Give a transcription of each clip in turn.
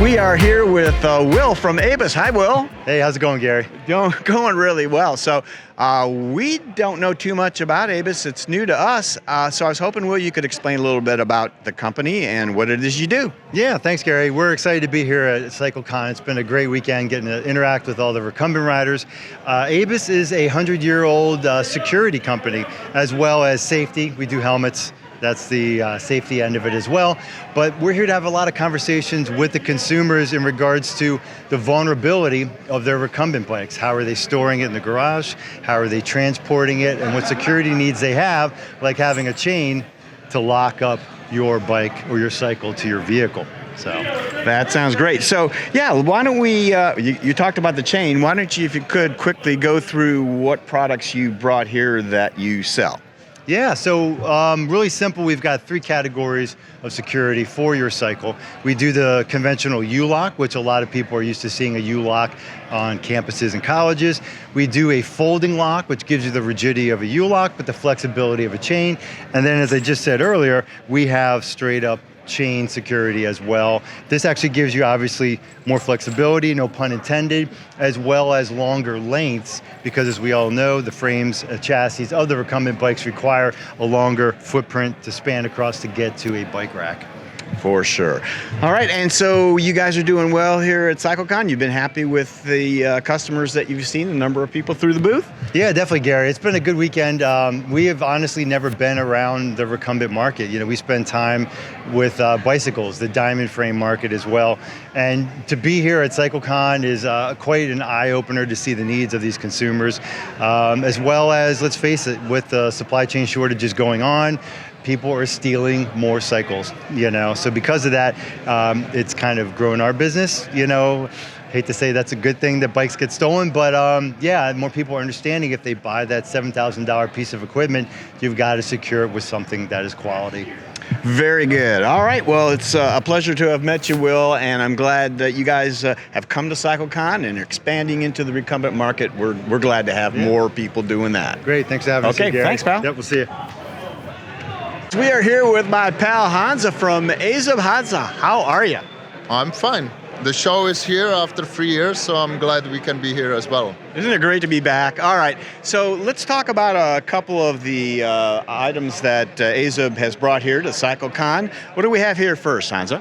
We are here with Will from AZUB. Hi, Will. Hey, how's it going, Gary? Going really well. So we don't know too much about AZUB. It's new to us. So I was hoping, Will, you could explain a little bit about the company and what it is you do. Yeah, thanks, Gary. We're excited to be here at CycleCon. It's been a great weekend getting to interact with all the recumbent riders. AZUB is a 100-year-old security company, as well as safety. We do helmets. That's the safety end of it as well. But we're here to have a lot of conversations with the consumers in regards to the vulnerability of their recumbent bikes. How are they storing it in the garage? How are they transporting it? And what security needs they have, like having a chain to lock up your bike or your cycle to your vehicle. So that sounds great. So yeah, why don't we, you talked about the chain. Why don't you, if you could, quickly go through what products you brought here that you sell? Yeah, so really simple. We've got 3 categories of security for your cycle. We do the conventional U-lock, which a lot of people are used to seeing a U-lock on campuses and colleges. We do a folding lock, which gives you the rigidity of a U-lock, but the flexibility of a chain. And then, as I just said earlier, we have straight up chain security as well. This actually gives you obviously more flexibility, no pun intended, as well as longer lengths, because as we all know, the frames, chassis of the recumbent bikes require a longer footprint to span across to get to a bike rack. For sure. All right, and so you guys are doing well here at CycleCon. You've been happy with the customers that you've seen, the number of people through the booth? Yeah, definitely, Gary. It's been a good weekend. We have honestly never been around the recumbent market. You know, we spend time with bicycles, the diamond frame market as well. And to be here at CycleCon is quite an eye-opener to see the needs of these consumers, as well as, let's face it, with the supply chain shortages going on, people are stealing more cycles, you know. So because of that, it's kind of grown our business, you know. Hate to say that's a good thing that bikes get stolen, but yeah, more people are understanding if they buy that $7,000 piece of equipment, you've got to secure it with something that is quality. Very good. All right, well, it's a pleasure to have met you, Will, and I'm glad that you guys have come to CycleCon and are expanding into the recumbent market. We're glad to have more people doing that. Great, thanks for having us. Okay, thanks, pal. Yep, we'll see you. We are here with my pal Hansa from AZUB. Hansa, how are you? I'm fine. The show is here after 3 years, so I'm glad we can be here as well. Isn't it great to be back? All right, so let's talk about a couple of the items that AZUB has brought here to CycleCon. What do we have here first, Hansa?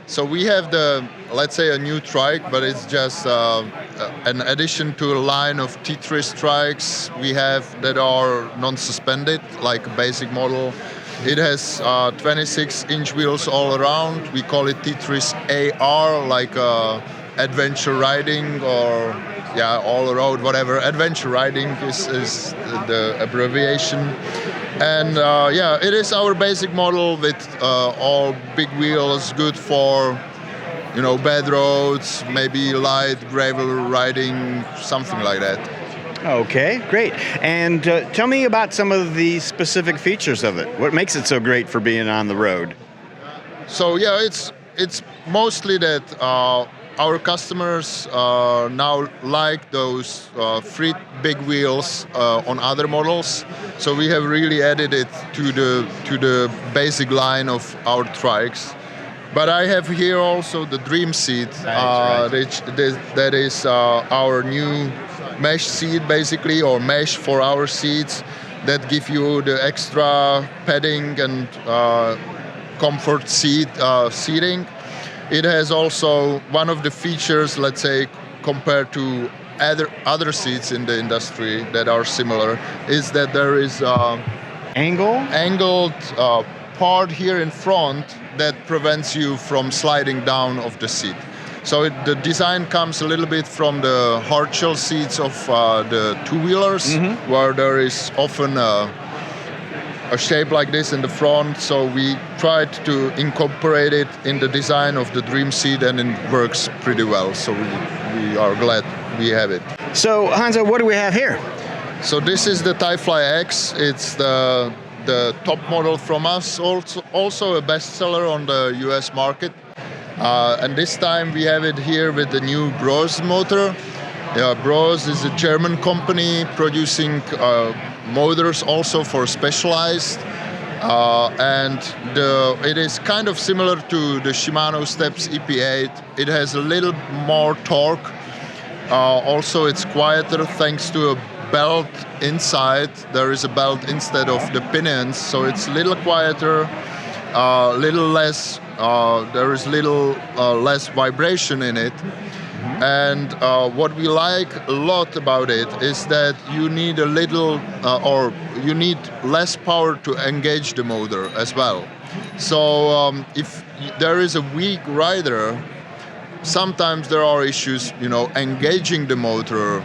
So we have the, let's say, a new trike, but it's just an addition to a line of T3 trikes we have that are non-suspended, like a basic model. It has 26-inch wheels all around. We call it T3 AR, like adventure riding or all road, whatever. Adventure riding is the abbreviation. And it is our basic model with all big wheels, good for, you know, bad roads, maybe light gravel riding, something like that. Okay, great. And tell me about some of the specific features of it. What makes it so great for being on the road? So yeah, it's mostly that our customers now like those 3 big wheels on other models. So we have really added it to the basic line of our trikes. But I have here also the Dream Seat, that is our new mesh seat basically, or mesh for our seats that give you the extra padding and comfort seating. It has also one of the features, let's say, compared to other seats in the industry that are similar, is that there is angled part here in front that prevents you from sliding down of the seat. So the design comes a little bit from the hard shell seats of the two-wheelers, where there is often a shape like this in the front. So we tried to incorporate it in the design of the Dream Seat, and it works pretty well. So we are glad we have it. So Hansa, what do we have here? So this is the TieFly X. It's the top model from us, also a bestseller on the US market. And this time we have it here with the new Bros motor. Bros is a German company producing motors also for specialized and it is kind of similar to the Shimano Steps EP8. It has a little more torque. Also, it's quieter thanks to a belt inside. There is a belt instead of the pinions, so it's a little quieter, little less. There is little less vibration in it. And what we like a lot about it is that you need a little, or you need less power to engage the motor as well. So if there is a weak rider, sometimes there are issues, engaging the motor,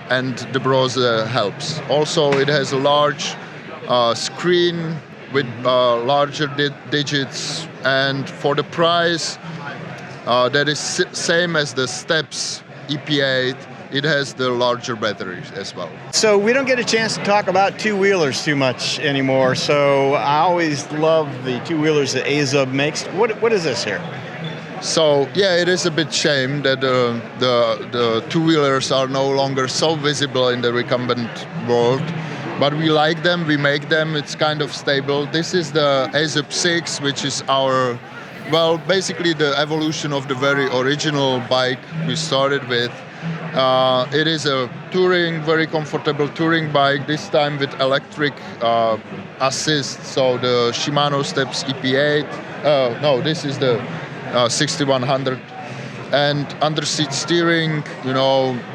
and the Brose helps. Also, it has a large screen with larger digits, and for the price, that is same as the Steps EP8. It has the larger batteries as well. So we don't get a chance to talk about two-wheelers too much anymore. So I always love the two-wheelers that AZUB makes. What is this here? So yeah, it is a bit shame that the two-wheelers are no longer so visible in the recumbent world. But we like them, we make them, it's kind of stable. This is the AZUB 6, which is our, well, basically the evolution of the very original bike we started with. It is a touring, very comfortable touring bike, this time with electric assist. So the Shimano Steps EP8, no, this is the 6100. And under-seat steering,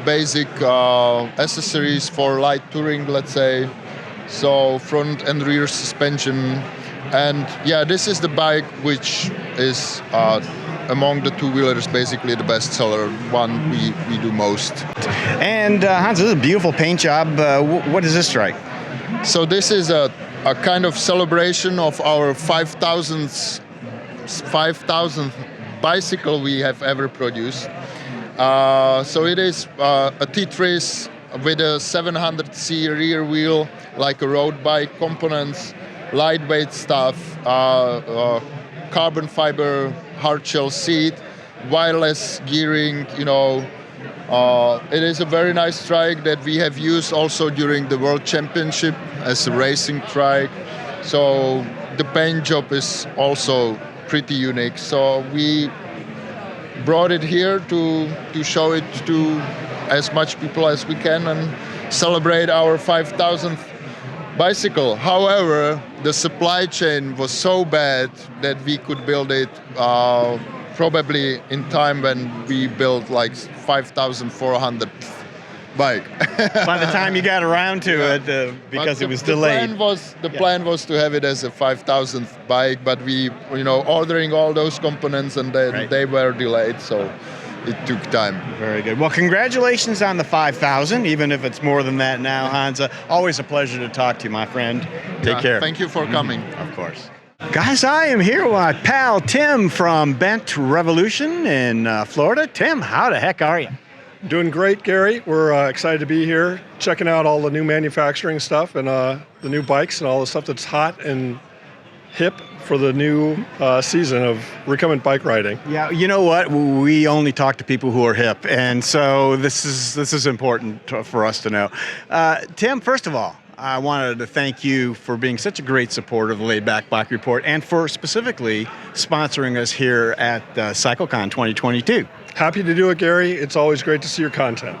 basic accessories for light touring, let's say. So front and rear suspension. And yeah, this is the bike which is among the two-wheelers basically the best seller, one we do most. And Hans, this is a beautiful paint job. What is this Trike? So this is a kind of celebration of our 5,000th bicycle we have ever produced. So it is a Tetris with a 700C rear wheel, like a road bike, components, lightweight stuff, carbon fiber hard shell seat, wireless gearing, It is a very nice trike that we have used also during the World Championship as a racing trike. So the paint job is also pretty unique. So we brought it here to show it to as much people as we can and celebrate our 5,000th bicycle. However, the supply chain was so bad that we could build it probably in time when we built like 5,400 bike. By the time you got around to it, because it was delayed. The plan was to have it as a 5,000th bike, but we, ordering all those components and they were delayed, so it took time. Very good. Well, congratulations on the 5,000, even if it's more than that now, Hans. Always a pleasure to talk to you, my friend. Take care. Thank you for coming. Of course. Guys, I am here with my pal Tim from Bent Revolution in Florida. Tim, how the heck are you? Doing great, Gary. We're excited to be here, checking out all the new manufacturing stuff and the new bikes and all the stuff that's hot and hip for the new season of recumbent bike riding. Yeah, you know what? We only talk to people who are hip, and so this is important for us to know. Tim, first of all, I wanted to thank you for being such a great supporter of the Laidback Bike Report and for specifically sponsoring us here at CycleCon 2022. Happy to do it, Gary. It's always great to see your content.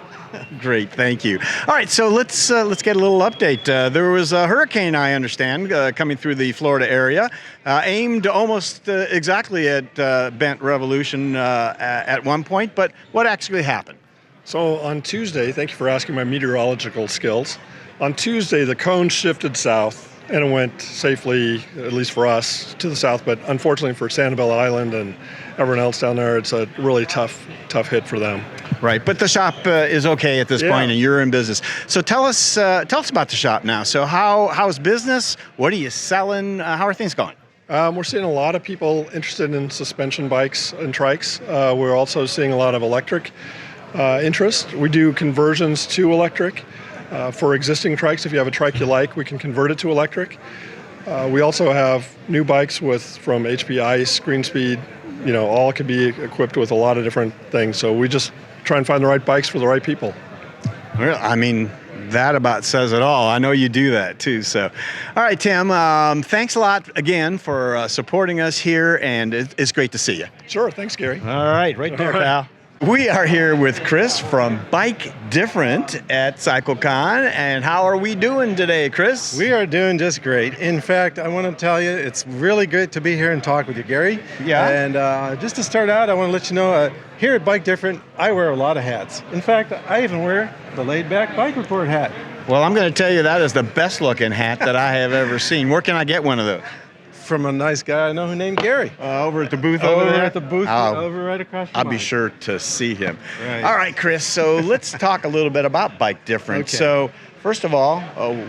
Great, thank you. All right, so let's get a little update. There was a hurricane, I understand, coming through the Florida area, aimed almost exactly at Bent Revolution at one point, but what actually happened? So on Tuesday, thank you for asking my meteorological skills. On Tuesday, the cone shifted south, and it went safely, at least for us, to the south, but unfortunately for Sanibel Island and everyone else down there, it's a really tough hit for them. Right, but the shop is okay at this point, and you're in business. So tell us about the shop now. So how's business? What are you selling? How are things going? We're seeing a lot of people interested in suspension bikes and trikes. We're also seeing a lot of electric interest. We do conversions to electric. For existing trikes, if you have a trike you like, we can convert it to electric. We also have new bikes from HP Ice, Greenspeed, all can be equipped with a lot of different things. So we just try and find the right bikes for the right people. Well, I mean, That about says it all. I know you do that too. So, all right, Tim, thanks a lot again for supporting us here, and it's great to see you. Sure, thanks, Gary. All right, right there, pal. We are here with Chris from Bike Different at CycleCon, and how are we doing today, Chris? We are doing just great. In fact, I want to tell you, it's really great to be here and talk with you, Gary. Yeah. And just to start out, I want to let you know, here at Bike Different, I wear a lot of hats. In fact, I even wear the Laidback Bike Report hat. Well, I'm going to tell you that is the best looking hat that I have ever seen. Where can I get one of those? From a nice guy I know who named Gary. Over at the booth over there? At the booth, over right across the I'll line. be sure to see him. Right. All right, Chris, so let's talk a little bit about Bike Different. Okay. So, first of all,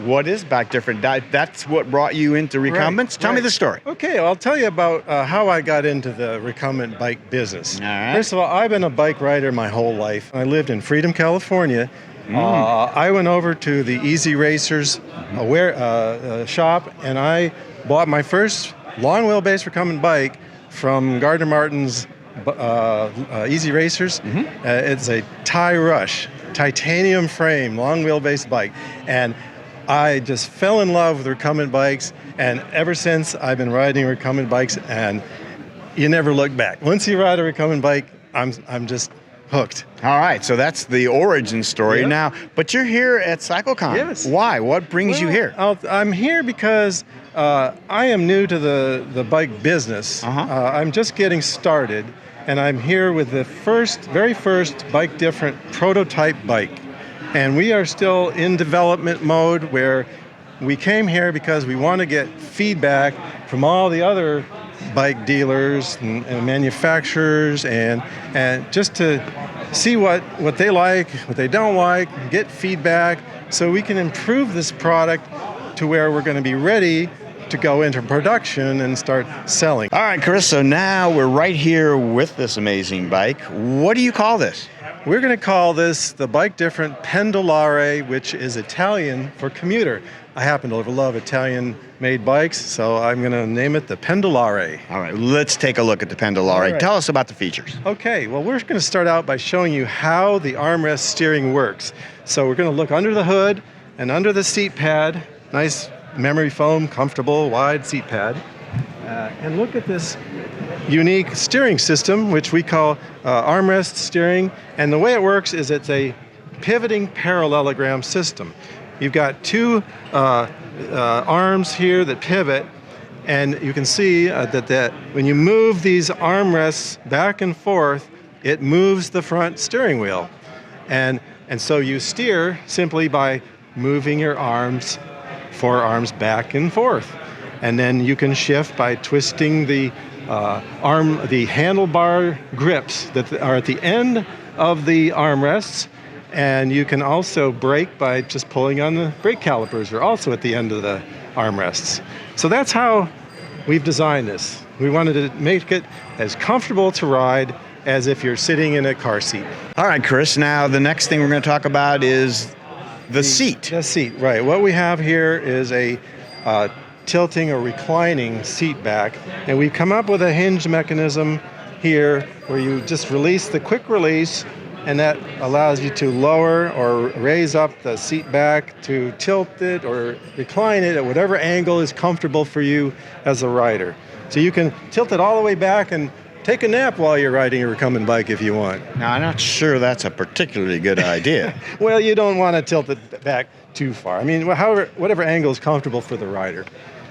what is Bike Different? That's what brought you into recumbents? Tell me the story. Okay, well, I'll tell you about how I got into the recumbent bike business. All right. First of all, I've been a bike rider my whole life. I lived in Freedom, California. I went over to the Easy Racers shop, and I bought my first long wheelbase recumbent bike from Gardner Martin's Easy Racers. It's a Tie Rush, titanium frame, long wheelbase bike. And I just fell in love with recumbent bikes, and ever since I've been riding recumbent bikes, and you never look back. Once you ride a recumbent bike, I'm just hooked. All right, so that's the origin story. Yep. Now, but you're here at CycleCon. Yes. Why? What brings you here? I'm here because I am new to the bike business. I'm just getting started, and I'm here with the very first Bike Different prototype bike. And we are still in development mode, where we came here because we want to get feedback from all the other bike dealers and manufacturers, and just to see what they like, what they don't like, get feedback, so we can improve this product to where we're going to be ready to go into production and start selling. All right, Chris, so now we're right here with this amazing bike. What do you call this? We're going to call this the Bike Different Pendolare, which is Italian for commuter. I happen to love Italian-made bikes, so I'm going to name it the Pendolare. All right, let's take a look at the Pendolare. All right. Tell us about the features. Okay, well, we're going to start out by showing you how the armrest steering works. So we're going to look under the hood and under the seat pad. Nice memory foam, comfortable, wide seat pad. And look at this unique steering system, which we call armrest steering. And the way it works is it's a pivoting parallelogram system. You've got two arms here that pivot, and you can see that when you move these armrests back and forth, it moves the front steering wheel. And so you steer simply by moving your forearms back and forth. And then you can shift by twisting the handlebar grips that are at the end of the armrests. And you can also brake by just pulling on the brake calipers, are also at the end of the armrests. So that's how we've designed this. We wanted to make it as comfortable to ride as if you're sitting in a car seat. All right, Chris, now the next thing we're going to talk about is the seat. The seat, right. What we have here is a tilting or reclining seat back, and we've come up with a hinge mechanism here where you just release the quick release, and that allows you to lower or raise up the seat back, to tilt it or recline it at whatever angle is comfortable for you as a rider. So you can tilt it all the way back and take a nap while you're riding a recumbent bike if you want. Now, I'm not sure that's a particularly good idea. Well, you don't want to tilt it back too far. I mean, whatever angle is comfortable for the rider.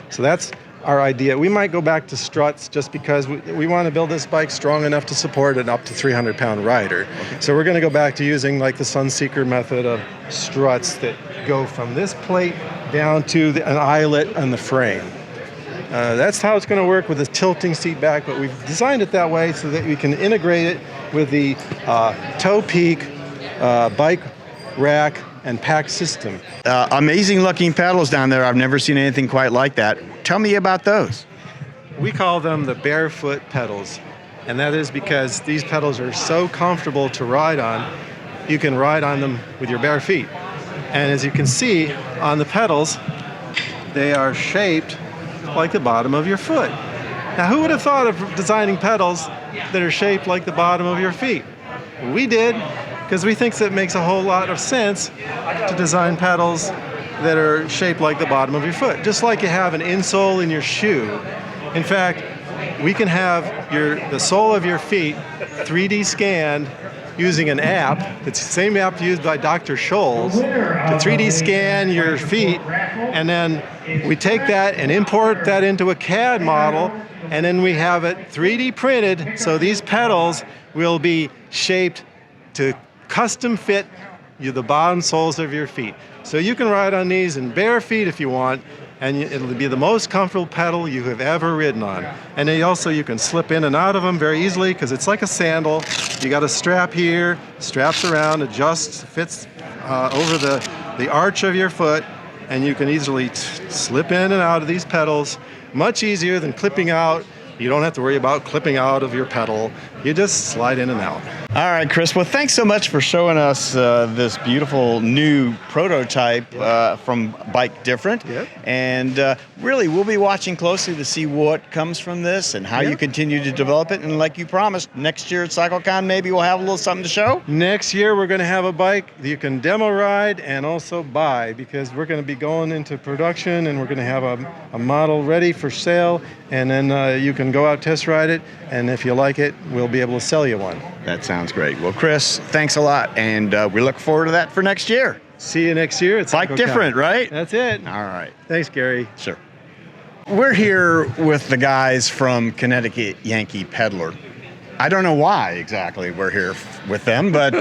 So that's our idea. We might go back to struts just because we want to build this bike strong enough to support an up to 300-pound rider. Okay. So we're going to go back to using like the Sunseeker method of struts that go from this plate down to an eyelet on the frame. That's how it's going to work with the tilting seat back, but we've designed it that way so that we can integrate it with the toe peak, bike rack, and pack system. Amazing looking pedals down there. I've never seen anything quite like that. Tell me about those. We call them the barefoot pedals, and that is because these pedals are so comfortable to ride on, you can ride on them with your bare feet. And as you can see on the pedals, they are shaped like the bottom of your foot. Now, who would have thought of designing pedals that are shaped like the bottom of your feet? We did, because we think that it makes a whole lot of sense to design pedals that are shaped like the bottom of your foot, just like you have an insole in your shoe. In fact, we can have the sole of your feet 3D scanned using an app. It's the same app used by Dr. Scholl's to 3D scan your feet, and then we take that and import that into a CAD model, and then we have it 3D printed, so these pedals will be shaped to custom fit the bottom soles of your feet. So you can ride on these in bare feet if you want, and it'll be the most comfortable pedal you have ever ridden on. And then also you can slip in and out of them very easily because it's like a sandal. You got a strap here, straps around, adjusts, fits over the arch of your foot, and you can easily slip in and out of these pedals. Much easier than clipping out. You don't have to worry about clipping out of your pedal. You just slide in and out. All right, Chris. Well, thanks so much for showing us this beautiful new prototype from Bike Different. Yep. And really, we'll be watching closely to see what comes from this and how you continue to develop it. And like you promised, next year at CycleCon, maybe we'll have a little something to show. Next year, we're going to have a bike that you can demo ride and also buy, because we're going to be going into production and we're going to have a model ready for sale. And then you can go out, test ride it, and if you like it, we'll be able to sell you one. That sounds great. Well, Chris, thanks a lot, and we look forward to that for next year. See you next year. It's Bike Different, right? That's it. All right. Thanks, Gary. Sure. We're here with the guys from Connecticut Yankee Peddler. I don't know why exactly we're here with them, but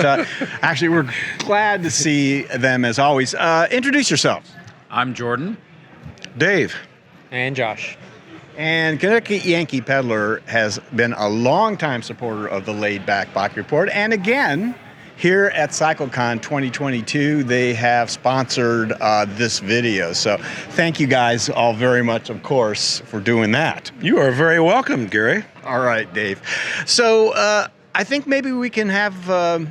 actually we're glad to see them as always. Introduce yourself. I'm Jordan. Dave. And Josh. And Connecticut Yankee Peddler has been a longtime supporter of the Laidback Bike Report. And again, here at CycleCon 2022, they have sponsored this video. So thank you guys all very much, of course, for doing that. You are very welcome, Gary. All right, Dave. So I think maybe we can have,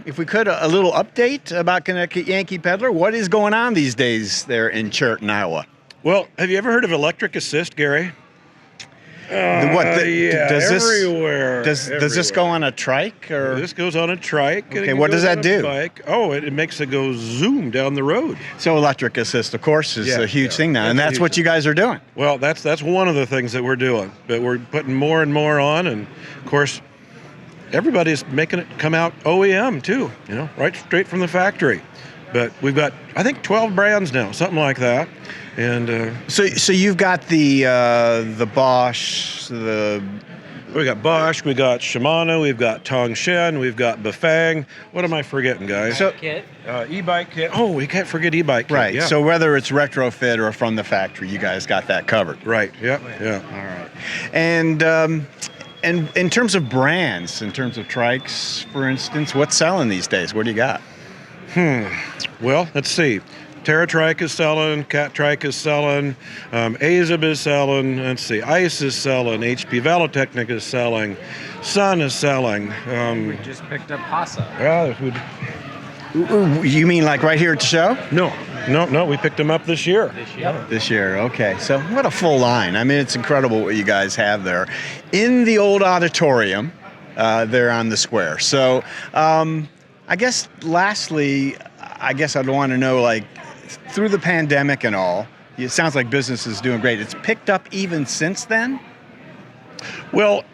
if we could, a little update about Connecticut Yankee Peddler. What is going on these days there in Chariton, Iowa? Well, have you ever heard of electric assist, Gary? Yeah, does everywhere. Does this go on a trike or? This goes on a trike. Okay, what does that do? Bike. Oh, it makes it go zoom down the road. So electric assist, of course, is a huge thing now, and that's what you guys are doing. Well, that's one of the things that we're doing, but we're putting more and more on, and of course, everybody's making it come out OEM too. You know, right straight from the factory. But we've got, I think, 12 brands now, something like that. And so you've got the Bosch, we got Bosch, we got Shimano, we've got Tongshan, we've got Bafang. What am I forgetting, guys? So Kit. E-bike kit. Oh, we can't forget e-bike kit. Right. Yeah. So whether it's retrofit or from the factory, you guys got that covered. Right. Yeah. Yeah. All right. And in terms of brands, in terms of Trikes, for instance, what's selling these days? What do you got? Well, let's see. Trike is selling, Trike is selling, AZUB is selling, let's see, ICE is selling, HP Velotechnik is selling, Sun is selling. We just picked up HASE. Yeah, You mean like right here at the show? No, we picked them up this year. This year, okay. So what a full line. I mean, it's incredible what you guys have there. In the old auditorium, there on the square. So I guess lastly, I'd want to know, like, through the pandemic and all, it sounds like business is doing great. It's picked up even since then? Well,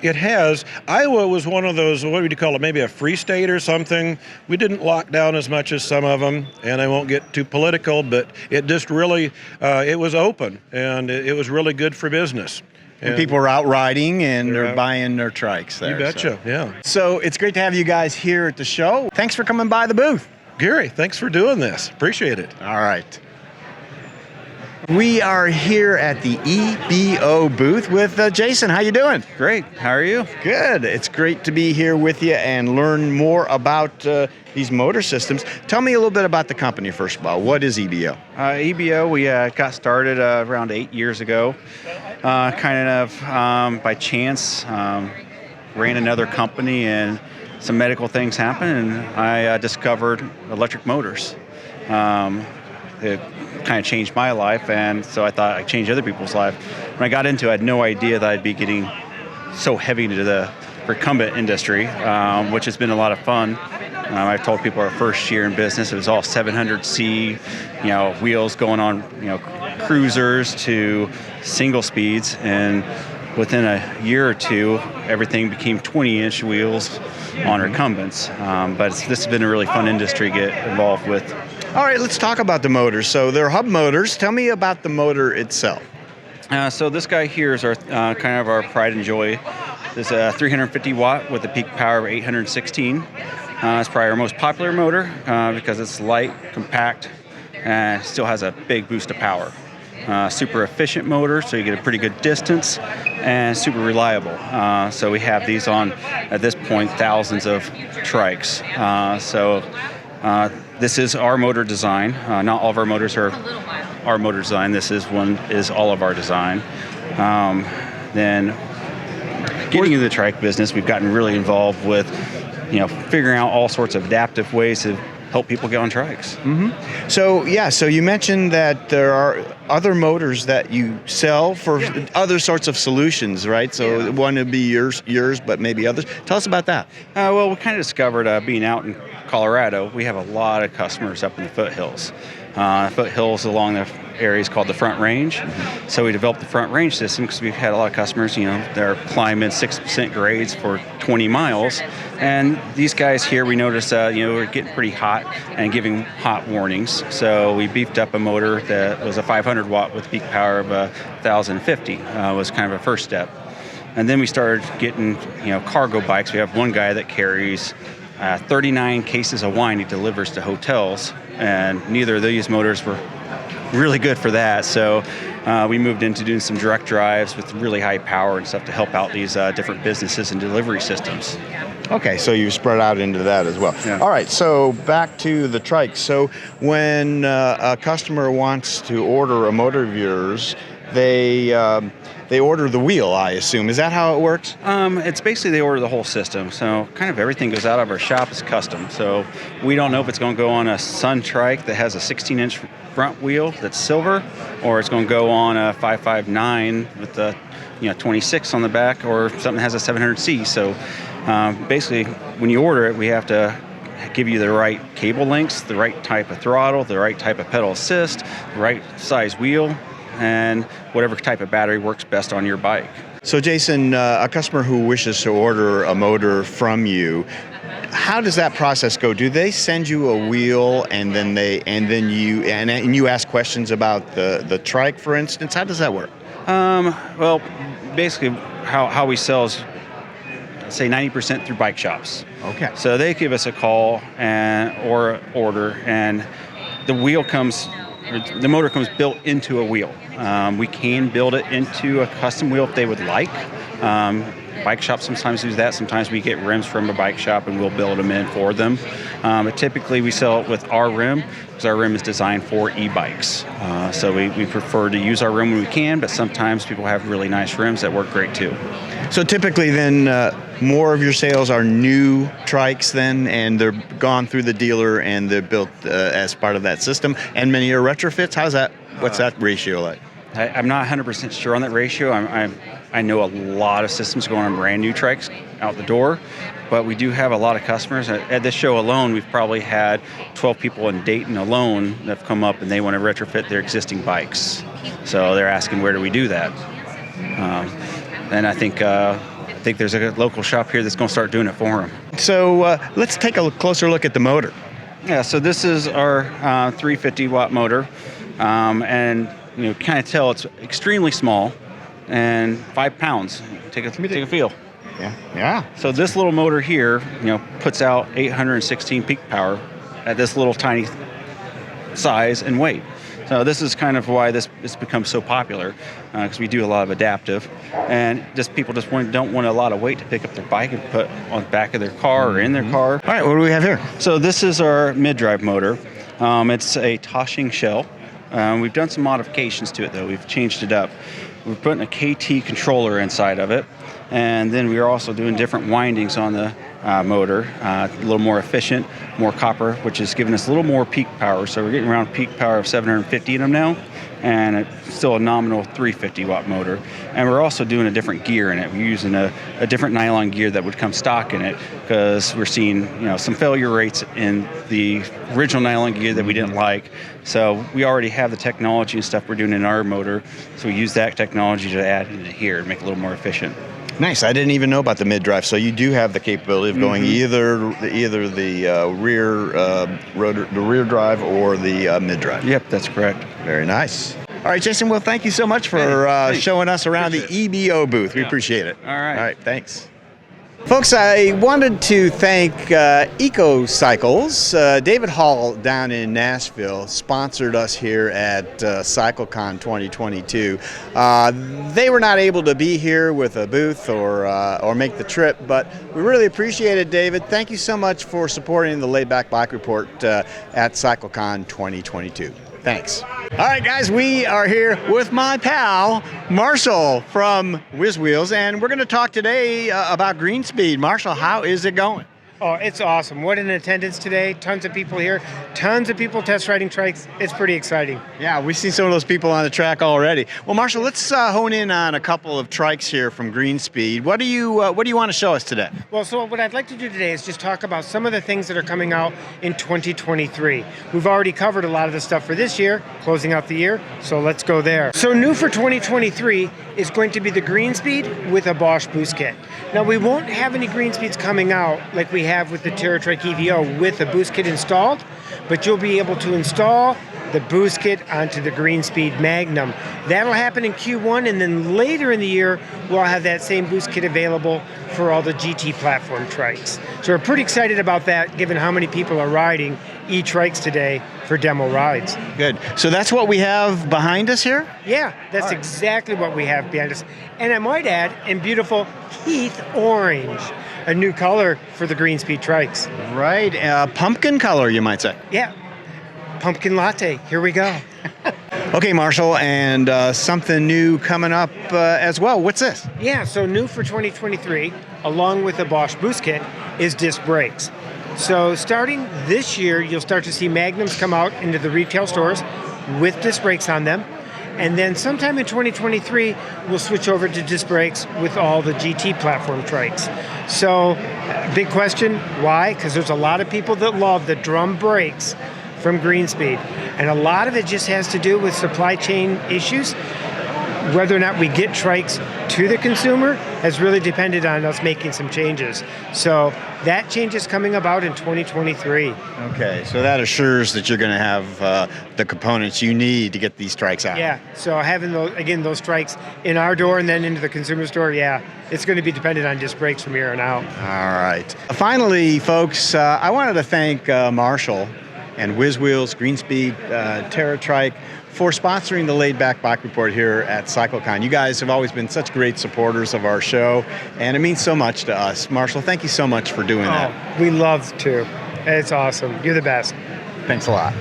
it has. Iowa was one of those, what would you call it, maybe a free state or something. We didn't lock down as much as some of them, and I won't get too political, but it just really, it was open, and it was really good for business. And people are out riding and they're buying their Trikes there. You betcha, yeah. So it's great to have you guys here at the show. Thanks for coming by the booth. Gary, thanks for doing this. Appreciate it. All right. We are here at the EBO booth with Jason. How you doing? Great. How are you? Good. It's great to be here with you and learn more about these motor systems. Tell me a little bit about the company, first of all. What is EBO? EBO, we got started around 8 years ago, kind of by chance. Ran another company and some medical things happened, and I discovered electric motors. It kind of changed my life, and so I thought I'd change other people's life. When I got into it, I had no idea that I'd be getting so heavy into the recumbent industry, which has been a lot of fun. I told people our first year in business, it was all 700C, wheels going on, cruisers to single speeds, and within a year or two, everything became 20-inch wheels on recumbents. But this has been a really fun industry to get involved with. All right, let's talk about the motors. So they're hub motors. Tell me about the motor itself. So this guy here is our kind of our pride and joy. This is a 350 watt with a peak power of 816. It's probably our most popular motor because it's light, compact, and still has a big boost of power. Super efficient motor, so you get a pretty good distance, and super reliable. So we have these on, at this point, thousands of Trikes. This is our motor design. Not all of our motors are our motor design. This is all of our design. Then getting into the trike business, we've gotten really involved with, figuring out all sorts of adaptive ways to help people get on trikes. Mm-hmm. So you mentioned that there are other motors that you sell for other sorts of solutions, right? So one would be yours, but maybe others. Tell us about that. Well, we kind of discovered being out in Colorado, we have a lot of customers up in the foothills. Foothills along the areas called the Front Range. So we developed the Front Range system because we've had a lot of customers, they're climbing 6% grades for 20 miles. And these guys here, we noticed, we're getting pretty hot and giving hot warnings. So we beefed up a motor that was a 500 watt with peak power of 1,050. Was kind of a first step. And then we started getting, cargo bikes. We have one guy that carries 39 cases of wine he delivers to hotels, and neither of these motors were really good for that. So we moved into doing some direct drives with really high power and stuff to help out these different businesses and delivery systems. Okay, so you spread out into that as well. Yeah. All right, so back to the trike. So when a customer wants to order a motor of yours, they order the wheel, I assume. Is that how it works? It's basically they order the whole system. So kind of everything goes out of our shop is custom. So we don't know if it's going to go on a Sun Trike that has a 16-inch front wheel that's silver, or it's going to go on a 559 with the 26 on the back, or something that has a 700C. So basically, when you order it, we have to give you the right cable lengths, the right type of throttle, the right type of pedal assist, the right size wheel, and whatever type of battery works best on your bike. So Jason, a customer who wishes to order a motor from you, how does that process go? Do they send you a wheel and then you ask questions about the trike, for instance? How does that work? Well, basically how we sell is, say, 90% through bike shops. Okay. So they give us a call or order, and the motor comes built into a wheel. We can build it into a custom wheel if they would like. Bike shops sometimes do that. Sometimes we get rims from a bike shop and we'll build them in for them. But typically we sell it with our rim because our rim is designed for e-bikes. So we prefer to use our rim when we can, but sometimes people have really nice rims that work great too. So typically then more of your sales are new trikes then, and they're gone through the dealer and they're built as part of that system, and many are retrofits? How's that? What's that ratio like? I'm not 100% sure on that ratio. I know a lot of systems going on brand new trikes out the door, but we do have a lot of customers. At this show alone, we've probably had 12 people in Dayton alone that have come up and they want to retrofit their existing bikes. So they're asking, where do we do that? And I think there's a local shop here that's going to start doing it for them. So let's take a closer look at the motor. Yeah, so this is our 350 watt motor, and kind of tell it's extremely small and 5 pounds. Take a feel. Yeah. So this little motor here, puts out 816 peak power at this little tiny size and weight. So this is kind of why this becomes so popular, because we do a lot of adaptive, and people don't want a lot of weight to pick up their bike and put on the back of their car or in their car. All right, what do we have here? So this is our mid-drive motor. It's a Toshing shell. We've done some modifications to it though. We've changed it up. We're putting a KT controller inside of it, and then we are also doing different windings on the motor, a little more efficient, more copper, which is giving us a little more peak power. So we're getting around peak power of 750 in them now, and it's still a nominal 350 watt motor. And we're also doing a different gear in it. We're using a different nylon gear that would come stock in it, because we're seeing some failure rates in the original nylon gear that we didn't like. So we already have the technology and stuff we're doing in our motor, so we use that technology to add in here to make it a little more efficient. Nice. I didn't even know about the mid-drive. So you do have the capability of going either the rear drive or the mid-drive. Yep, that's correct. Very nice. All right, Jason. Well, thank you so much for showing us around the EBO booth. We appreciate it. All right. All right. Thanks. Folks, I wanted to thank EcoCycles. David Hall down in Nashville sponsored us here at CycleCon 2022. They were not able to be here with a booth or make the trip, but we really appreciate it, David. Thank you so much for supporting the Laidback Bike Report at CycleCon 2022. Thanks. All right, guys, we are here with my pal, Marshall from WizWheelz, and we're going to talk today about Greenspeed. Marshall, how is it going? Oh, it's awesome. What an attendance today. Tons of people here. Tons of people test riding trikes. It's pretty exciting. Yeah, we've seen some of those people on the track already. Well, Marshall, let's hone in on a couple of trikes here from Greenspeed. What do you want to show us today? Well, so what I'd like to do today is just talk about some of the things that are coming out in 2023. We've already covered a lot of the stuff for this year, closing out the year, so let's go there. So new for 2023 is going to be the Greenspeed with a Bosch boost kit. Now, we won't have any Greenspeeds coming out like we have with the TerraTrike EVO with the boost kit installed, but you'll be able to install the boost kit onto the Greenspeed Magnum. That'll happen in Q1, and then later in the year, we'll have that same boost kit available for all the GT platform trikes. So we're pretty excited about that, given how many people are riding e-trikes today for demo rides. Good. So that's what we have behind us here? Yeah, that's exactly what we have behind us. And I might add, in beautiful Heath Orange, a new color for the Greenspeed trikes. Right, pumpkin color, you might say. Yeah, pumpkin latte, here we go. Okay, Marshall, and something new coming up as well. What's this? Yeah, so new for 2023, along with the Bosch boost kit, is disc brakes. So starting this year, you'll start to see Magnums come out into the retail stores with disc brakes on them. And then sometime in 2023, we'll switch over to disc brakes with all the GT platform trikes. So big question, why? Because there's a lot of people that love the drum brakes from Greenspeed. And a lot of it just has to do with supply chain issues. Whether or not we get trikes to the consumer has really depended on us making some changes. So that change is coming about in 2023. Okay, so that assures that you're going to have the components you need to get these trikes out. Yeah, so having those trikes in our door and then into the consumer store, yeah, it's going to be dependent on disc brakes from here on out. All right. Finally, folks, I wanted to thank Marshall and WizWheelz, Greenspeed, TerraTrike, for sponsoring the Laidback Bike Report here at CycleCon. You guys have always been such great supporters of our show, and it means so much to us. Marshall, thank you so much for doing that. We love to. It's awesome. You're the best. Thanks a lot.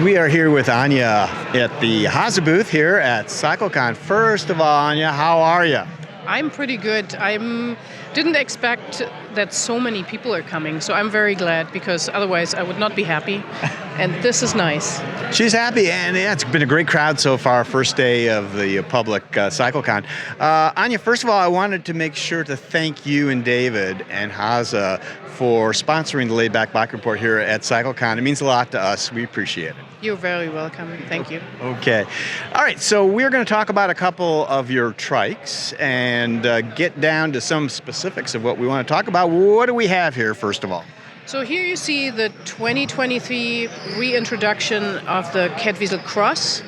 We are here with Anya at the HASE booth here at CycleCon. First of all, Anya, how are you? I'm pretty good. I didn't expect that so many people are coming, so I'm very glad, because otherwise I would not be happy, and this is nice. She's happy, and yeah, it's been a great crowd so far, first day of the public CycleCon. Anya, first of all, I wanted to make sure to thank you and David and HASE for sponsoring the Laidback Bike Report here at CycleCon. It means a lot to us. We appreciate it. You're very welcome. Thank you. Okay. All right, so we're going to talk about a couple of your trikes and get down to some specifics of what we want to talk about. What do we have here, first of all? So here you see the 2023 reintroduction of the Kettwiesel Cross.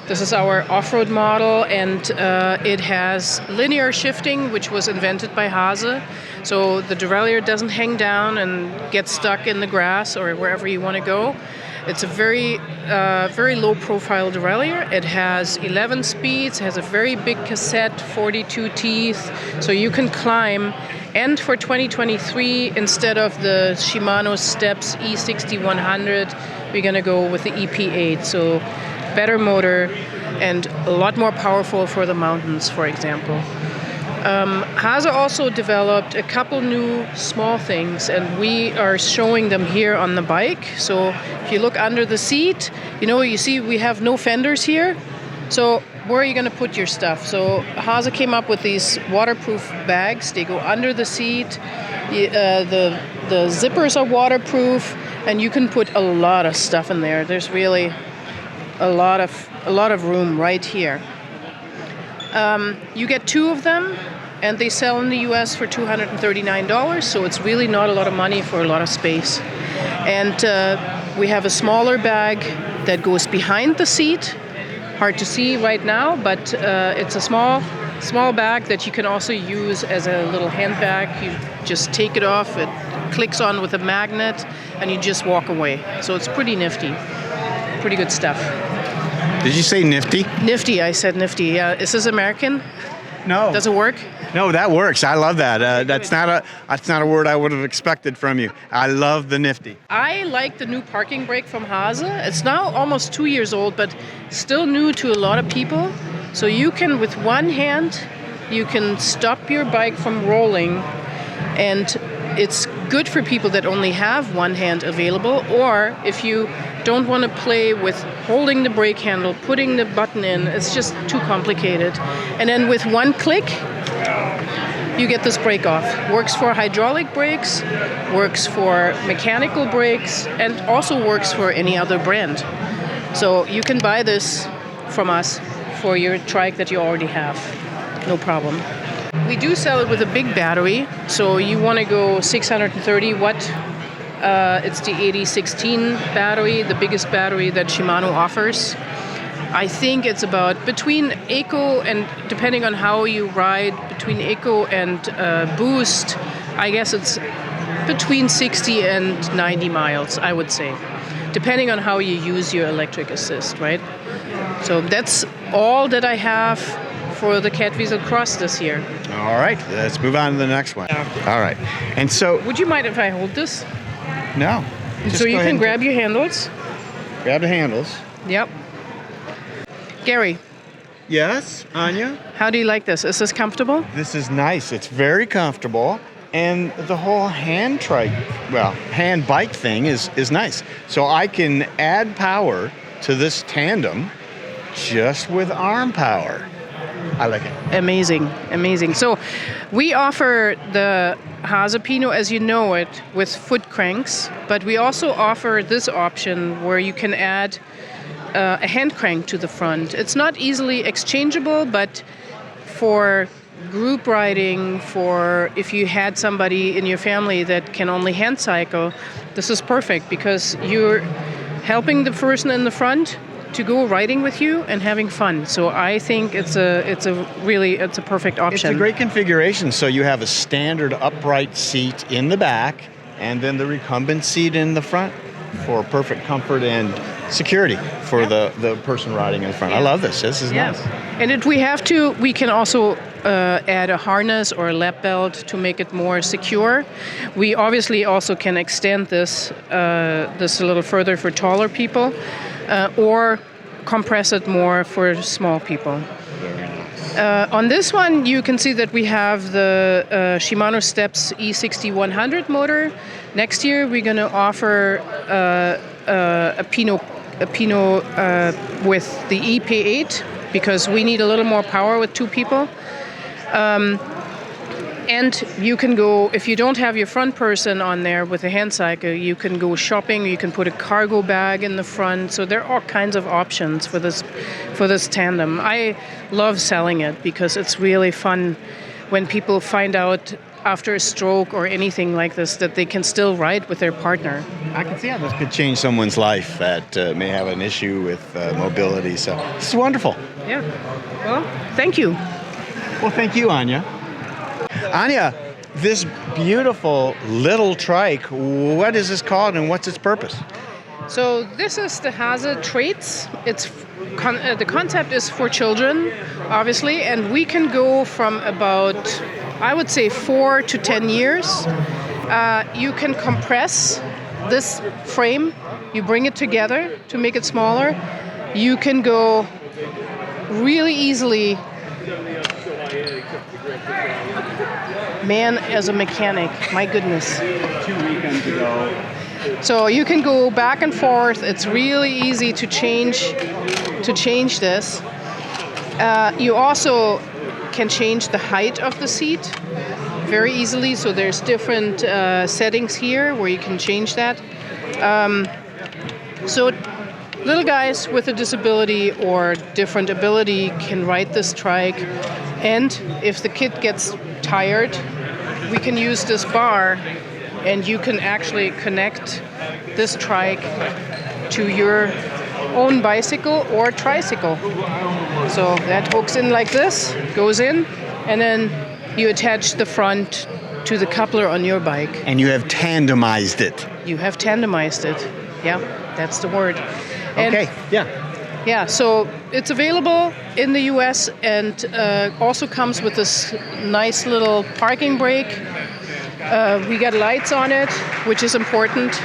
This is our off-road model, and it has linear shifting, which was invented by HASE. So the derailleur doesn't hang down and get stuck in the grass or wherever you want to go. It's a very low-profile derailleur. It has 11 speeds, has a very big cassette, 42 teeth, so you can climb. And for 2023, instead of the Shimano Steps E6100, we're going to go with the EP8. So better motor and a lot more powerful for the mountains, for example. HASE also developed a couple new small things, and we are showing them here on the bike. So if you look under the seat, you see we have no fenders here. So where are you going to put your stuff? So HASE came up with these waterproof bags. They go under the seat. The zippers are waterproof, and you can put a lot of stuff in there. There's really a lot of room right here. You get 2 of them, and they sell in the US for $239, so it's really not a lot of money for a lot of space. And we have a smaller bag that goes behind the seat. Hard to see right now, but it's a small bag that you can also use as a little handbag. You just take it off, it clicks on with a magnet, and you just walk away. So it's pretty nifty. Pretty good stuff. Did you say nifty? Nifty, I said nifty. Is this American? No. Does it work? No, that works. I love that. That's not a word I would have expected from you. I love the nifty. I like the new parking brake from HASE. It's now almost 2 years old, but still new to a lot of people. So you can, with one hand, you can stop your bike from rolling, and it's good for people that only have one hand available, or if you don't want to play with holding the brake handle, putting the button in, it's just too complicated. And then with one click, you get this brake off. Works for hydraulic brakes, works for mechanical brakes, and also works for any other brand. So you can buy this from us for your trike that you already have. No problem. We do sell it with a big battery, so you want to go 630 watt. It's the 8016 battery, the biggest battery that Shimano offers. I think it's about between Eco and, depending on how you ride, between Eco and Boost, I guess it's between 60 and 90 miles, I would say, depending on how you use your electric assist, right? So that's all that I have for the Catweasel Cross this year. All right, let's move on to the next one. All right, and so... Would you mind if I hold this? No. So you can grab your handles. Grab the handles. Yep. Gary. Yes, Anya? How do you like this? Is this comfortable? This is nice. It's very comfortable. And the whole hand bike thing is nice. So I can add power to this tandem just with arm power. I like it. Amazing, amazing. So we offer the HASE Pino as you know it with foot cranks, but we also offer this option where you can add a hand crank to the front. It's not easily exchangeable, but for group riding, for if you had somebody in your family that can only hand cycle, this is perfect because you're helping the person in the front to go riding with you and having fun. So I think it's a perfect option. It's a great configuration. So you have a standard upright seat in the back and then the recumbent seat in the front for perfect comfort and security for the person riding in front. I love this. This is nice. And if we have to, we can also add a harness or a lap belt to make it more secure. We obviously also can extend this a little further for taller people, or compress it more for small people. Very nice. On this one, you can see that we have the Shimano Steps E60-100 motor. Next year, we're going to offer a Pino with the EP8 because we need a little more power with 2 people. And you can go, if you don't have your front person on there with a hand cycle, you can go shopping, you can put a cargo bag in the front. So there are all kinds of options for this tandem. I love selling it because it's really fun when people find out after a stroke or anything like this that they can still ride with their partner. I can see how this could change someone's life that may have an issue with mobility. So this is wonderful. Yeah. Well, thank you. Well, thank you, Anya. Anya, this beautiful little trike, what is this called and what's its purpose? So this is the HASE Traits. The concept is for children, obviously, and we can go from about, I would say, 4 to 10 years. You can compress this frame. You bring it together to make it smaller. You can go really easily Man, as a mechanic, my goodness. 2 weekends ago. So you can go back and forth. It's really easy to change this. You also can change the height of the seat very easily. So there's different settings here where you can change that. So little guys with a disability or different ability can ride this trike. And if the kid gets tired, we can use this bar and you can actually connect this trike to your own bicycle or tricycle. So that hooks in like this, goes in, and then you attach the front to the coupler on your bike. And you have tandemized it. You have tandemized it. Yeah, that's the word. And Okay, yeah. yeah, so it's available in the US and also comes with this nice little parking brake. We got lights on it, which is important.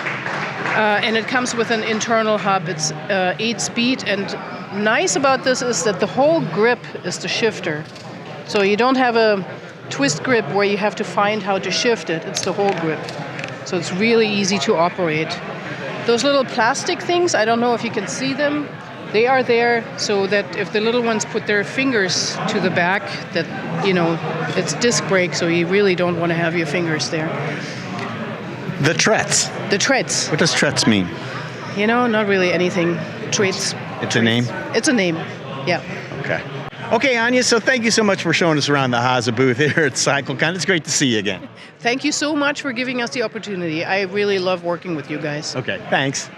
And it comes with an internal hub. It's 8-speed. And nice about this is that the whole grip is the shifter. So you don't have a twist grip where you have to find how to shift it. It's the whole grip. So it's really easy to operate. Those little plastic things, I don't know if you can see them. They are there so that if the little ones put their fingers to the back, that, you know, it's disc brake, so you really don't want to have your fingers there. The treads. The treads. What does treads mean? You know, not really anything. Treads. It's a name? It's a name, yeah. Okay. Okay, Anya, so thank you so much for showing us around the HASE booth here at CycleCon. It's great to see you again. Thank you so much for giving us the opportunity. I really love working with you guys. Okay, thanks.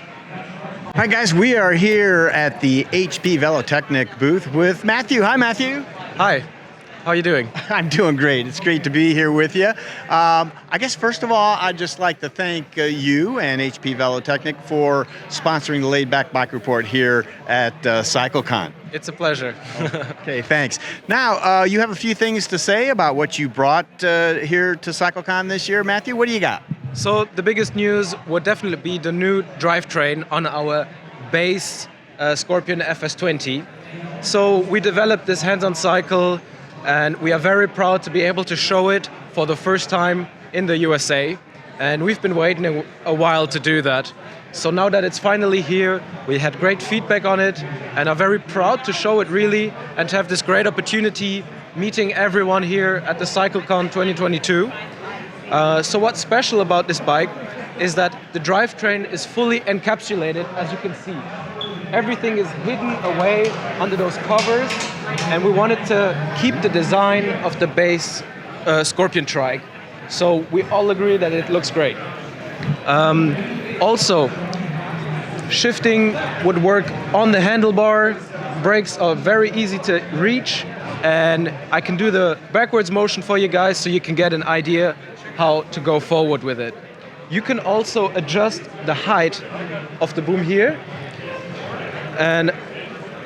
All right, guys, we are here at the HP Velotechnik booth with Matthew. Hi, Matthew. Hi. How are you doing? I'm doing great. It's great to be here with you. I guess, first of all, I'd just like to thank you and HP Velotechnik for sponsoring the Laidback Bike Report here at CycleCon. It's a pleasure. Okay, thanks. Now, you have a few things to say about what you brought here to CycleCon this year. Matthew, what do you got? So the biggest news would definitely be the new drivetrain on our base Scorpion FS20. So we developed this hands-on cycle, and we are very proud to be able to show it for the first time in the USA. And we've been waiting a while to do that. So now that it's finally here, we had great feedback on it and are very proud to show it really and to have this great opportunity meeting everyone here at the CycleCon 2022. So what's special about this bike is that the drivetrain is fully encapsulated, as you can see. Everything is hidden away under those covers, and we wanted to keep the design of the base Scorpion trike. So we all agree that it looks great. Also, shifting would work on the handlebar. Brakes are very easy to reach, and I can do the backwards motion for you guys so you can get an idea how to go forward with it. You can also adjust the height of the boom here. And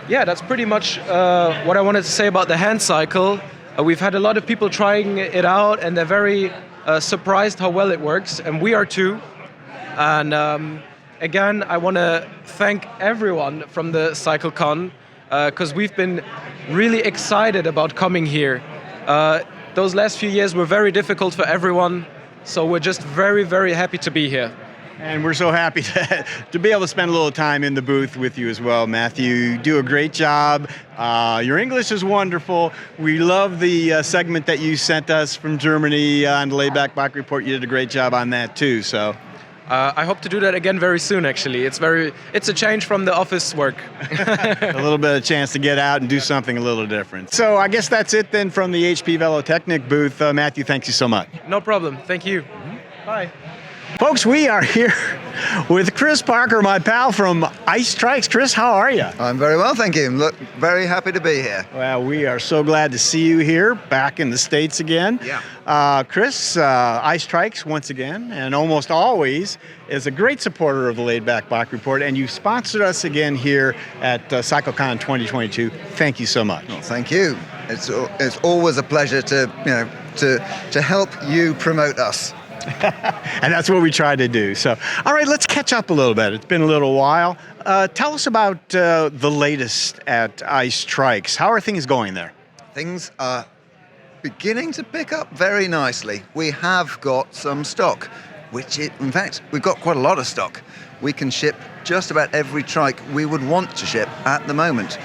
yeah, that's pretty much what I wanted to say about the hand cycle. We've had a lot of people trying it out, and they're very surprised how well it works, and we are too. And again, I want to thank everyone from the CycleCon because we've been really excited about coming here. Those last few years were very difficult for everyone, so we're just very, very happy to be here. And we're so happy to be able to spend a little time in the booth with you as well, Matthew. You do a great job. Your English is wonderful. We love the segment that you sent us from Germany on the Laidback Bike Report. You did a great job on that too. So I hope to do that again very soon, actually. It's a change from the office work. A little bit of chance to get out and do something a little different. So I guess that's it then from the HP Velotechnik booth. Matthew, thanks you so much. No problem. Thank you. Bye. Folks, we are here with Chris Parker, my pal from Ice Trikes. Chris, how are you? I'm very well, thank you. Look, very happy to be here. Well, we are so glad to see you here, back in the States again. Yeah. Chris, Ice Trikes, once again, and almost always, is a great supporter of the Laidback Bike Report, and you sponsored us again here at CycleCon 2022. Thank you so much. Well, thank you. It's always a pleasure to help you promote us. And that's what we try to do. So, all right, let's catch up a little bit. It's been a little while. Tell us about the latest at Ice Trikes. How are things going there? things are beginning to pick up very nicely. We have got some stock, in fact, we've got quite a lot of stock. We can ship just about every trike we would want to ship at the moment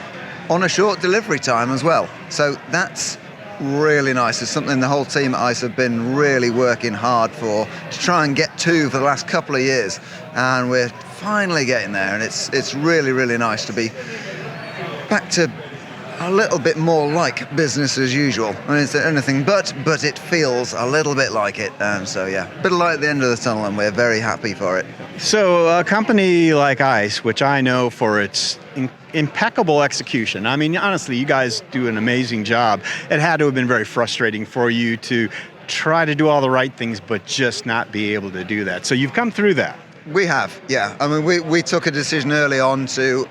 on a short delivery time as well. So that's really nice. It's something the whole team at HASE have been really working hard to try and get to for the last couple of years. And we're finally getting there, and it's really, really nice to be back to a little bit more like business as usual. I mean, it's anything but it feels a little bit like it. So yeah, a bit of light at the end of the tunnel, and we're very happy for it. So a company like ICE, which I know for its impeccable execution, I mean, honestly, you guys do an amazing job. It had to have been very frustrating for you to try to do all the right things, but just not be able to do that. So you've come through that. We have, yeah. I mean, we took a decision early on to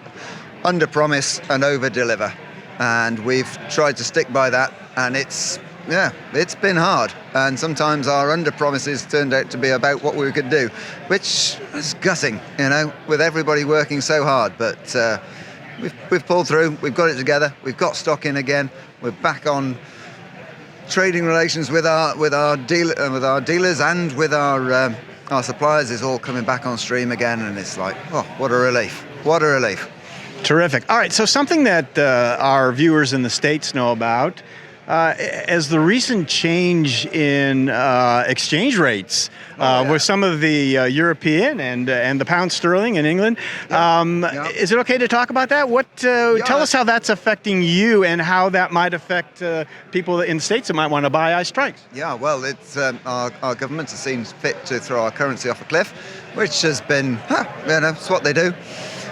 under-promise and over-deliver. And we've tried to stick by that, and it's been hard. And sometimes our under-promises turned out to be about what we could do, which is gutting, with everybody working so hard. But we've pulled through, we've got it together, we've got stock in again, we're back on trading relations with our dealers and with our suppliers is all coming back on stream again, and it's like, oh, what a relief, what a relief. Terrific. All right, so something that our viewers in the States know about, as the recent change in exchange rates with some of the European and the pound sterling in England. Is it okay to talk about that? Tell us how that's affecting you and how that might affect people in the States that might want to buy ICE Trikes. Yeah, well, it's our government has seen fit to throw our currency off a cliff, which has been, it's what they do.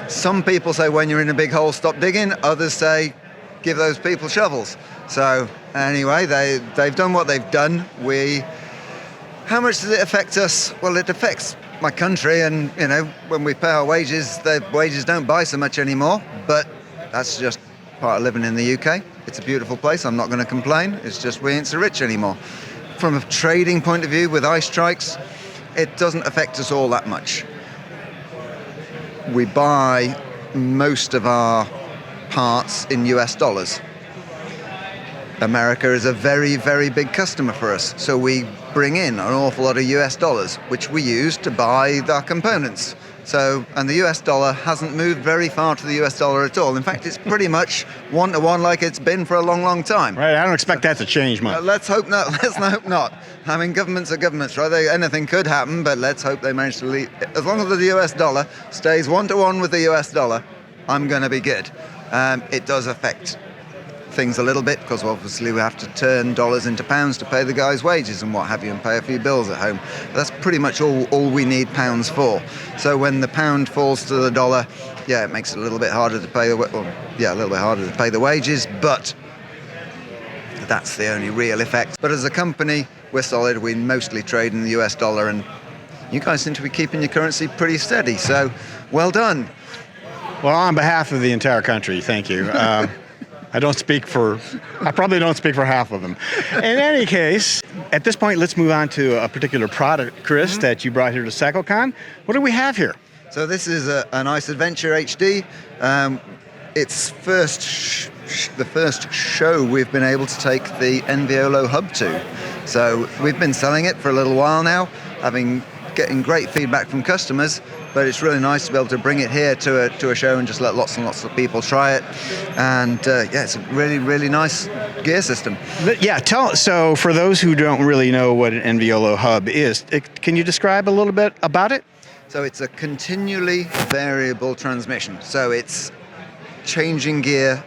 Some people say when you're in a big hole, stop digging. Others say, give those people shovels. So anyway, they've done what they've done. How much does it affect us? Well, it affects my country, and when we pay our wages, the wages don't buy so much anymore. But that's just part of living in the UK. It's a beautiful place. I'm not going to complain. It's just we ain't so rich anymore. From a trading point of view with ICE Trikes, it doesn't affect us all that much. We buy most of our parts in US dollars. America is a very, very big customer for us, so we bring in an awful lot of US dollars, which we use to buy our components. And the US dollar hasn't moved very far to the US dollar at all. In fact, it's pretty much one-to-one like it's been for a long, long time. Right, I don't expect that to change much. Let's hope not. Let's hope not. I mean, governments are governments, right? Anything could happen, but let's hope they manage to leave. As long as the US dollar stays one-to-one with the US dollar, I'm going to be good. It does affect things a little bit, because obviously we have to turn dollars into pounds to pay the guys' wages and what have you, and pay a few bills at home. But that's pretty much all we need pounds for. So when the pound falls to the dollar, it makes it a little bit harder to pay the wages, but that's the only real effect. But as a company, we're solid. We mostly trade in the US dollar, and you guys seem to be keeping your currency pretty steady, so well done. Well, on behalf of the entire country, thank you. I probably don't speak for half of them. In any case, at this point, let's move on to a particular product, Chris, that you brought here to CycleCon. What do we have here? So this is an ICE Adventure HD. It's the first show we've been able to take the Enviolo hub to. So we've been selling it for a little while now, getting great feedback from customers, but it's really nice to be able to bring it here to a show and just let lots and lots of people try it. And it's a really, really nice gear system. So for those who don't really know what an Enviolo hub is, can you describe a little bit about it? So it's a continually variable transmission. So it's changing gear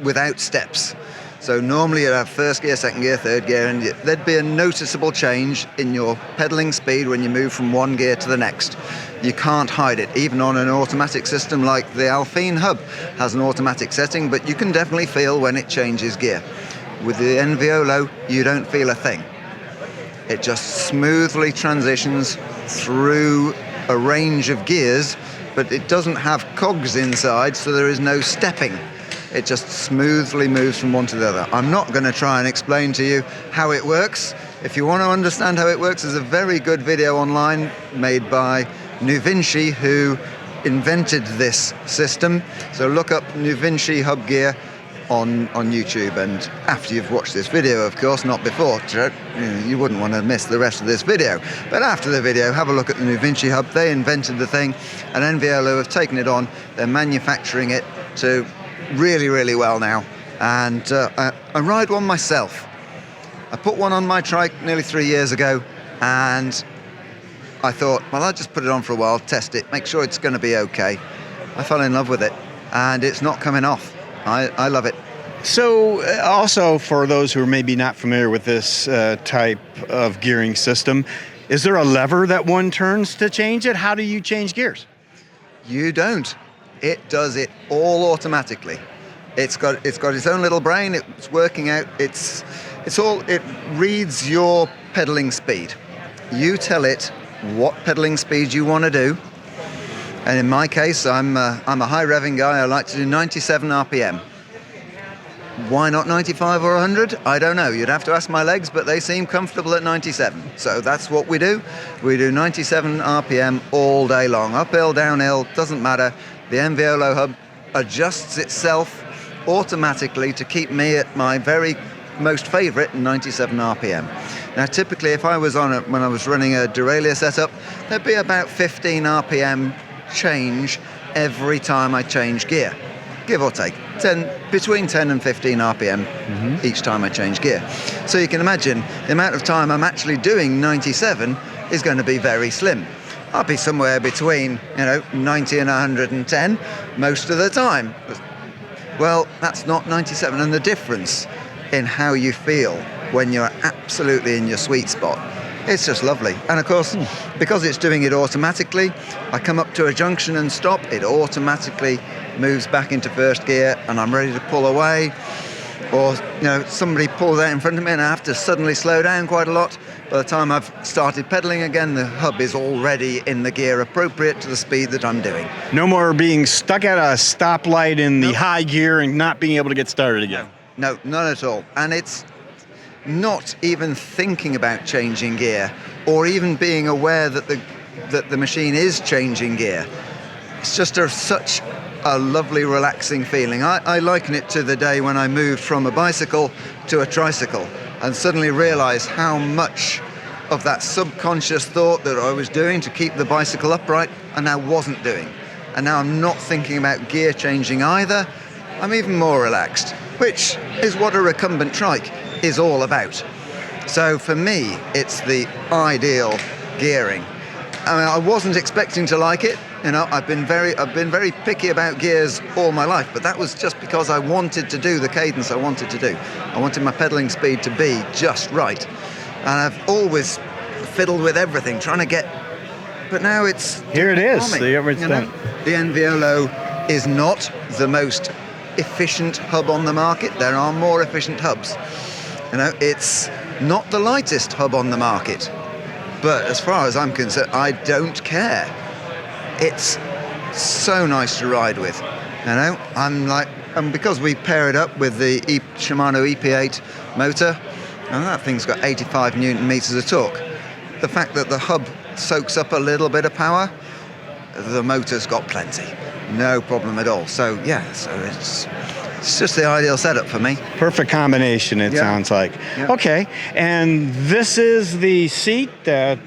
without steps. So normally you'd have first gear, second gear, third gear, and there'd be a noticeable change in your pedaling speed when you move from one gear to the next. You can't hide it, even on an automatic system like the Alpine hub has an automatic setting, but you can definitely feel when it changes gear. With the Enviolo, you don't feel a thing. It just smoothly transitions through a range of gears, but it doesn't have cogs inside, so there is no stepping. It just smoothly moves from one to the other. I'm not going to try and explain to you how it works. If you want to understand how it works, there's a very good video online made by Nuvinci, who invented this system. So look up Nuvinci hub gear. on YouTube, and after you've watched this video, of course, not before, you wouldn't want to miss the rest of this video. But after the video, have a look at the new Vinci hub. They invented the thing, and NVLO have taken it on. They're manufacturing it to really, really well now. And I ride one myself. I put one on my trike nearly 3 years ago, and I thought, well, I'll just put it on for a while, test it, make sure it's going to be okay. I fell in love with it, and it's not coming off. I love it. So also for those who are maybe not familiar with this type of gearing system, is there a lever that one turns to change it? How do you change gears? You don't. It does it all automatically. It's got its own little brain. It's working out. It reads your pedaling speed. You tell it what pedaling speed you want to do. And in my case, I'm a high revving guy. I like to do 97 RPM. Why not 95 or 100? I don't know. You'd have to ask my legs, but they seem comfortable at 97. So that's what we do. We do 97 RPM all day long. Uphill, downhill, doesn't matter. The NVLO hub adjusts itself automatically to keep me at my very most favorite 97 RPM. Now, typically, if I was when I was running a derailleur setup, there'd be about 15 RPM change every time I change gear, give or take between 10 and 15 RPM each time I change gear. So you can imagine the amount of time I'm actually doing 97 is going to be very slim. I'll be somewhere between 90 and 110 most of the time. Well, that's not 97, and the difference in how you feel when you're absolutely in your sweet spot, it's just lovely. And of course, because it's doing it automatically, I come up to a junction and stop, it automatically moves back into first gear, and I'm ready to pull away. Or somebody pulls out in front of me and I have to suddenly slow down quite a lot. By the time I've started pedaling again, the hub is already in the gear appropriate to the speed that I'm doing. No more being stuck at a stoplight in the high gear and not being able to get started again. No, none at all. And it's not even thinking about changing gear or even being aware that the machine is changing gear. It's just such a lovely, relaxing feeling. I liken it to the day when I moved from a bicycle to a tricycle and suddenly realized how much of that subconscious thought that I was doing to keep the bicycle upright I now wasn't doing. And now I'm not thinking about gear changing either. I'm even more relaxed, which is what a recumbent trike is all about. So for me, it's the ideal gearing. I mean, I wasn't expecting to like it. I've been very picky about gears all my life, but that was just because I wanted to do the cadence I wanted to do. I wanted my pedaling speed to be just right. And I've always fiddled with everything, trying to get, but now it's... Here it is. The NVLO is not the most efficient hub on the market. There are more efficient hubs. It's not the lightest hub on the market. But as far as I'm concerned, I don't care. It's so nice to ride with. And because we pair it up with the Shimano EP8 motor, and that thing's got 85 Newton meters of torque. The fact that the hub soaks up a little bit of power, the motor's got plenty. No problem at all. So it's just the ideal setup for me. Perfect combination, it sounds like. Yep. Okay, and this is the seat that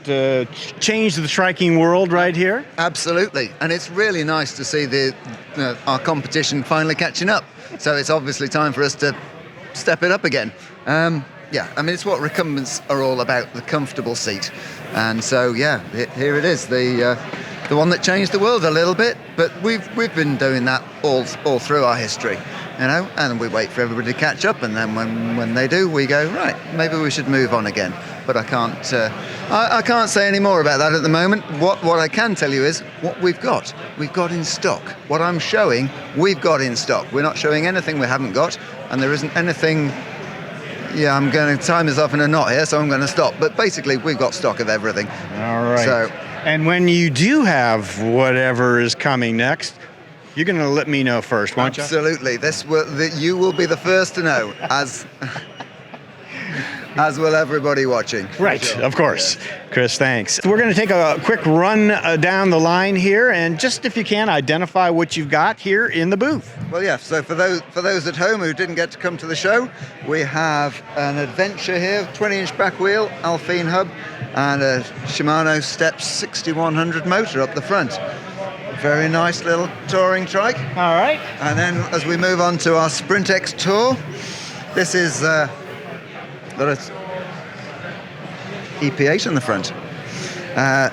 changed the triking world right here? Absolutely, and it's really nice to see our competition finally catching up. So it's obviously time for us to step it up again. It's what recumbents are all about, the comfortable seat. And so, here it is, the one that changed the world a little bit, but we've been doing that all through our history. And we wait for everybody to catch up, and then when they do, we go, right, maybe we should move on again. But I can't say any more about that at the moment. What I can tell you is what we've got in stock. What I'm showing, we've got in stock. We're not showing anything we haven't got, and there isn't anything. I'm going to time myself in a knot here, so I'm going to stop. But basically, we've got stock of everything. All right. And when you do have whatever is coming next, you're going to let me know first, won't you? Absolutely. You will be the first to know. as will everybody watching. Right, of course. Chris, thanks. We're going to take a quick run down the line here, and just if you can, identify what you've got here in the booth. Well, yeah, so for those at home who didn't get to come to the show, we have an adventure here, 20-inch back wheel, Alpine hub, and a Shimano Steps 6100 motor up the front. Very nice little touring trike. All right. And then as we move on to our SprintX Tour, this is got a EP8 on the front.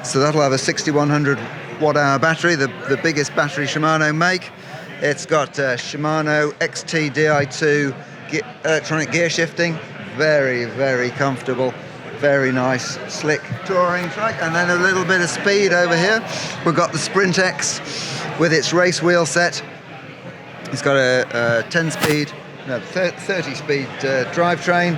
So that'll have a 6100 watt-hour battery, the biggest battery Shimano make. It's got Shimano XT Di2 electronic gear shifting. Very, very comfortable. Very nice, slick touring trike. And then a little bit of speed over here. We've got the SprintX with its race wheel set. It's got a 30-speed drivetrain,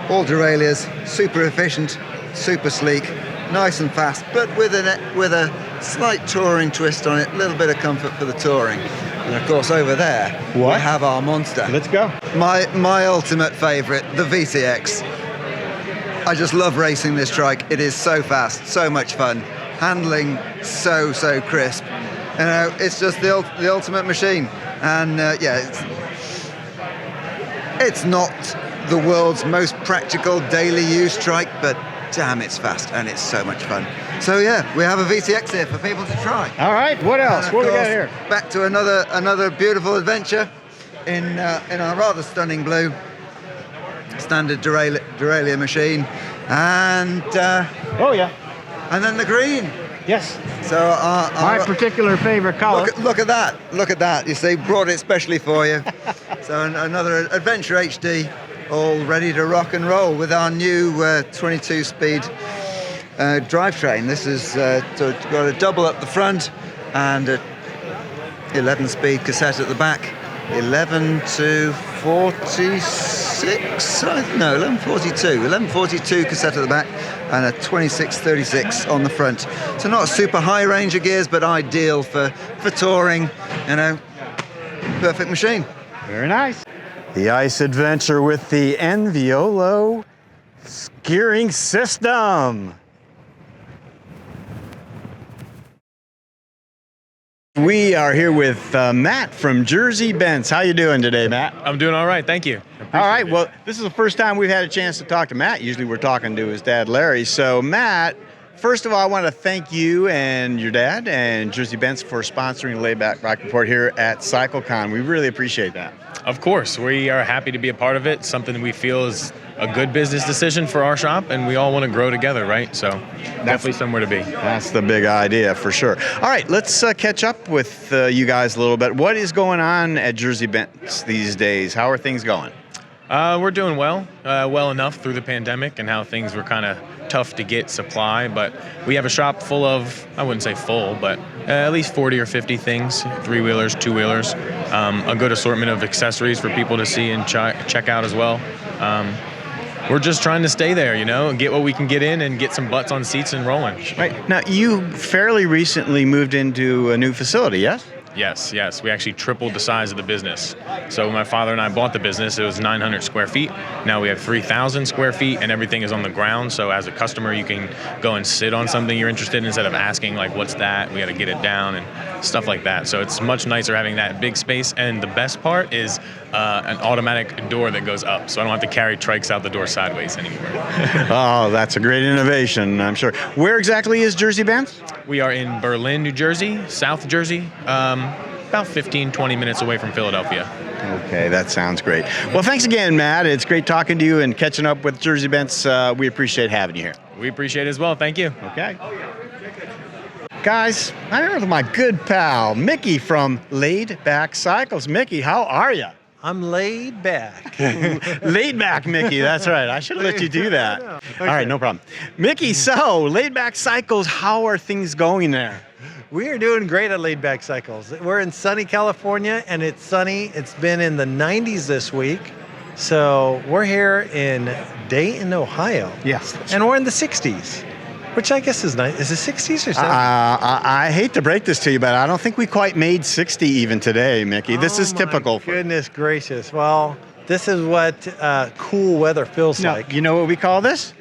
all derailleurs, super efficient, super sleek, nice and fast, but with a slight touring twist on it, a little bit of comfort for the touring. And of course over there, we have our monster. Let's go. My ultimate favorite, the VTX. I just love racing this trike. It is so fast, so much fun. Handling so crisp. You know, it's just the ultimate machine. And yeah, it's not the world's most practical daily use trike, but damn, it's fast and it's so much fun. So yeah, we have a VTX here for people to try. All right, what else? What do we got here? Back to another beautiful adventure in our rather stunning blue. Standard derailleur machine, and oh yeah, and then the green. Yes. So my particular favorite color. Look at that! Look at that! You see, brought it specially for you. So another Adventure HD, all ready to rock and roll with our new 22-speed drivetrain. This is got a double up the front and a 11-speed cassette at the back. 11 to 46, no, 1142 cassette at the back and a 2636 on the front. So not super high range of gears, but ideal for touring, you know, perfect machine. Very nice. The ice adventure with the Enviolo gearing system. We are here with Matt from Jersey Benz. How you doing today, Matt? I'm doing all right, thank you. All right, well, this is the first time we've had a chance to talk to Matt. Usually we're talking to his dad, Larry. So, Matt, first of all, I want to thank you and your dad and Jersey Benz for sponsoring the Laidback Bike Report here at CycleCon. We really appreciate that. Of course, we are happy to be a part of it. Something we feel is a good business decision for our shop, and we all want to grow together, right? So definitely somewhere to be. That's the big idea for sure. All right, let's catch up with you guys a little bit. What is going on at Jersey Benz these days? How are things going? We're doing well enough through the pandemic and how things were kind of tough to get supply, but we have a shop full of, I wouldn't say full, but at least 40 or 50 things, three-wheelers, two-wheelers, a good assortment of accessories for people to see and check out as well. We're just trying to stay there, you know, and get what we can get in and get some butts on seats and rolling. Right. Now, you fairly recently moved into a new facility, yes? Yes. We actually tripled the size of the business. So when my father and I bought the business, it was 900 square feet. Now we have 3,000 square feet and everything is on the ground. So as a customer, you can go and sit on something you're interested in instead of asking, like, what's that? We got to get it down and stuff like that. So it's much nicer having that big space. And the best part is an automatic door that goes up. So I don't have to carry Trikes out the door sideways anymore. Oh, that's a great innovation, I'm sure. Where exactly is Jersey Benz? We are in Berlin, New Jersey, South Jersey, about 15, 20 minutes away from Philadelphia. Okay, that sounds great. Well, thanks again, Matt. It's great talking to you and catching up with Jersey Benz. We appreciate having you here. We appreciate it as well. Thank you. Okay. Guys, I'm here with my good pal, Mickey from Laidback Cycles. Mickey, how are you? I'm laid back. Laid back, Mickey. That's right. I should have let you do that. Okay. All right, no problem. Mickey, so Laidback Cycles, how are things going there? We are doing great at Laidback Cycles. We're in sunny California, and it's sunny. It's been in the 90s this week. So we're here in Dayton, Ohio. Yes. And we're in the 60s, which I guess is nice. Is it 60s or 70s? I hate to break this to you, but I don't think we quite made 60 even today, Mickey. This is typical. Goodness gracious. Well, This is what cool weather feels No, like. you know what we call this?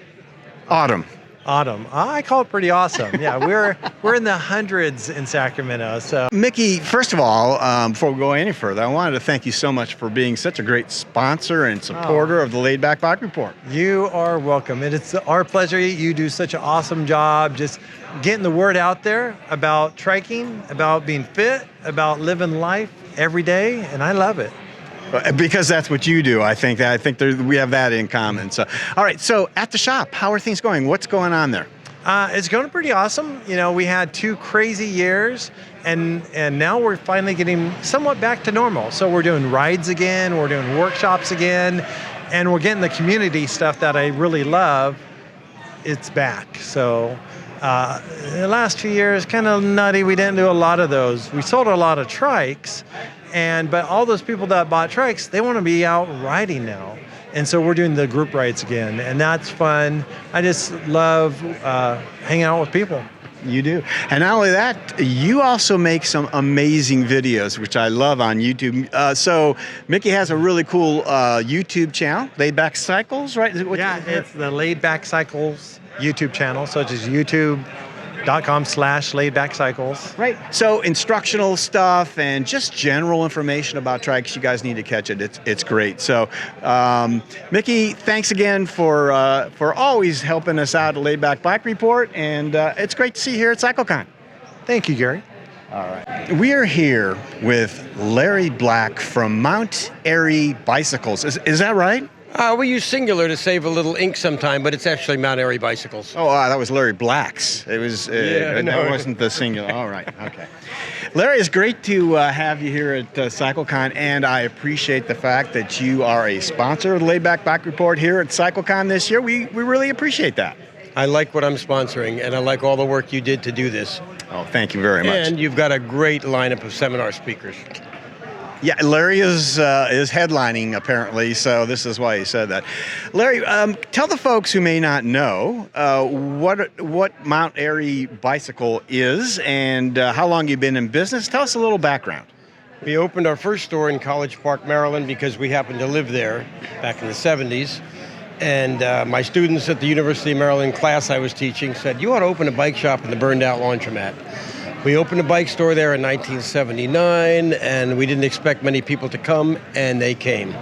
Autumn. Autumn. I call it pretty awesome. Yeah, we're in the hundreds in Sacramento. So Mickey, first of all, before we go any further, I wanted to thank you so much for being such a great sponsor and supporter of the Laidback Bike Report. you are welcome. It's our pleasure. You do such an awesome job just getting the word out there about triking, about being fit, about living life every day, and I love it. Because that's what you do. I think we have that in common. So, all right. So at the shop, how are things going? What's going on there? It's going pretty awesome. You know, we had 2 crazy years, and now we're finally getting somewhat back to normal. So we're doing rides again, we're doing workshops again, and we're getting the community stuff that I really love. It's back. So the last few years, kind of nutty. We didn't do a lot of those. We sold a lot of trikes. But all those people that bought trikes, they want to be out riding now. And so we're doing the group rides again, and that's fun. I just love hanging out with people. You do. And not only that, you also make some amazing videos, which I love on YouTube. So Mickey has a really cool YouTube channel, Laidback Cycles, right? It's the Laidback Cycles YouTube channel, so it's just youtube.com/laidbackcycles. Right. So instructional stuff and just general information about trikes. You guys need to catch it. It's great. So, Mickey, thanks again for always helping us out at Laidback Bike Report, and it's great to see you here at CycleCon. Thank you, Gary. All right. We are here with Larry Black from Mount Airy Bicycles. Is that right? We use singular to save a little ink sometime, but it's actually Mount Airy Bicycles. Oh, that was Larry Black's. It was. That wasn't the singular. All right. Okay. Larry, it's great to have you here at CycleCon, and I appreciate the fact that you are a sponsor of the Laidback Bike Report here at CycleCon this year. We really appreciate that. I like what I'm sponsoring, and I like all the work you did to do this. Oh, thank you very much. And you've got a great lineup of seminar speakers. Yeah, Larry is headlining apparently, so this is why he said that. Larry, tell the folks who may not know what Mount Airy Bicycle is and how long you've been in business. Tell us a little background. We opened our first store in College Park, Maryland, because we happened to live there back in the 70s. And my students at the University of Maryland class I was teaching said, you ought to open a bike shop in the burned out laundromat. We opened a bike store there in 1979, and we didn't expect many people to come, and they came.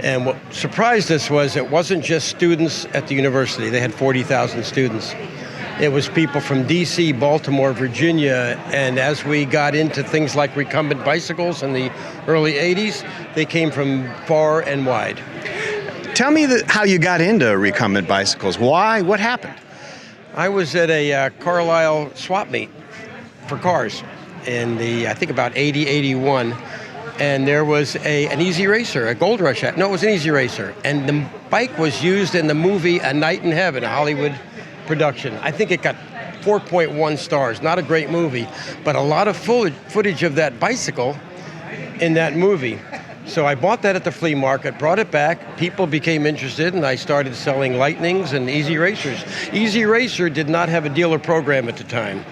And what surprised us was it wasn't just students at the university. They had 40,000 students. It was people from DC, Baltimore, Virginia, and as we got into things like recumbent bicycles in the early 80s, they came from far and wide. Tell me how you got into recumbent bicycles. Why? What happened? I was at a Carlisle swap meet for cars in I think about 80, 81. And there was an Easy Racer, a Gold Rush. No, it was an Easy Racer. And the bike was used in the movie A Night in Heaven, a Hollywood production. I think it got 4.1 stars. Not a great movie, but a lot of footage of that bicycle in that movie. So I bought that at the flea market, brought it back, people became interested, and I started selling Lightnings and Easy Racers. Easy Racer did not have a dealer program at the time.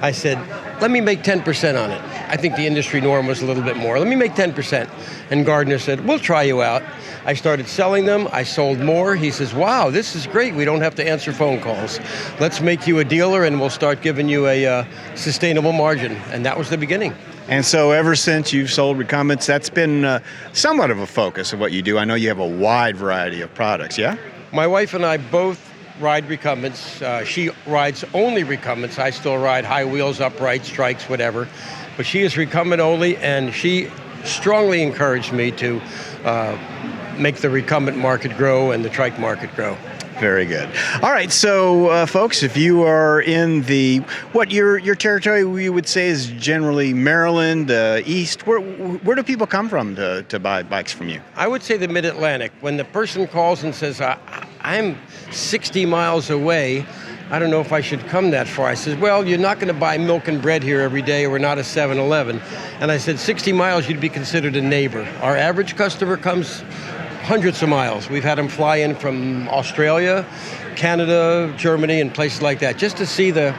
I said, let me make 10% on it. I think the industry norm was a little bit more. Let me make 10%. And Gardner said, we'll try you out. I started selling them. I sold more. He says, wow, this is great. We don't have to answer phone calls. Let's make you a dealer, and we'll start giving you a sustainable margin. And that was the beginning. And so ever since you've sold recumbents, that's been somewhat of a focus of what you do. I know you have a wide variety of products, yeah? My wife and I both ride recumbents. She rides only recumbents. I still ride high wheels, uprights, trikes, whatever. But she is recumbent only, and she strongly encouraged me to make the recumbent market grow and the trike market grow. Very good. All right, so folks, if you are in your territory, we would say is generally Maryland, East. Where do people come from to buy bikes from you? I would say the Mid-Atlantic. When the person calls and says, I'm 60 miles away, I don't know if I should come that far. I said, well, you're not going to buy milk and bread here every day. We're not a 7-Eleven. And I said, 60 miles, you'd be considered a neighbor. Our average customer comes hundreds of miles. We've had them fly in from Australia, Canada, Germany, and places like that, just to see the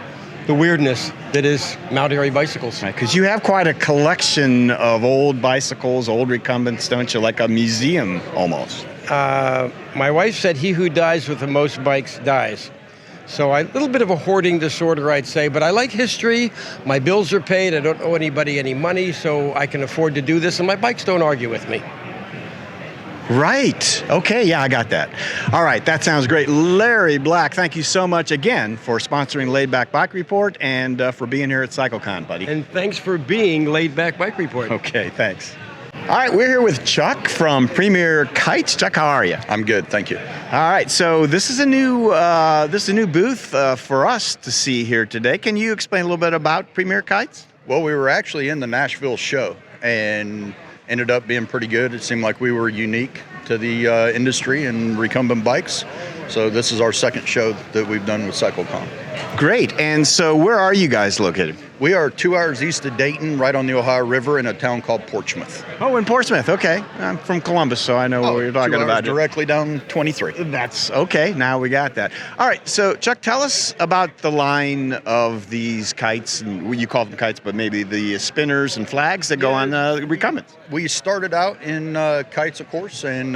the weirdness that is Mount Airy bicycles. Because you have quite a collection of old bicycles, old recumbents, don't you? Like a museum almost. My wife said he who dies with the most bikes dies. So a little bit of a hoarding disorder, I'd say, but I like history. My bills are paid. I don't owe anybody any money, so I can afford to do this, and my bikes don't argue with me. Right. Okay, yeah, I got that. All right, that sounds great. Larry Black, thank you so much again for sponsoring Laidback Bike Report and for being here at CycleCon, buddy. And thanks for being Laidback Bike Report. Okay, thanks. All right, we're here with Chuck from Premier Kites. Chuck, how are you? I'm good, thank you. All right, so this is a new booth for us to see here today. Can you explain a little bit about Premier Kites? Well, we were actually in the Nashville show and ended up being pretty good. It seemed like we were unique to the industry and recumbent bikes. So this is our second show that we've done with CycleCon. Great, and so where are you guys located? We are 2 hours east of Dayton, right on the Ohio River in a town called Portsmouth. Oh, in Portsmouth, okay. I'm from Columbus, so I know what you're talking 2 hours about. Directly down 23. That's okay, now we got that. All right, so Chuck, tell us about the line of these kites, and you call them kites, but maybe the spinners and flags that go on recumbents. We started out in kites, of course, and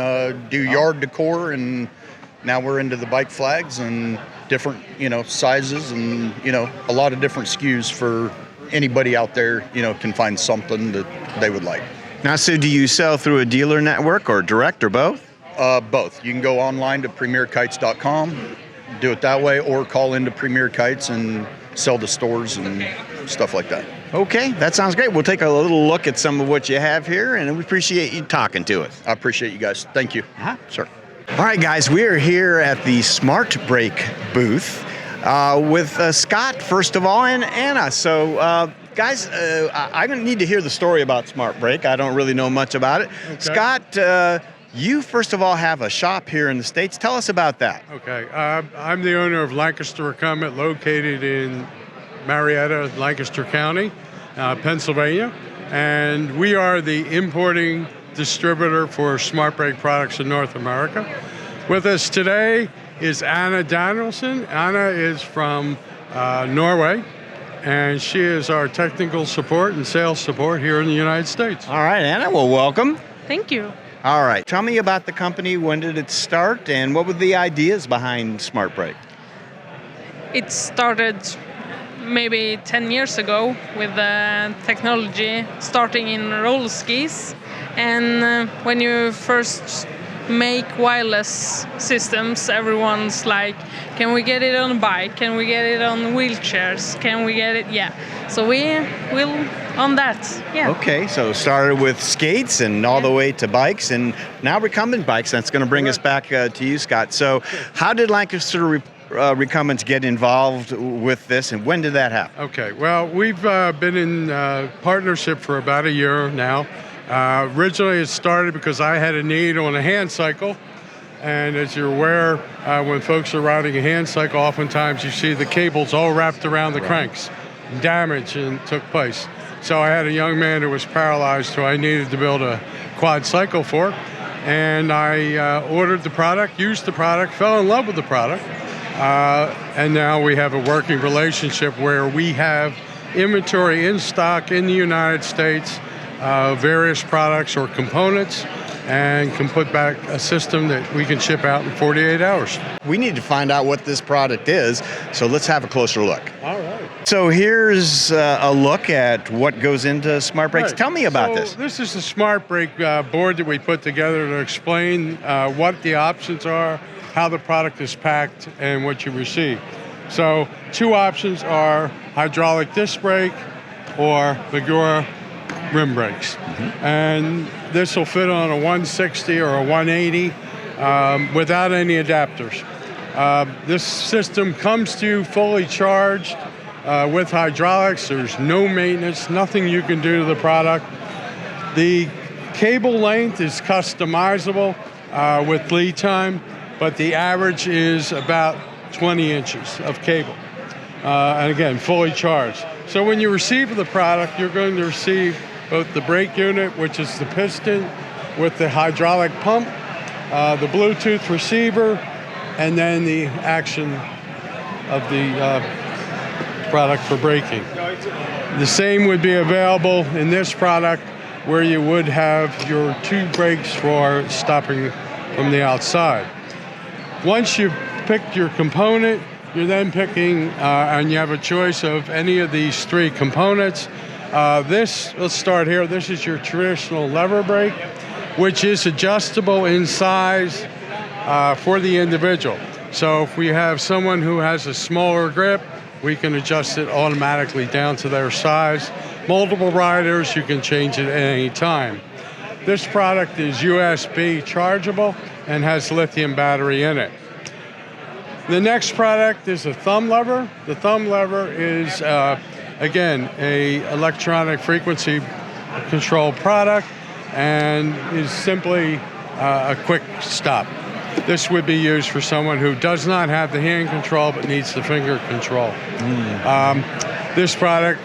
do yard decor, and now we're into the bike flags and different, sizes and, a lot of different SKUs for anybody out there, can find something that they would like. Now, so do you sell through a dealer network or direct or both? Both. You can go online to premierkites.com, do it that way, or call into Premier Kites and sell to stores and stuff like that. Okay, that sounds great. We'll take a little look at some of what you have here, and we appreciate you talking to us. I appreciate you guys. Thank you. Sure. All right, guys, we are here at the SmartBRAKE booth with Scott, first of all, and Anna. So, guys, I need to hear the story about SmartBRAKE. I don't really know much about it. Okay. Scott, you, first of all, have a shop here in the States. Tell us about that. Okay. I'm the owner of Lancaster Recumbent, located in Marietta, Lancaster County, Pennsylvania. And we are the importing distributor for SmartBRAKE products in North America. With us today is Anna Danielson. Anna is from Norway, and she is our technical support and sales support here in the United States. All right, Anna, well, welcome. Thank you. All right, tell me about the company. When did it start, and what were the ideas behind SmartBRAKE? It started maybe 10 years ago with technology starting in roller skis. And when you first make wireless systems, everyone's like, can we get it on a bike? Can we get it on wheelchairs? Can we get it? Yeah. So we will on that. Yeah. Okay, so started with skates and all the way to bikes, and now recumbent bikes. That's going to bring us back to you, Scott. So how did Lancaster Recumbents get involved with this, and when did that happen? Okay, well, we've been in partnership for about a year now. Originally it started because I had a need on a hand cycle, and as you're aware, when folks are riding a hand cycle, oftentimes you see the cables all wrapped around the cranks. Damage took place. So I had a young man who was paralyzed who I needed to build a quad cycle for, and I ordered the product, used the product, fell in love with the product, and now we have a working relationship where we have inventory in stock in the United States, various products or components, and can put back a system that we can ship out in 48 hours. We need to find out what this product is, so let's have a closer look. All right. So here's a look at what goes into SmartBRAKE. Right. Tell me about So this. This is the SmartBRAKE board that we put together to explain what the options are, how the product is packed, and what you receive. So 2 options are hydraulic disc brake or Vigora rim brakes. And this will fit on a 160 or a 180 without any adapters. This system comes to you fully charged with hydraulics. There's no maintenance, nothing you can do to the product. The cable length is customizable with lead time, but the average is about 20 inches of cable. And again, fully charged. So when you receive the product, you're going to receive both the brake unit, which is the piston, with the hydraulic pump, the Bluetooth receiver, and then the action of the product for braking. The same would be available in this product, where you would have your 2 brakes for stopping from the outside. Once you've picked your component, you're then picking, and you have a choice of any of these 3 components. Let's start here. This is your traditional lever brake, which is adjustable in size for the individual. So if we have someone who has a smaller grip, we can adjust it automatically down to their size. Multiple riders, you can change it at any time. This product is USB chargeable and has lithium battery in it. The next product is a thumb lever. The thumb lever is, again, a electronic frequency control product and is simply a quick stop. This would be used for someone who does not have the hand control but needs the finger control. This product,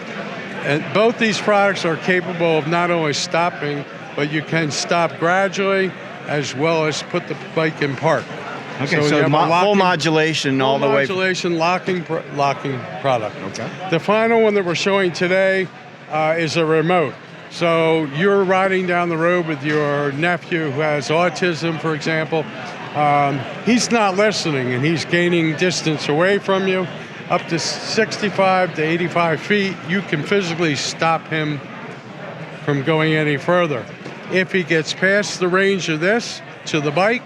both these products are capable of not only stopping, but you can stop gradually as well as put the bike in park. Okay, so full modulation all the way. Full modulation, locking product. Okay. The final one that we're showing today is a remote. So you're riding down the road with your nephew who has autism, for example. He's not listening and he's gaining distance away from you. Up to 65 to 85 feet, you can physically stop him from going any further. If he gets past the range of this to the bike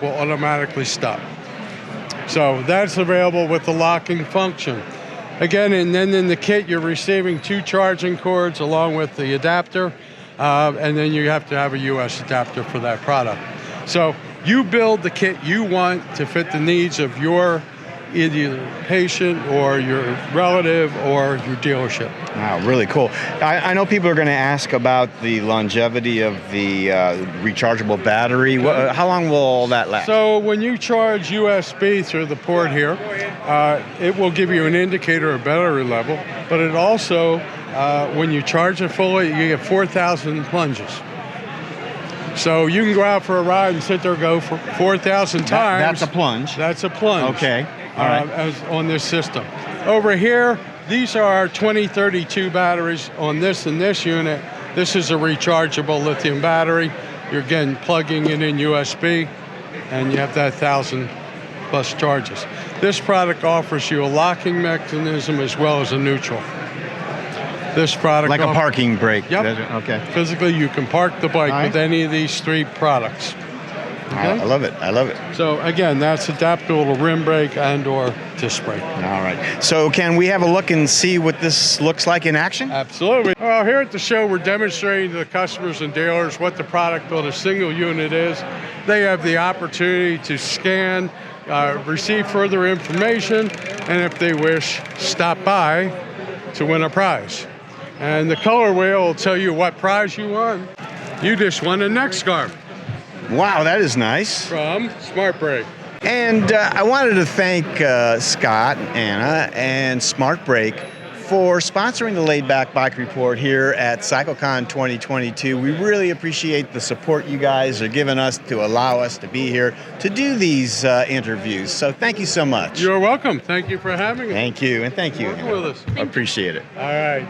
will automatically stop. So that's available with the locking function. Again, and then in the kit, you're receiving 2 charging cords along with the adapter, and then you have to have a US adapter for that product. So you build the kit you want to fit the needs of your either patient or your relative or your dealership. Wow, really cool. I know people are going to ask about the longevity of the rechargeable battery. How long will all that last? So when you charge USB through the port here, it will give you an indicator of battery level, but it also, when you charge it fully, you get 4,000 plunges. So you can go out for a ride and sit there and go for 4,000 times. That's a plunge. That's a plunge. Okay. All right. As on this system. Over here, these are 2032 batteries on this and this unit. This is a rechargeable lithium battery. You're again plugging it in USB, and you have that 1,000 plus charges. This product offers you a locking mechanism as well as a neutral. This product like a parking brake. Yep. Okay. Physically, you can park the bike with any of these 3 products. Okay. I love it. I love it. So again, that's adaptable to rim brake and or disc brake. All right. So can we have a look and see what this looks like in action? Absolutely. Well, here at the show, we're demonstrating to the customers and dealers what the product on a single unit is. They have the opportunity to scan, receive further information, and if they wish, stop by to win a prize. And the color wheel will tell you what prize you won. You just won a neck scarf. Wow, that is nice. From SmartBRAKE. And I wanted to thank Scott, Anna, and SmartBRAKE for sponsoring the Laidback Bike Report here at CycleCon 2022. We really appreciate the support you guys are giving us to allow us to be here to do these interviews. So thank you so much. You're welcome. Thank you for having us. Thank you, and thank you. Working with us. Appreciate it. All right.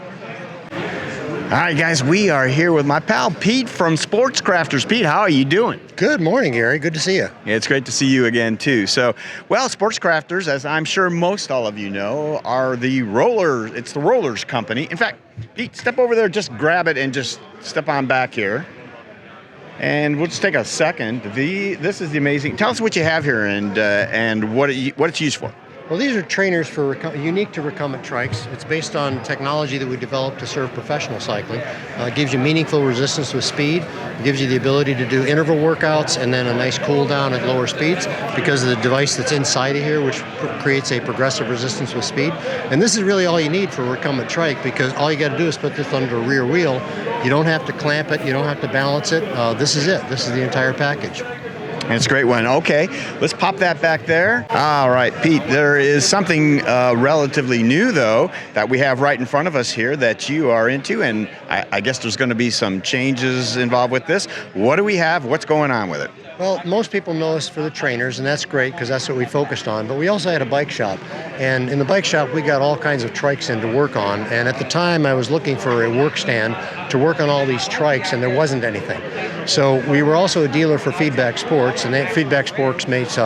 All right, guys, we are here with my pal Pete from SportCrafters. Pete, how are you doing? Good morning, Gary. Good to see you. Yeah, it's great to see you again, too. So, well, SportCrafters, as I'm sure most all of you know, are the rollers. It's the rollers company. In fact, Pete, step over there, just grab it and just step on back here. And we'll just take a second. This is the amazing. Tell us what you have here and what it's used for. Well, these are trainers for unique to recumbent trikes. It's based on technology that we developed to serve professional cycling. It gives you meaningful resistance with speed. It gives you the ability to do interval workouts and then a nice cool down at lower speeds because of the device that's inside of here, which creates a progressive resistance with speed. And this is really all you need for a recumbent trike because all you got to do is put this under a rear wheel. You don't have to clamp it. You don't have to balance it. This is it. This is the entire package. And it's a great one. Okay, let's pop that back there. All right, Pete, there is something relatively new, though, that we have right in front of us here that you are into, and I guess there's going to be some changes involved with this. What do we have? What's going on with it? Well, most people know us for the trainers, and that's great because that's what we focused on. But we also had a bike shop, and in the bike shop we got all kinds of trikes in to work on. And at the time I was looking for a work stand to work on all these trikes, and there wasn't anything. So we were also a dealer for Feedback Sports, and Feedback Sports makes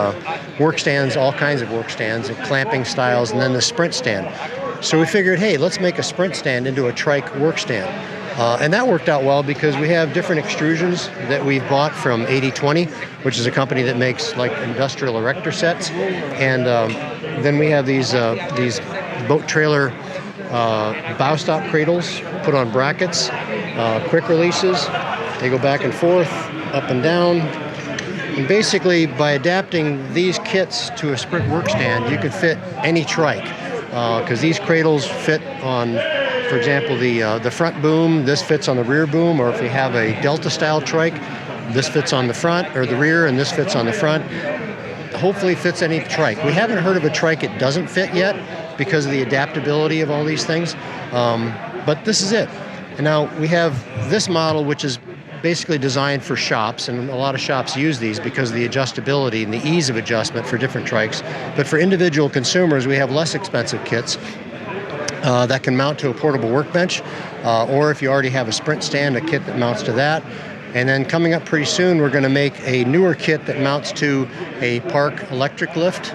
work stands, all kinds of work stands, and clamping styles, and then the sprint stand. So we figured, hey, let's make a sprint stand into a trike work stand. And that worked out well because we have different extrusions that we've bought from 8020, which is a company that makes like industrial erector sets. And then we have these boat trailer bow stop cradles put on brackets, quick releases. They go back and forth, up and down. And basically, by adapting these kits to a sprint work stand, you could fit any trike because these cradles fit on, for example, the front boom, this fits on the rear boom, or if you have a Delta-style trike, this fits on the front or the rear, and this fits on the front. Hopefully fits any trike. We haven't heard of a trike it doesn't fit yet because of the adaptability of all these things, but this is it. And now we have this model, which is basically designed for shops, and a lot of shops use these because of the adjustability and the ease of adjustment for different trikes. But for individual consumers, we have less expensive kits that can mount to a portable workbench, or if you already have a sprint stand, a kit that mounts to that. And then coming up pretty soon, we're going to make a newer kit that mounts to a park electric lift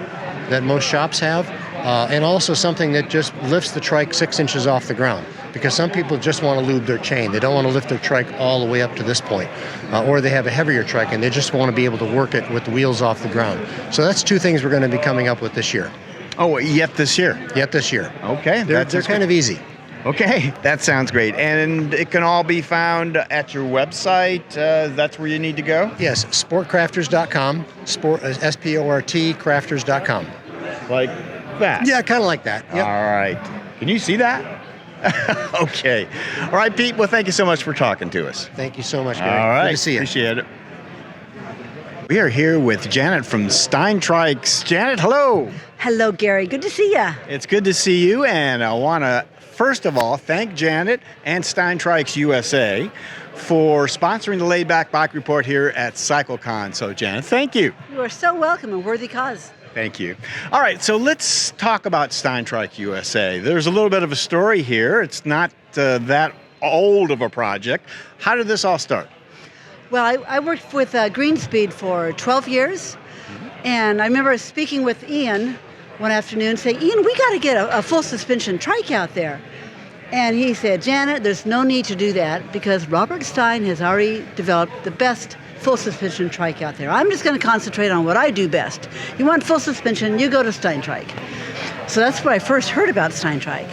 that most shops have, and also something that just lifts the trike 6 inches off the ground. Because some people just want to lube their chain. They don't want to lift their trike all the way up to this point. Or they have a heavier trike and they just want to be able to work it with the wheels off the ground. So that's two things we're going to be coming up with this year. Oh, yet this year? Yet this year. Okay. They're kind of easy. Okay, that sounds great. And it can all be found at your website. That's where you need to go? Yes, sportcrafters.com, S-P-O-R-T, crafters.com. Like that? Yeah, kind of like that. Yep. All right. Can you see that? Okay. All right, Pete. Well, thank you so much for talking to us. Thank you so much, Gary. All right. Good to see you. Appreciate it. We are here with Janet from Steintrikes. Janet, hello. Hello, Gary. Good to see you. It's good to see you, and I want to, first of all, thank Janet and Steintrikes USA for sponsoring the Laidback Bike Report here at CycleCon. So, Janet, thank you. You are so welcome. A worthy cause. Thank you. All right, so let's talk about Steintrikes USA. There's a little bit of a story here. It's not that old of a project. How did this all start? Well, I worked with Greenspeed for 12 years, and I remember speaking with Ian one afternoon saying, Ian, we got to get a full suspension trike out there. And he said, Janet, there's no need to do that because Robert Stein has already developed the best full suspension trike out there. I'm just going to concentrate on what I do best. You want full suspension, you go to Steintrike. So that's where I first heard about Steintrike.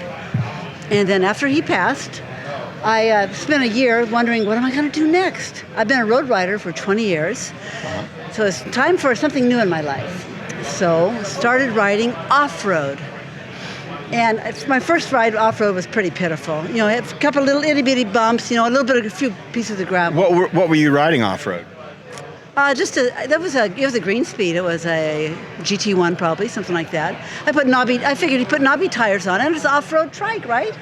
And then after he passed, I spent a year wondering, what am I going to do next? I've been a road rider for 20 years, so it's time for something new in my life. So started riding off-road. And my first ride off-road was pretty pitiful. You know, a couple of little itty-bitty bumps, you know, a few pieces of gravel. What were you riding off-road? It was a Greenspeed. It was a GT1 probably, something like that. I figured you put knobby tires on it, and it's an off-road trike, right?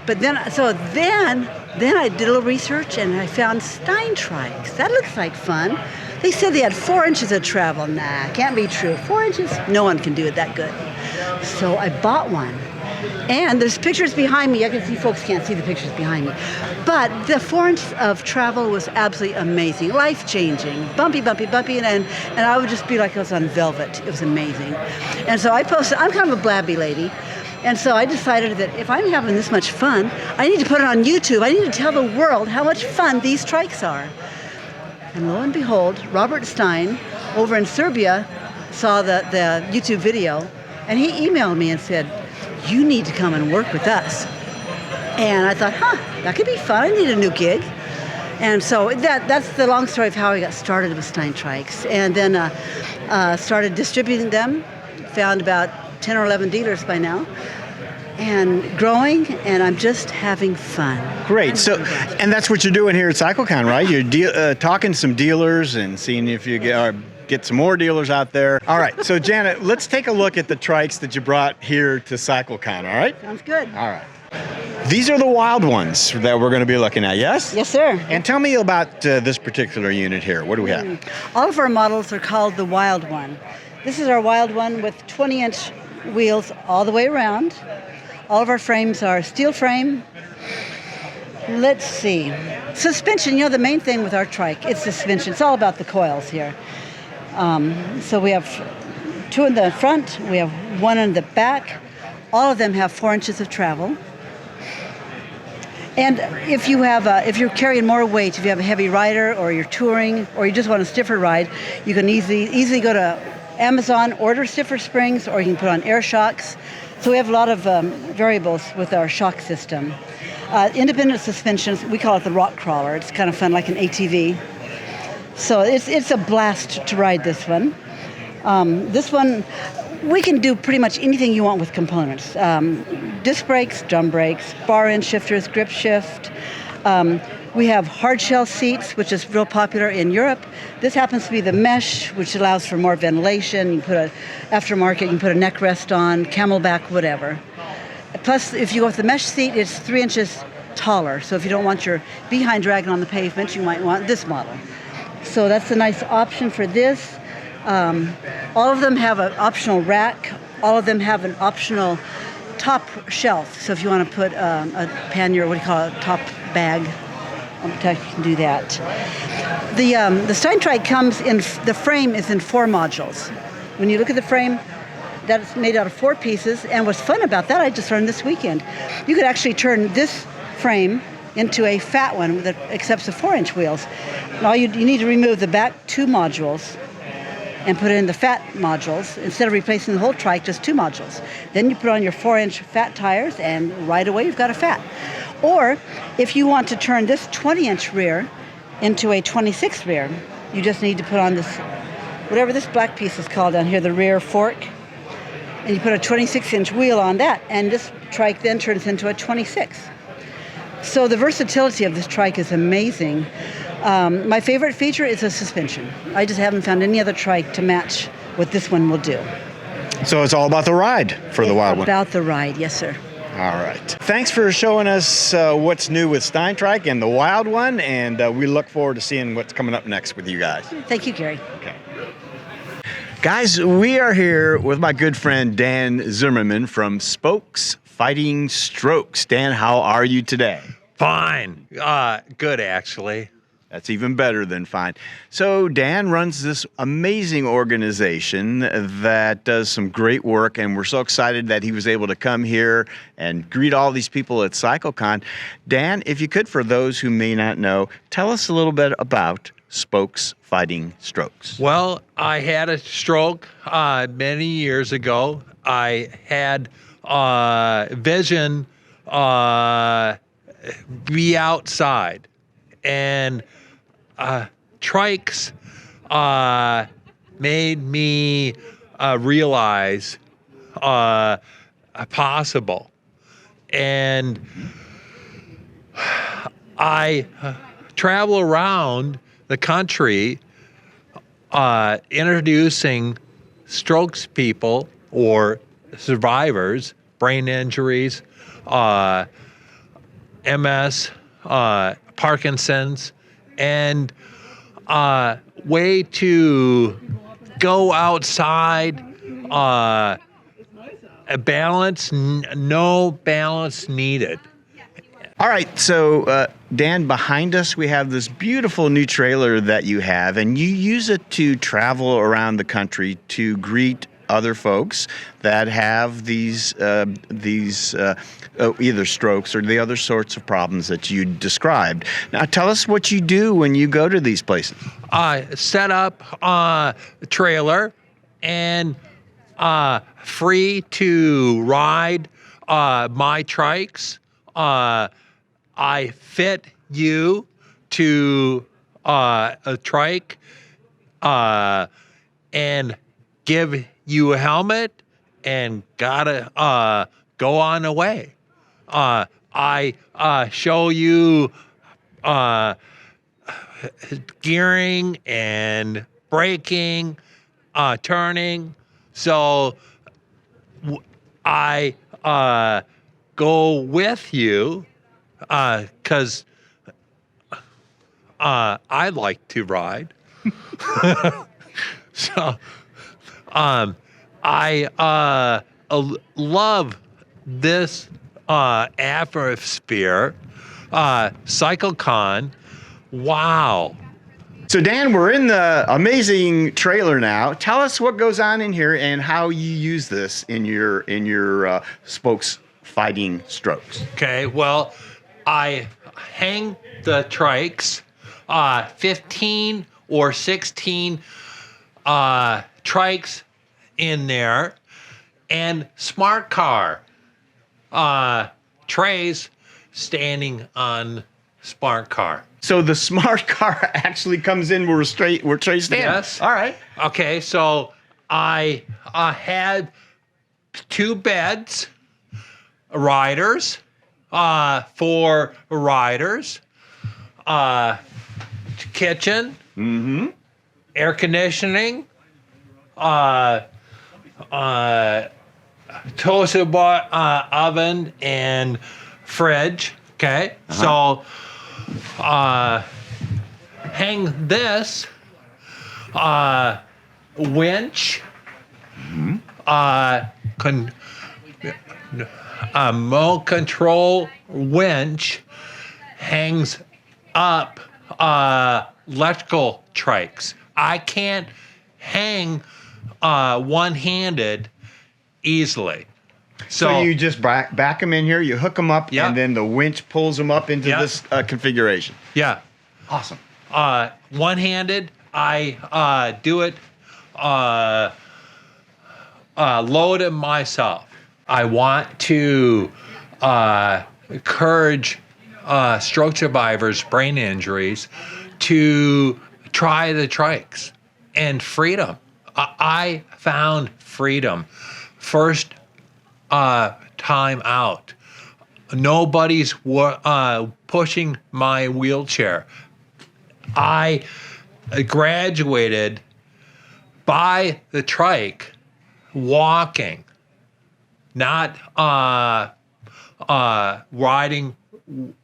But then I did a little research and I found Steintrikes. That looks like fun. They said they had 4 inches of travel. Nah, can't be true. 4 inches? No one can do it that good. So I bought one. And there's pictures behind me. I can see folks can't see the pictures behind me. But the 4 inches of travel was absolutely amazing, life-changing, bumpy, bumpy, bumpy, and I would just be like I was on velvet. It was amazing. And so I posted, I'm kind of a blabby lady, and so I decided that if I'm having this much fun, I need to put it on YouTube. I need to tell the world how much fun these trikes are. And lo and behold, Robert Stein over in Serbia saw the YouTube video, and he emailed me and said, you need to come and work with us. And I thought, that could be fun. I need a new gig. And so that's the long story of how I got started with Steintrikes. And then started distributing them, found about 10 or 11 dealers by now, and growing, and I'm just having fun. Great. So, and that's what you're doing here at CycleCon, right? You're talking to some dealers and seeing if you get some more dealers out there. All right. So, Janet, let's take a look at the trikes that you brought here to CycleCon, all right? Sounds good. All right. These are the wild ones that we're going to be looking at, yes? Yes, sir. And tell me about this particular unit here. What do we have? All of our models are called the Wild One. This is our Wild One with 20-inch wheels all the way around. All of our frames are steel frame. Let's see. Suspension, the main thing with our trike, it's suspension. It's all about the coils here. So we have 2 in the front, we have 1 in the back. All of them have 4 inches of travel. And if you're carrying more weight, if you have a heavy rider or you're touring or you just want a stiffer ride, you can easily go to Amazon, order stiffer springs, or you can put on air shocks. So we have a lot of variables with our shock system. Independent suspensions, we call it the rock crawler. It's kind of fun, like an ATV. So it's a blast to ride this one. This one, we can do pretty much anything you want with components. Disc brakes, drum brakes, bar end shifters, grip shift. We have hard shell seats, which is real popular in Europe. This happens to be the mesh, which allows for more ventilation. You can put aftermarket, you can put a neck rest on, camelback, whatever. Plus, if you go with the mesh seat, it's 3 inches taller. So if you don't want your behind dragging on the pavement, you might want this model. So that's a nice option for this. All of them have an optional rack. All of them have an optional top shelf. So if you want to put a pannier, what do you call it, top bag, you can do that. The Steintrike comes in, the frame is in 4 modules. When you look at the frame, that's made out of 4 pieces. And what's fun about that, I just learned this weekend, you could actually turn this frame into a fat one that accepts the 4-inch wheels. And all you need to remove the back 2 modules and put it in the fat modules. Instead of replacing the whole trike, just 2 modules. Then you put on your 4-inch fat tires and right away you've got a fat. Or if you want to turn this 20-inch rear into a 26 rear, you just need to put on this, whatever this black piece is called down here, the rear fork, and you put a 26-inch wheel on that, and this trike then turns into a 26. So the versatility of this trike is amazing. My favorite feature is the suspension. I just haven't found any other trike to match what this one will do. So it's all about the ride for the Wild One. About the ride, yes, sir. All right. Thanks for showing us what's new with Steintrike and the Wild One, and we look forward to seeing what's coming up next with you guys. Thank you, Gary. Okay. Guys, we are here with my good friend Dan Zimmerman from Spokes Fighting Strokes. Dan, how are you today? Fine. Good, actually. That's even better than fine. So Dan runs this amazing organization that does some great work, and we're so excited that he was able to come here and greet all these people at CycleCon. Dan, if you could, for those who may not know, tell us a little bit about Spokes Fighting Strokes. Well, I had a stroke many years ago. I had vision be outside, and Trikes made me realize possible. And I travel around the country introducing strokes people or survivors, brain injuries, MS, Parkinson's, and way to go outside, a balance, no balance needed. All right, so Dan, behind us we have this beautiful new trailer that you have, and you use it to travel around the country to greet other folks that have these either strokes or the other sorts of problems that you described. Now, tell us what you do when you go to these places. Set up a trailer and free to ride my trikes. I fit you to a trike and give you a helmet and gotta go on the way. I show you gearing and braking, turning. So I go with you, because I like to ride. So I love this atmosphere. CycleCon, wow. So Dan, we're in the amazing trailer now. Tell us what goes on in here and how you use this in your spokes fighting strokes. Okay, well, I hang the Trikes, 15 or 16 Trikes in there, and smart car trays standing on smart car. So the smart car actually comes in where tray stands. Yes. All right. Okay, so I had 2 beds, riders, 4 riders, kitchen, air conditioning, toaster oven, and fridge. Okay, so hang this winch, remote control winch hangs up electrical trikes. I can't hang one-handed easily. So you just back them in here, you hook them up, and then the winch pulls them up into this configuration. Yeah. Awesome. One-handed, I do it, load it myself. I want to encourage stroke survivors, brain injuries, to try the Trikes and freedom. I found freedom first time out. Nobody's pushing my wheelchair. I graduated by the Trike walking, not riding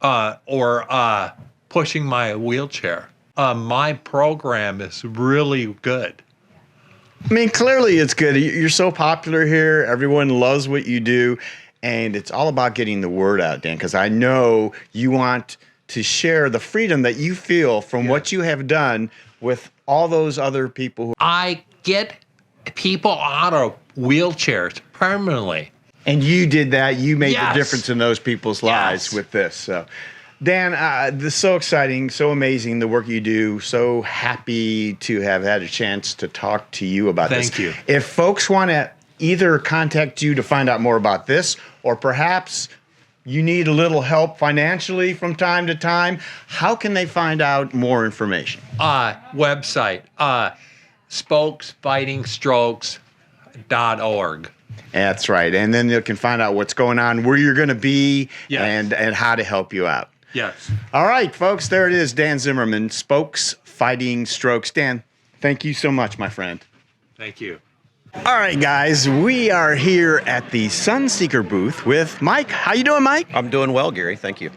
or pushing my wheelchair. My program is really good. I mean, clearly it's good. You're so popular here. Everyone loves what you do. And it's all about getting the word out, Dan, because I know you want to share the freedom that you feel from what you have done with all those other people. I get people out of wheelchairs permanently. And you did that. You made the difference in those people's lives with this. So, Dan, this is so exciting, so amazing, the work you do. So happy to have had a chance to talk to you about this. Thank you. If folks want to either contact you to find out more about this, or perhaps you need a little help financially from time to time, how can they find out more information? Website, spokesfightingstrokes.org. That's right. And then you can find out what's going on, where you're going to be, and how to help you out. Yes. All right, folks, there it is, Dan Zimmerman, Spokes Fighting Strokes. Dan, thank you so much, my friend. Thank you. All right, guys, we are here at the Sunseeker booth with Mike. How you doing, Mike? I'm doing well, Gary. Thank you.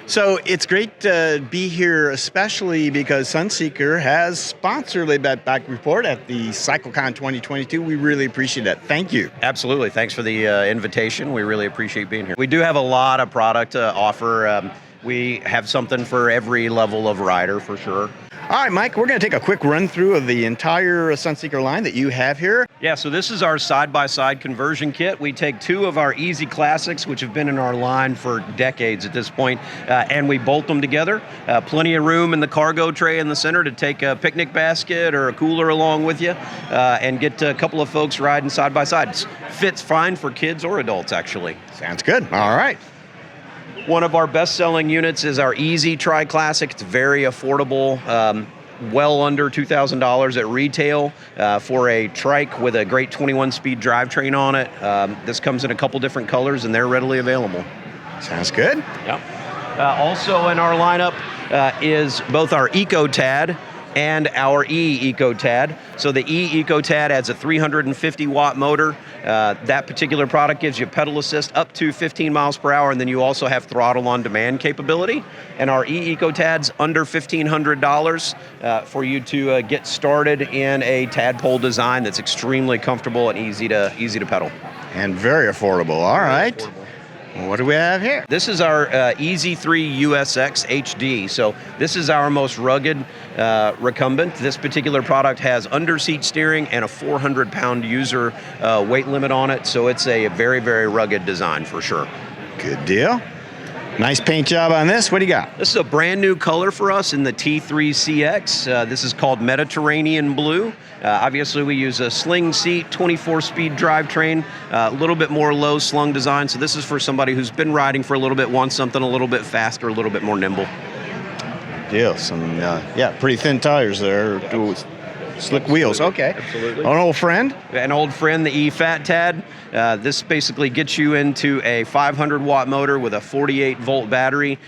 So it's great to be here, especially because Sunseeker has sponsored Laidback Report at the CycleCon 2022. We really appreciate that. Thank you. Absolutely. Thanks for the invitation. We really appreciate being here. We do have a lot of product to offer. We have something for every level of rider, for sure. All right, Mike, we're going to take a quick run through of the entire Sunseeker line that you have here. Yeah, so this is our side-by-side conversion kit. We take 2 of our easy classics, which have been in our line for decades at this point, and we bolt them together. Plenty of room in the cargo tray in the center to take a picnic basket or a cooler along with you, and get a couple of folks riding side-by-side. Fits fine for kids or adults, actually. Sounds good. All right. One of our best-selling units is our Easy Tri Classic. It's very affordable, well under $2,000 at retail for a trike with a great 21-speed drivetrain on it. This comes in a couple different colors, and they're readily available. Sounds good. Yep. Also in our lineup is both our EcoTad and our E-EcoTad. So the E-EcoTad adds a 350 watt motor. That particular product gives you pedal assist up to 15 miles per hour, and then you also have throttle on demand capability. And our E-EcoTad's under $1,500 for you to get started in a tadpole design that's extremely comfortable and easy to pedal. And very affordable. All right. What do we have here? This is our EZ3 USX HD. So this is our most rugged recumbent. This particular product has under-seat steering and a 400-pound user weight limit on it. So it's a very, very rugged design for sure. Good deal. Nice paint job on this. What do you got? This is a brand new color for us in the T3CX. This is called Mediterranean Blue. Obviously, we use a sling seat, 24-speed drivetrain, a little bit more low slung design. So this is for somebody who's been riding for a little bit, wants something a little bit faster, a little bit more nimble. Deal. Some, pretty thin tires there. Slick wheels. Okay. Absolutely. An old friend? An old friend, the E-Fat-Tad. This basically gets you into a 500-watt motor with a 48-volt battery,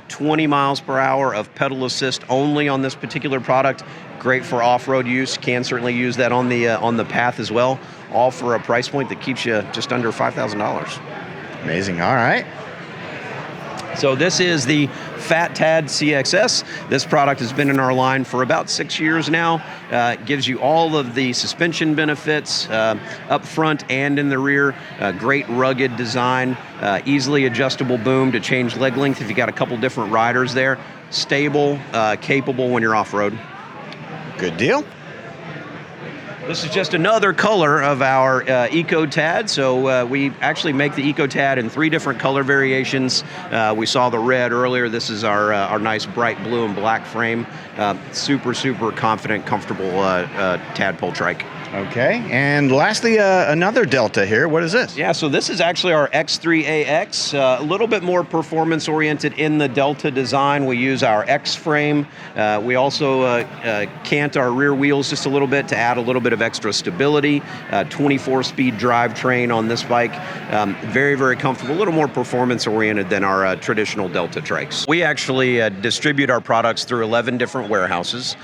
20 miles per hour of pedal assist only on this particular product. Great for off-road use. Can certainly use that on the path as well. All for a price point that keeps you just under $5,000. Amazing. All right. So this is the Fat-Tad CXS. This product has been in our line for about 6 years now. Gives you all of the suspension benefits up front and in the rear. Great rugged design, easily adjustable boom to change leg length if you got a couple different riders there. Stable, capable when you're off-road. Good deal. This is just another color of our EcoTad. So we actually make the EcoTad in 3 different color variations. We saw the red earlier. This is our nice bright blue and black frame. Super, super confident, comfortable tadpole trike. Okay, and lastly, another Delta here. What is this? Yeah, so this is actually our X3AX, a little bit more performance-oriented in the Delta design. We use our X frame. We also cant our rear wheels just a little bit to add a little bit of extra stability. 24-speed drivetrain on this bike. Very, very comfortable, a little more performance-oriented than our traditional Delta trikes. We actually distribute our products through 11 different warehouses.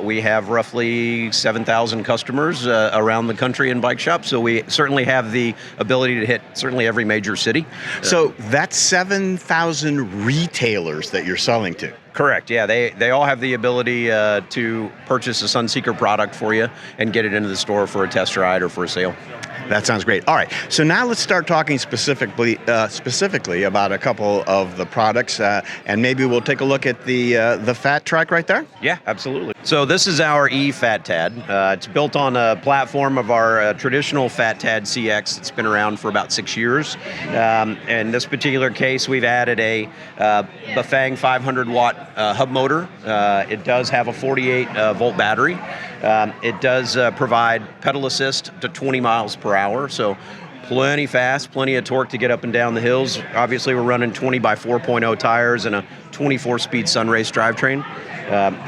We have roughly 7,000 customers around the country in bike shops, so we certainly have the ability to hit certainly every major city. So that's 7,000 retailers that you're selling to? Correct, yeah. They all have the ability to purchase a Sunseeker product for you and get it into the store for a test ride or for a sale. That sounds great. All right, so now let's start talking specifically about a couple of the products, and maybe we'll take a look at the Fat Trike right there. Yeah, absolutely. So this is our E-Fat-Tad. It's built on a platform of our traditional Fat-Tad CX. It's been around for about 6 years. In this particular case, we've added a Bafang 500-watt hub motor. It does have a 48-volt battery. It does provide pedal assist to 20 miles per hour, so plenty fast, plenty of torque to get up and down the hills. Obviously, we're running 20 by 4.0 tires and a 24-speed Sunrace drivetrain.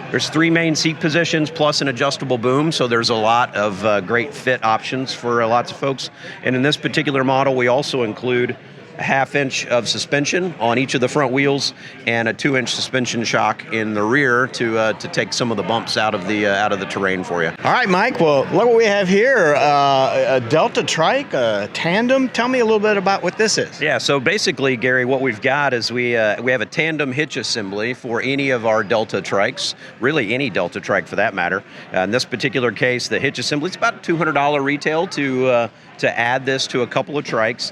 There's 3 main seat positions plus an adjustable boom, so there's a lot of great fit options for lots of folks. And in this particular model, we also include a 1/2 inch of suspension on each of the front wheels and a 2-inch suspension shock in the rear to take some of the bumps out of the terrain for you. All right, Mike. Well, look what we have here: a Delta Trike, a tandem. Tell me a little bit about what this is. Yeah. So basically, Gary, what we've got is we have a tandem hitch assembly for any of our Delta Trikes, really any Delta Trike for that matter. In this particular case, the hitch assembly, it's about $200 retail to add this to a couple of trikes.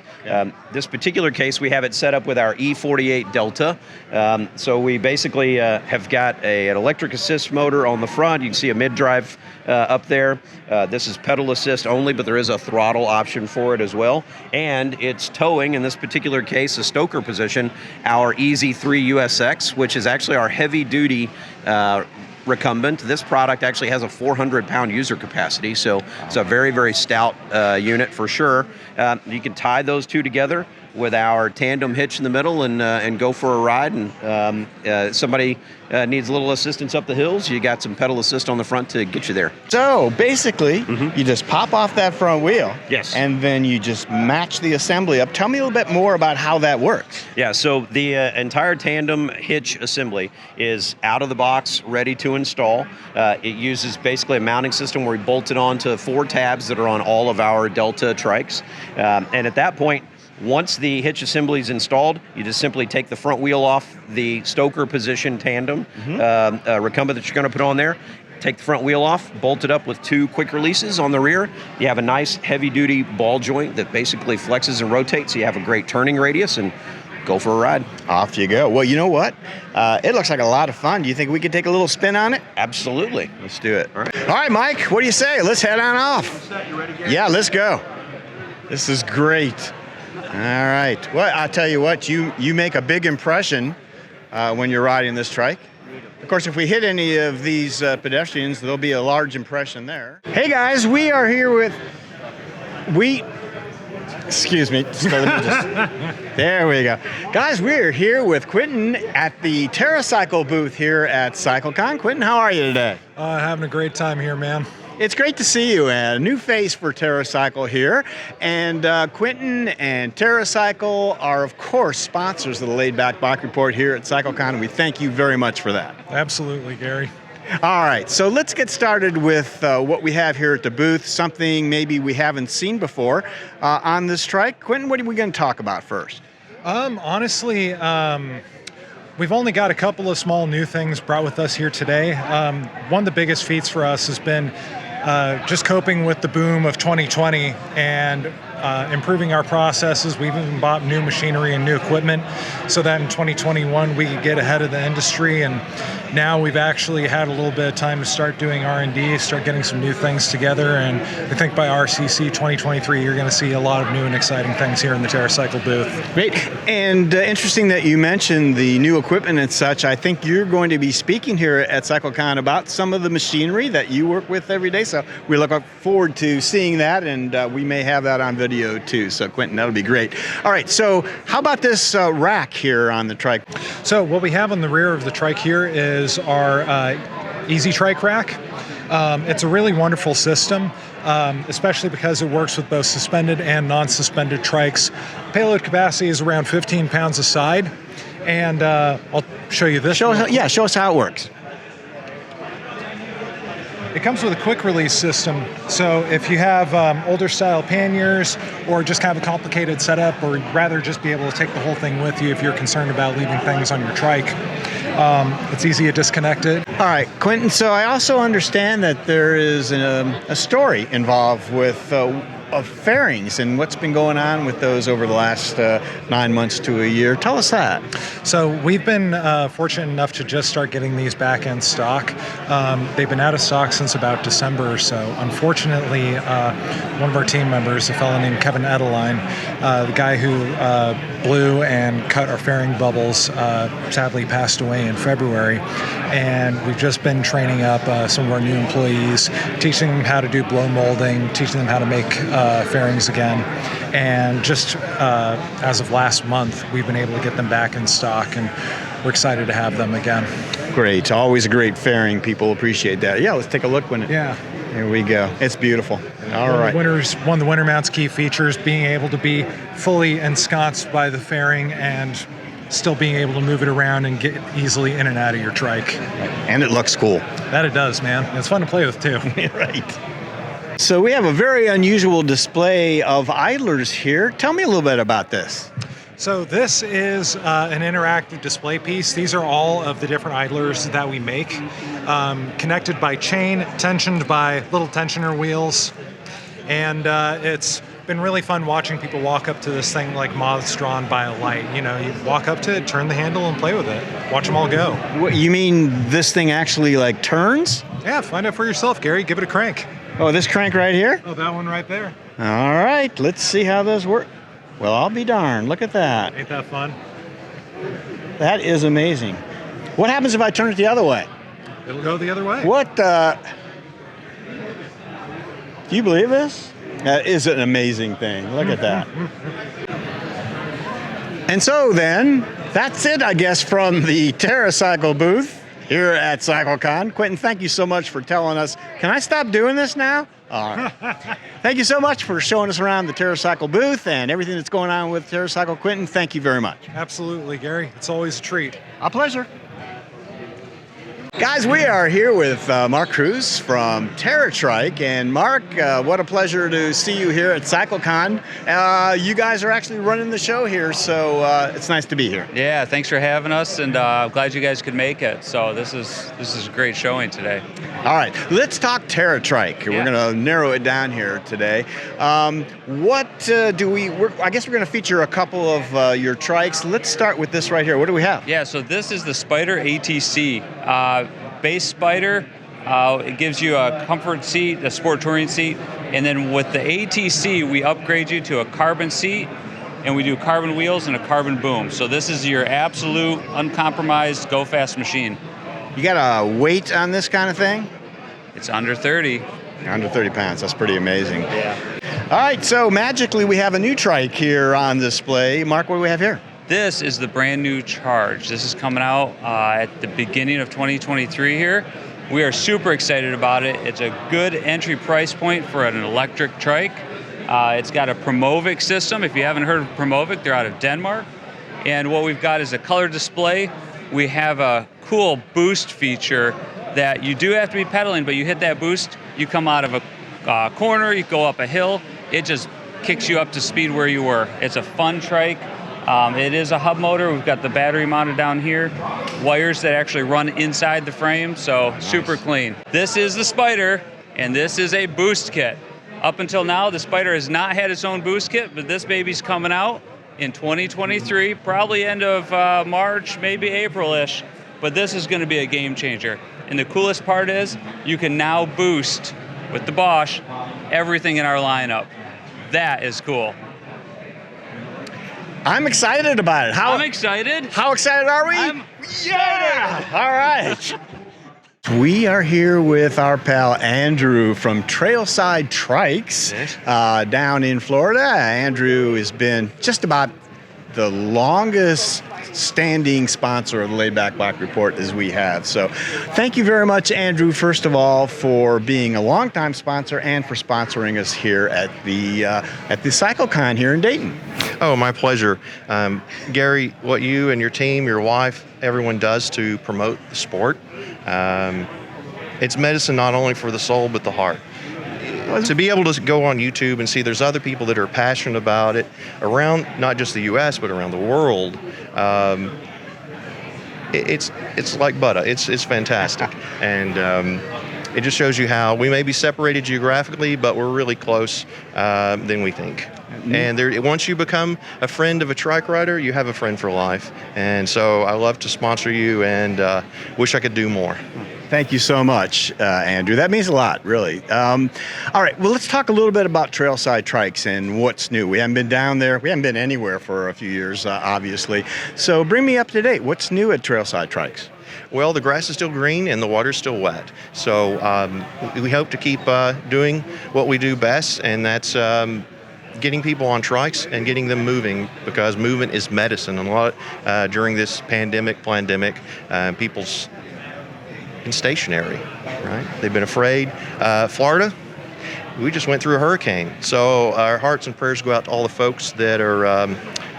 This particular case, we have it set up with our E48 Delta. So we basically have got an electric assist motor on the front. You can see a mid-drive up there. This is pedal assist only, but there is a throttle option for it as well. And it's towing, in this particular case, a stoker position, our EZ3 USX, which is actually our heavy-duty recumbent. This product actually has a 400-pound user capacity, so it's a very, very stout unit for sure. You can tie those two together with our tandem hitch in the middle and go for a ride. And somebody needs a little assistance up the hills, you got some pedal assist on the front to get you there. So basically, you just pop off that front wheel. Yes. And then you just match the assembly up. Tell me a little bit more about how that works. Yeah, so the entire tandem hitch assembly is out of the box, ready to install. It uses basically a mounting system where we bolt it onto 4 tabs that are on all of our Delta Trikes. And at that point, once the hitch assembly is installed, you just simply take the front wheel off the stoker position tandem recumbent that you're going to put on there. Take the front wheel off, bolt it up with 2 quick releases on the rear. You have a nice heavy-duty ball joint that basically flexes and rotates, so you have a great turning radius, and go for a ride. Off you go. Well, you know what? It looks like a lot of fun. Do you think we could take a little spin on it? Absolutely. Let's do it. All right, Mike, what do you say? Let's head on off. You ready, Gary? Yeah, let's go. This is great. All right. Well, I'll tell you what, you make a big impression when you're riding this trike. Of course, if we hit any of these pedestrians, there'll be a large impression there. Hey guys, we are here with, excuse me, there we go. Guys, we're here with Quentin at the TerraCycle booth here at CycleCon. Quentin, how are you today? Having a great time here, man. It's great to see you. A new face for TerraCycle here. And Quentin and TerraCycle are, of course, sponsors of the Laidback Bike Report here at CycleCon, and we thank you very much for that. Absolutely, Gary. All right, so let's get started with what we have here at the booth, something maybe we haven't seen before on this trike. Quentin, what are we going to talk about first? Honestly, we've only got a couple of small new things brought with us here today. One of the biggest feats for us has been just coping with the boom of 2020 and improving our processes. We've even bought new machinery and new equipment so that in 2021 we could get ahead of the industry, and now we've actually had a little bit of time to start doing R&D, start getting some new things together, and I think by RCC 2023 you're going to see a lot of new and exciting things here in the TerraCycle booth. Great, and interesting that you mentioned the new equipment and such. I think you're going to be speaking here at CycleCon about some of the machinery that you work with every day, so we look forward to seeing that, and we may have that on video too. So Quentin, that'll be great. All right, so how about this rack here on the trike? So what we have on the rear of the trike here is our Easy Trike rack. It's a really wonderful system, especially because it works with both suspended and non-suspended trikes. Payload capacity is around 15 pounds a side, and I'll show you this. Show us how it works. It comes with a quick release system, so if you have older style panniers or just kind of a complicated setup, or rather just be able to take the whole thing with you if you're concerned about leaving things on your trike, it's easy to disconnect it. All right, Quentin, so I also understand that there is a story involved with of fairings and what's been going on with those over the last 9 months to a year. Tell us that. So we've been fortunate enough to just start getting these back in stock. They've been out of stock since about December or so. Unfortunately, one of our team members, a fellow named Kevin Edeline, the guy who blew and cut our fairing bubbles, sadly passed away in February. And we've just been training up some of our new employees, teaching them how to do blow molding, teaching them how to make fairings again. And just as of last month, we've been able to get them back in stock, and we're excited to have them again. Great. Always a great fairing. People appreciate that. Yeah, let's take a look when it... Yeah. Here we go. It's beautiful. All right. One of the winter mount's key features, being able to be fully ensconced by the fairing and still being able to move it around and get easily in and out of your trike. And it looks cool. That it does, man. It's fun to play with too. Right. So we have a very unusual display of idlers here. Tell me a little bit about this. So this is an interactive display piece. These are all of the different idlers that we make, connected by chain, tensioned by little tensioner wheels, and it's been really fun watching people walk up to this thing like moths drawn by a light. You know, you walk up to it, turn the handle, and play with it. Watch them all go. What, you mean this thing actually like turns? Yeah, find out for yourself, Gary. Give it a crank. Oh, this crank right here? Oh, that one right there. All right, let's see how those work. Well, I'll be darned. Look at that. Ain't that fun? That is amazing. What happens if I turn it the other way? It'll go the other way. What the? Do you believe this? That is an amazing thing. Look at that. And so then, that's it, I guess, from the TerraCycle booth here at CycleCon. Quentin, thank you so much for telling us. Can I stop doing this now? All right. Thank you so much for showing us around the TerraCycle booth and everything that's going on with TerraCycle. Quentin, thank you very much. Absolutely, Gary. It's always a treat. A pleasure. Guys, we are here with Mark Cruz from TerraTrike. And Mark, what a pleasure to see you here at CycleCon. You guys are actually running the show here, so it's nice to be here. Yeah, thanks for having us, and I'm glad you guys could make it. So this is a great showing today. All right, let's talk TerraTrike. Yeah. We're going to narrow it down here today. I guess we're going to feature a couple of your trikes. Let's start with this right here. What do we have? Yeah, so this is the Spider ATC. Base Spider, it gives you a comfort seat, a sport touring seat, and then with the ATC, we upgrade you to a carbon seat, and we do carbon wheels and a carbon boom. So this is your absolute uncompromised go-fast machine. You got a weight on this kind of thing? It's under 30. Under 30 pounds, that's pretty amazing. Yeah. All right, so magically we have a new trike here on display. Mark, what do we have here? This is the brand new Charge. This is coming out at the beginning of 2023 here. We are super excited about it. It's a good entry price point for an electric trike. It's got a Promovic system. If you haven't heard of Promovic, they're out of Denmark. And what we've got is a color display. We have a cool boost feature that you do have to be pedaling, but you hit that boost, you come out of a corner, you go up a hill, it just kicks you up to speed where you were. It's a fun trike. It is a hub motor. We've got the battery mounted down here, wires that actually run inside the frame, so super clean. This is the Spider, and this is a boost kit. Up until now, the Spider has not had its own boost kit, but this baby's coming out in 2023, probably end of March, maybe April-ish, but this is going to be a game changer. And the coolest part is you can now boost with the Bosch everything in our lineup. That is cool. I'm excited about it. I'm excited. How excited are we? I'm excited. All right. We are here with our pal Andrew from Trailside Trikes down in Florida. Andrew has been just about the longest standing sponsor of the Laidback Black Report as we have. So thank you very much, Andrew, first of all, for being a longtime sponsor and for sponsoring us here at the CycleCon here in Dayton. Oh, my pleasure. Gary, what you and your team, your wife, everyone does to promote the sport, it's medicine not only for the soul but the heart. To be able to go on YouTube and see there's other people that are passionate about it around not just the U.S. but around the world, it's like butter. It's fantastic, and it just shows you how we may be separated geographically, but we're really close than we think. And once you become a friend of a trike rider, you have a friend for life. And so I love to sponsor you and wish I could do more. Thank you so much, Andrew. That means a lot, really. All right, well, let's talk a little bit about Trailside Trikes and what's new. We haven't been down there. We haven't been anywhere for a few years, obviously. So bring me up to date. What's new at Trailside Trikes? Well, the grass is still green and the water's still wet. So we hope to keep doing what we do best, and that's getting people on trikes and getting them moving, because movement is medicine. And a lot during this pandemic, people's been stationary, right? They've been afraid. Florida, we just went through a hurricane. So our hearts and prayers go out to all the folks that are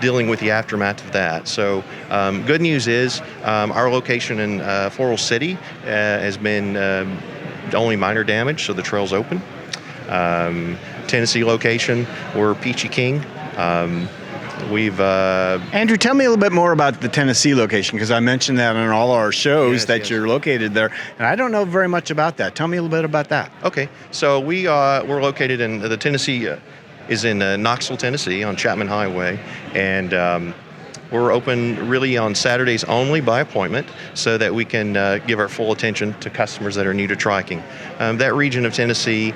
dealing with the aftermath of that. So good news is our location in Floral City has been only minor damage, so the trail's open. Tennessee location, we're Peachy King. Andrew, tell me a little bit more about the Tennessee location, because I mentioned that on all our shows you're located there, and I don't know very much about that. Tell me a little bit about that. Okay, so we're located in the Tennessee, is in Knoxville, Tennessee on Chapman Highway, and we're open really on Saturdays only by appointment, so that we can give our full attention to customers that are new to triking. That region of Tennessee,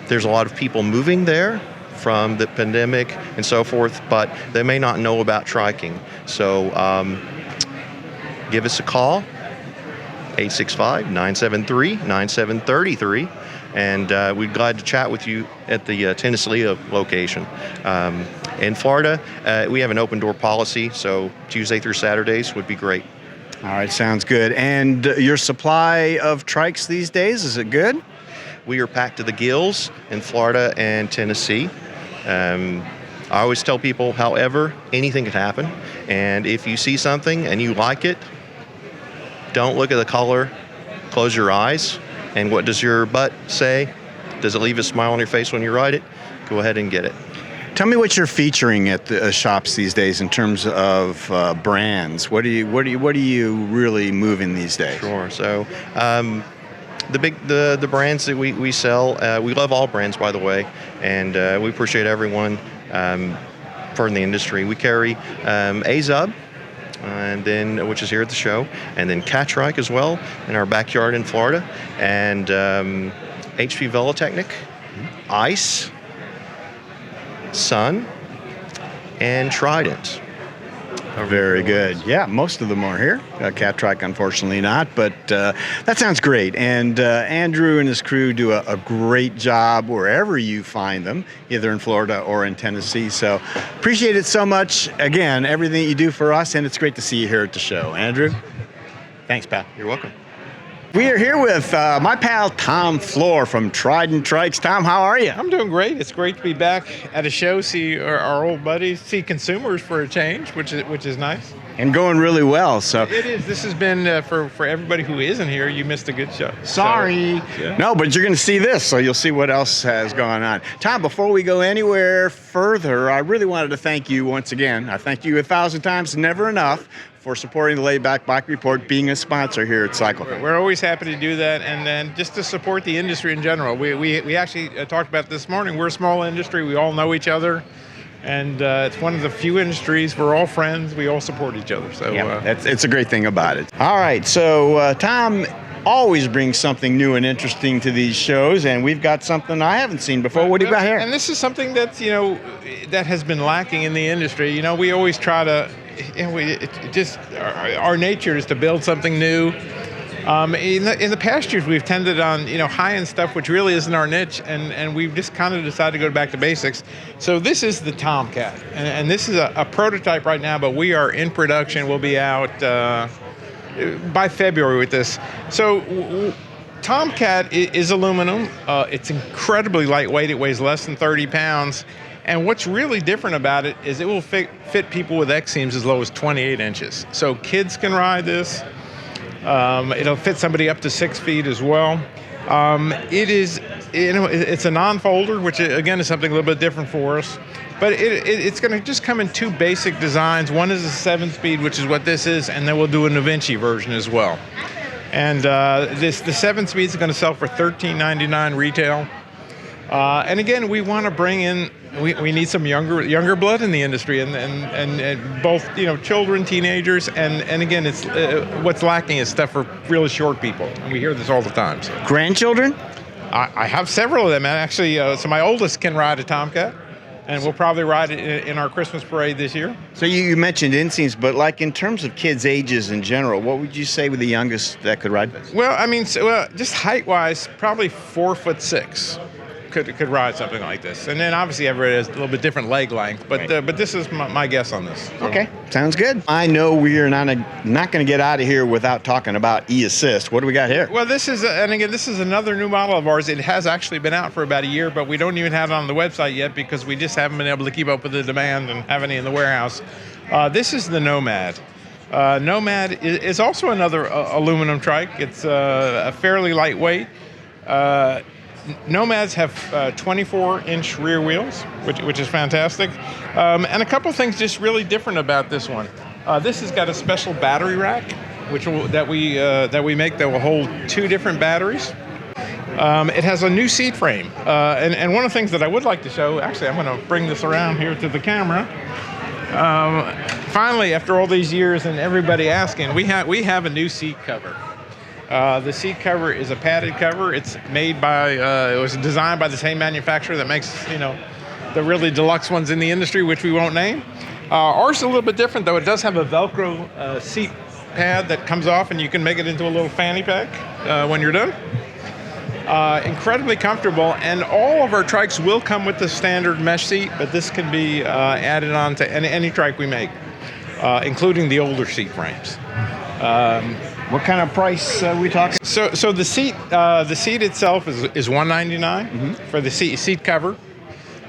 there's a lot of people moving there from the pandemic and so forth, but they may not know about triking. So give us a call, 865-973-9733. and we'd be glad to chat with you at the Tennessee location. In Florida, we have an open door policy, so Tuesday through Saturdays would be great. All right, sounds good. And your supply of trikes these days, is it good? We are packed to the gills in Florida and Tennessee. I always tell people, however, anything could happen. And if you see something and you like it, don't look at the color, close your eyes. And what does your butt say? Does it leave a smile on your face when you ride it? Go ahead and get it. Tell me what you're featuring at the shops these days in terms of brands. What are you really moving these days? Sure. So the brands that we sell, we love all brands, by the way, and we appreciate everyone from the industry. We carry AZUB, and then which is here at the show, and then Trike as well in our backyard in Florida, and HP Velotechnik, Ice, Sun, and Trident. Very good. Yeah, most of them are here. Trike, unfortunately, not, but that sounds great. And Andrew and his crew do a great job wherever you find them, either in Florida or in Tennessee. So appreciate it so much. Again, everything you do for us, and it's great to see you here at the show. Andrew, thanks, pal. You're welcome. We are here with my pal Tom Floor from Trikes. Tom, how are you? I'm doing great. It's great to be back at a show, see our old buddies, see consumers for a change, which is nice. And going really well. So it is. This has been for everybody who isn't here. You missed a good show. Sorry. So, yeah. No, but you're going to see this, so you'll see what else has gone on. Tom, before we go anywhere further, I really wanted to thank you once again. I thank you 1,000 times, never enough, for supporting the Laidback Bike Report, being a sponsor here at Cycle. We're always happy to do that, and then just to support the industry in general. We actually talked about this morning. We're a small industry. We all know each other, and it's one of the few industries. We're all friends. We all support each other. So it's a great thing about it. All right, so Tom always brings something new and interesting to these shows, and we've got something I haven't seen before. What do you got here? And this is something that's that has been lacking in the industry. We always try to. Our nature is to build something new. In the past years, we've tended on high-end stuff, which really isn't our niche, and we've just kind of decided to go back to basics. So this is the Tomcat, and this is a prototype right now, but we are in production. We'll be out by February with this. So Tomcat is aluminum. It's incredibly lightweight. It weighs less than 30 pounds. And what's really different about it is it will fit people with X seams as low as 28 inches. So kids can ride this. It'll fit somebody up to 6 feet as well. It's a non-folder, which again is something a little bit different for us. But it's going to just come in 2 basic designs. One is a 7-speed, which is what this is, and then we'll do a Da Vinci version as well. And the 7-speed is going to sell for $13.99 retail. And again, we want to bring in. We need some younger blood in the industry, and both children, teenagers, and again, it's what's lacking is stuff for really short people. And we hear this all the time. So. Grandchildren? I have several of them, and actually, so my oldest can ride a Tomcat, and we'll probably ride it in our Christmas parade this year. So you mentioned inseams, but like in terms of kids' ages in general, what would you say with the youngest that could ride this? Well, I mean, just height-wise, probably 4'6". Could ride something like this, and then obviously everybody has a little bit different leg length, but this is my guess on this. So. Okay, sounds good. I know we are not going to get out of here without talking about e-assist. What do we got here? Well, this is another new model of ours. It has actually been out for about a year, but we don't even have it on the website yet because we just haven't been able to keep up with the demand and have any in the warehouse. This is the Nomad. Nomad is also another aluminum trike. It's a fairly lightweight. Nomads have 24-inch rear wheels, which is fantastic. And a couple things just really different about this one. This has got a special battery rack, that we make that will hold 2 different batteries. It has a new seat frame. And one of the things that I would like to show, actually I'm going to bring this around here to the camera. Finally, after all these years and everybody asking, we have a new seat cover. The seat cover is a padded cover. It's made by, it was designed by the same manufacturer that makes, the really deluxe ones in the industry, which we won't name. Ours is a little bit different, though. It does have a Velcro seat pad that comes off, and you can make it into a little fanny pack when you're done. Incredibly comfortable, and all of our trikes will come with the standard mesh seat, but this can be added on to any trike we make, including the older seat frames. What kind of price are we talking? So the seat itself is $199 for the seat cover.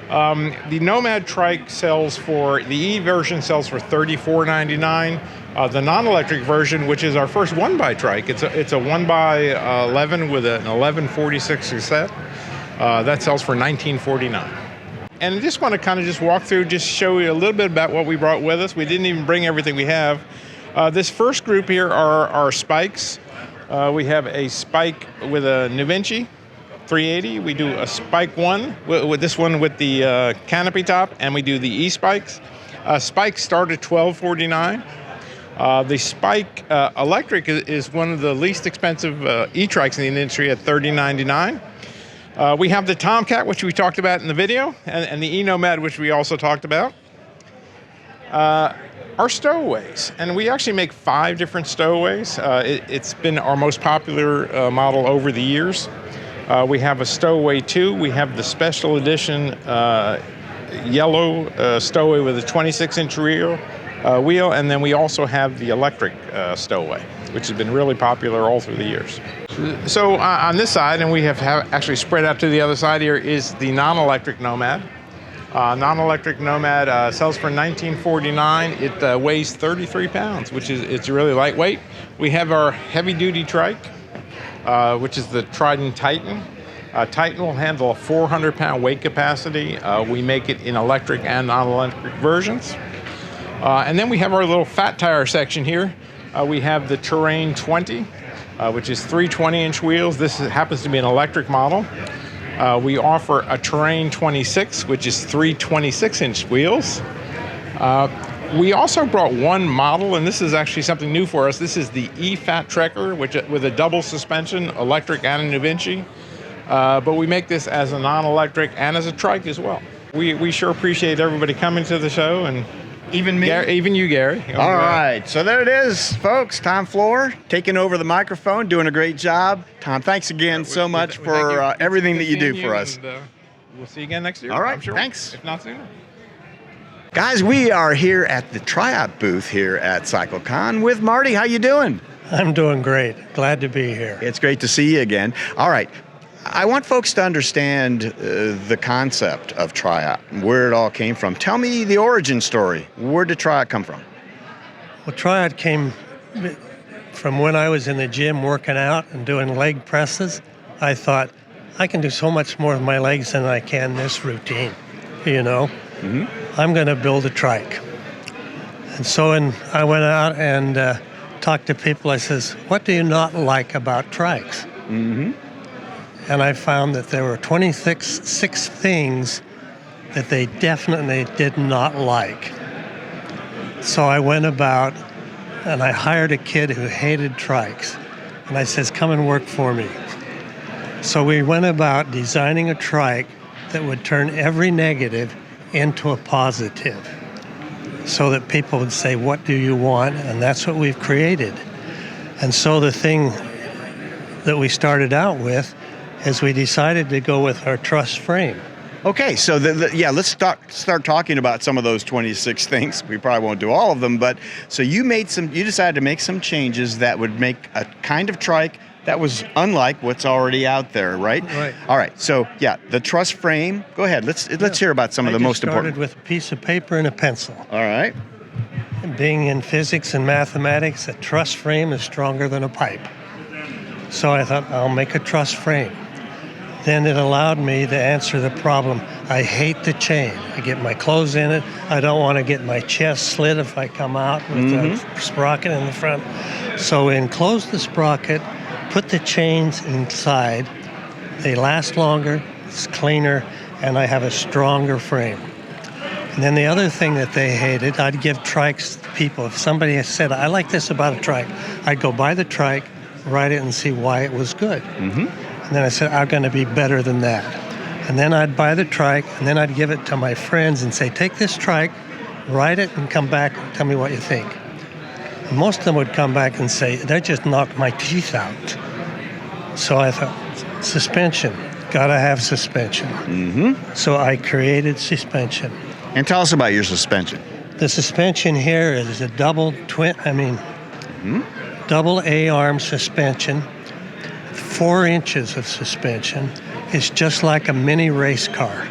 The Nomad trike sells for, the E version sells for $34.99. The non-electric version, which is our first 1x trike, it's a 1x11 with an 1146 cassette. That sells for $19.49. And I just want to kind of just walk through, just show you a little bit about what we brought with us. We didn't even bring everything we have. This first group here are our spikes. We have a spike with a New Vinci 380. We do a spike one with this one with the canopy top, and we do the E-spikes. Spikes start at $12.49. The Spike Electric is one of the least expensive e-trikes in the industry at $30.99. We have the Tomcat, which we talked about in the video, and the E-Nomad, which we also talked about. Our stowaways, and we actually make 5 different stowaways. It's been our most popular model over the years. We have a Stowaway 2. We have the special edition yellow stowaway with a 26-inch rear wheel, and then we also have the electric stowaway, which has been really popular all through the years. So on this side, and we have actually spread out to the other side here, is the non-electric Nomad. Non-electric Nomad sells for $19.49. It weighs 33 pounds, which is it's really lightweight. We have our heavy-duty trike, which is the Trident Titan. Titan will handle a 400-pound weight capacity. We make it in electric and non-electric versions. And then we have our little fat tire section here. We have the Terrain 20, which is 3 20-inch wheels. This happens to be an electric model. We offer a Terrain 26, which is 3 26-inch wheels. We also brought one model, and this is actually something new for us. This is the E-Fat Trekker, which with a double suspension, electric and a New Vinci. But we make this as a non-electric and as a trike as well. We sure appreciate everybody coming to the show, and even me, even you, Gary. All right, so there it is, folks. Tom Floor taking over the microphone, doing a great job. Tom, thanks again so much for everything that you do for us. And, we'll see you again next year. All right, I'm sure. Thanks. If not sooner. Guys, we are here at the tryout booth here at CycleCon with Marty. How you doing? I'm doing great. Glad to be here. It's great to see you again. All right. I want folks to understand the concept of tryout and where it all came from. Tell me the origin story. Where did tryout come from? Well, tryout came from when I was in the gym working out and doing leg presses. I thought, I can do so much more with my legs than I can this routine, you know? Mm-hmm. I'm going to build a trike. And so I went out and talked to people. I says, what do you not like about trikes? Mm-hmm. And I found that there were 26 things that they definitely did not like. So I went about and I hired a kid who hated trikes. And I says, come and work for me. So we went about designing a trike that would turn every negative into a positive, so that people would say, what do you want? And that's what we've created. And so the thing that we started out with is we decided to go with our truss frame. Okay, so let's start talking about some of those 26 things. We probably won't do all of them, but so you decided to make some changes that would make a kind of trike that was unlike what's already out there, right? Right. All right. So yeah, the truss frame. Go ahead. Let's hear about some of the most important. I started with a piece of paper and a pencil. All right. Being in physics and mathematics, a truss frame is stronger than a pipe. So I thought, I'll make a truss frame. Then it allowed me to answer the problem. I hate the chain. I get my clothes in it. I don't want to get my chest slit if I come out with a sprocket in the front. So we enclose the sprocket, put the chains inside. They last longer, it's cleaner, and I have a stronger frame. And then the other thing that they hated, I'd give trikes to people. If somebody said, I like this about a trike, I'd go buy the trike, write it, and see why it was good. Mm-hmm. And then I said, I'm going to be better than that. And then I'd buy the trike, and then I'd give it to my friends and say, take this trike, write it, and come back and tell me what you think. And most of them would come back and say, that just knocked my teeth out. So I thought, Suspension. Gotta have suspension. Mm-hmm. So I created suspension. And tell us about your suspension. The suspension here is a double A-arm suspension. 4 inches of suspension. It's just like a mini race car.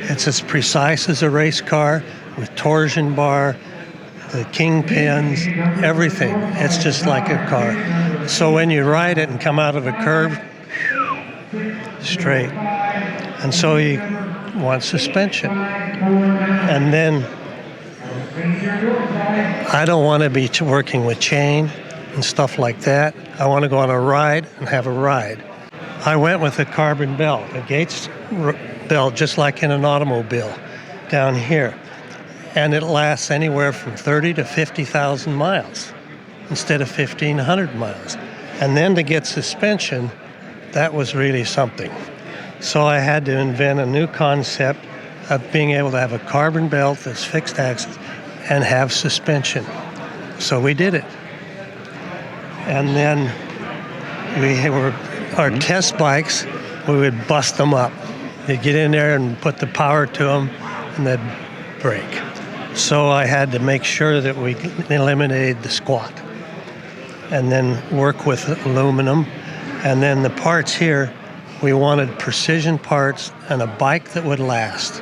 It's as precise as a race car with torsion bar, the kingpins, everything. It's just like a car. So when you ride it and come out of a curve, straight. And so you want suspension. And then I don't want to be working with chain and stuff like that. I want to go on a ride and have a ride. I went with a carbon belt, a Gates belt, just like in an automobile down here. And it lasts anywhere from 30 to 50,000 miles instead of 1,500 miles. And then to get suspension, that was really something. So I had to invent a new concept of being able to have a carbon belt that's fixed axis and have suspension. So we did it. And then our test bikes, we would bust them up. They'd get in there and put the power to them and they'd break. So I had to make sure that we eliminated the squat and then work with aluminum. And then the parts here, we wanted precision parts and a bike that would last.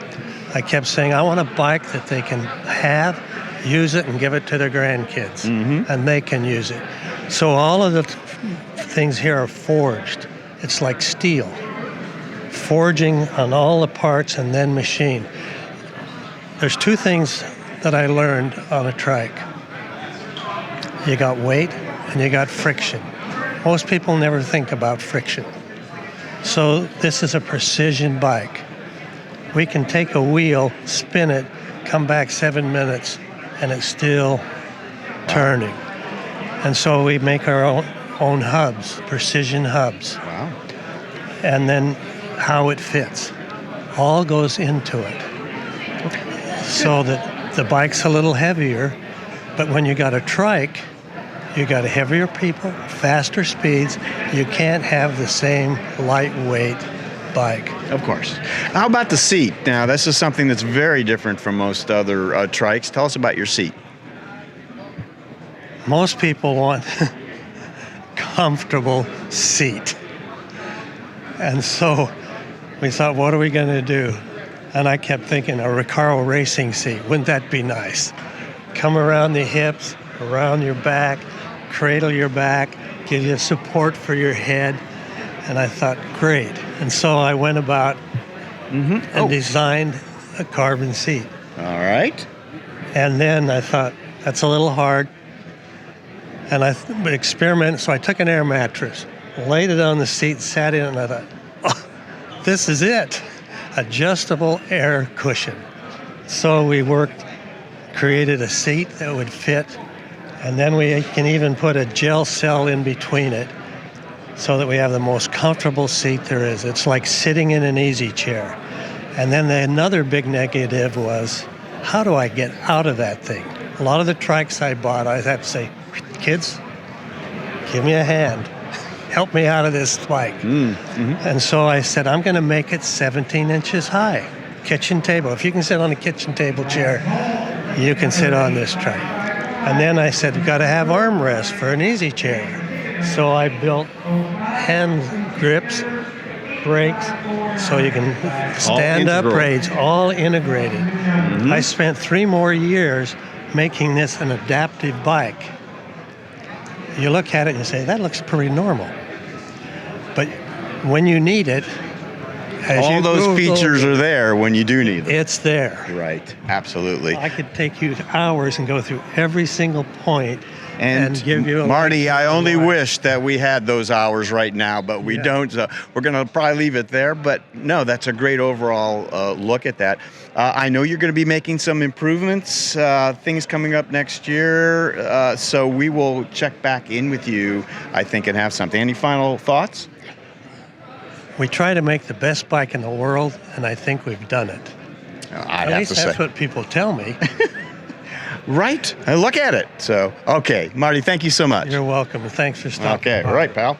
I kept saying, I want a bike that they can have, use it, and give it to their grandkids, and they can use it. So all of the things here are forged. It's like steel. Forging on all the parts and then machine. There's 2 things that I learned on a trike. You got weight and you got friction. Most people never think about friction. So this is a precision bike. We can take a wheel, spin it, come back 7 minutes, and it's still turning. And so we make our own hubs, precision hubs. Wow. And then how it fits. All goes into it. So that the bike's a little heavier, but when you got a trike, you got heavier people, faster speeds. You can't have the same lightweight bike. Of course. How about the seat? Now, this is something that's very different from most other trikes. Tell us about your seat. Most people want comfortable seat. And so we thought, what are we going to do? And I kept thinking, a Recaro racing seat. Wouldn't that be nice? Come around the hips, around your back, cradle your back, give you support for your head. And I thought, great. And so I went about and designed a carbon seat. All right. And then I thought, that's a little hard. And I experimented, so I took an air mattress, laid it on the seat, sat in it, and I thought, oh, this is it. Adjustable air cushion. So we created a seat that would fit, and then we can even put a gel cell in between it so that we have the most comfortable seat there is. It's like sitting in an easy chair. And then another big negative was, how do I get out of that thing? A lot of the trikes I bought, I had to say, kids, give me a hand. Help me out of this bike. And so I said, I'm going to make it 17 inches high. Kitchen table. If you can sit on a kitchen table chair, you can sit on this trike. And then I said, you've got to have armrests for an easy chair. So I built hand grips, brakes, so you can stand up braids, all integrated. I spent 3 more years making this an adaptive bike. You look at it and you say, that looks pretty normal. But when you need it, all those features are there when you do need them. It's there. Right, absolutely. I could take you hours and go through every single point and give you a Marty, I only wish that we had those hours right now, but we don't. So we're going to probably leave it there. But no, that's a great overall look at that. I know you're going to be making some improvements, things coming up next year. So we will check back in with you, I think, and have something. Any final thoughts? We try to make the best bike in the world, and I think we've done it. At least that's what people tell me. Right. Look at it. So, okay. Marty, thank you so much. You're welcome. Thanks for stopping by. Okay. All right, pal.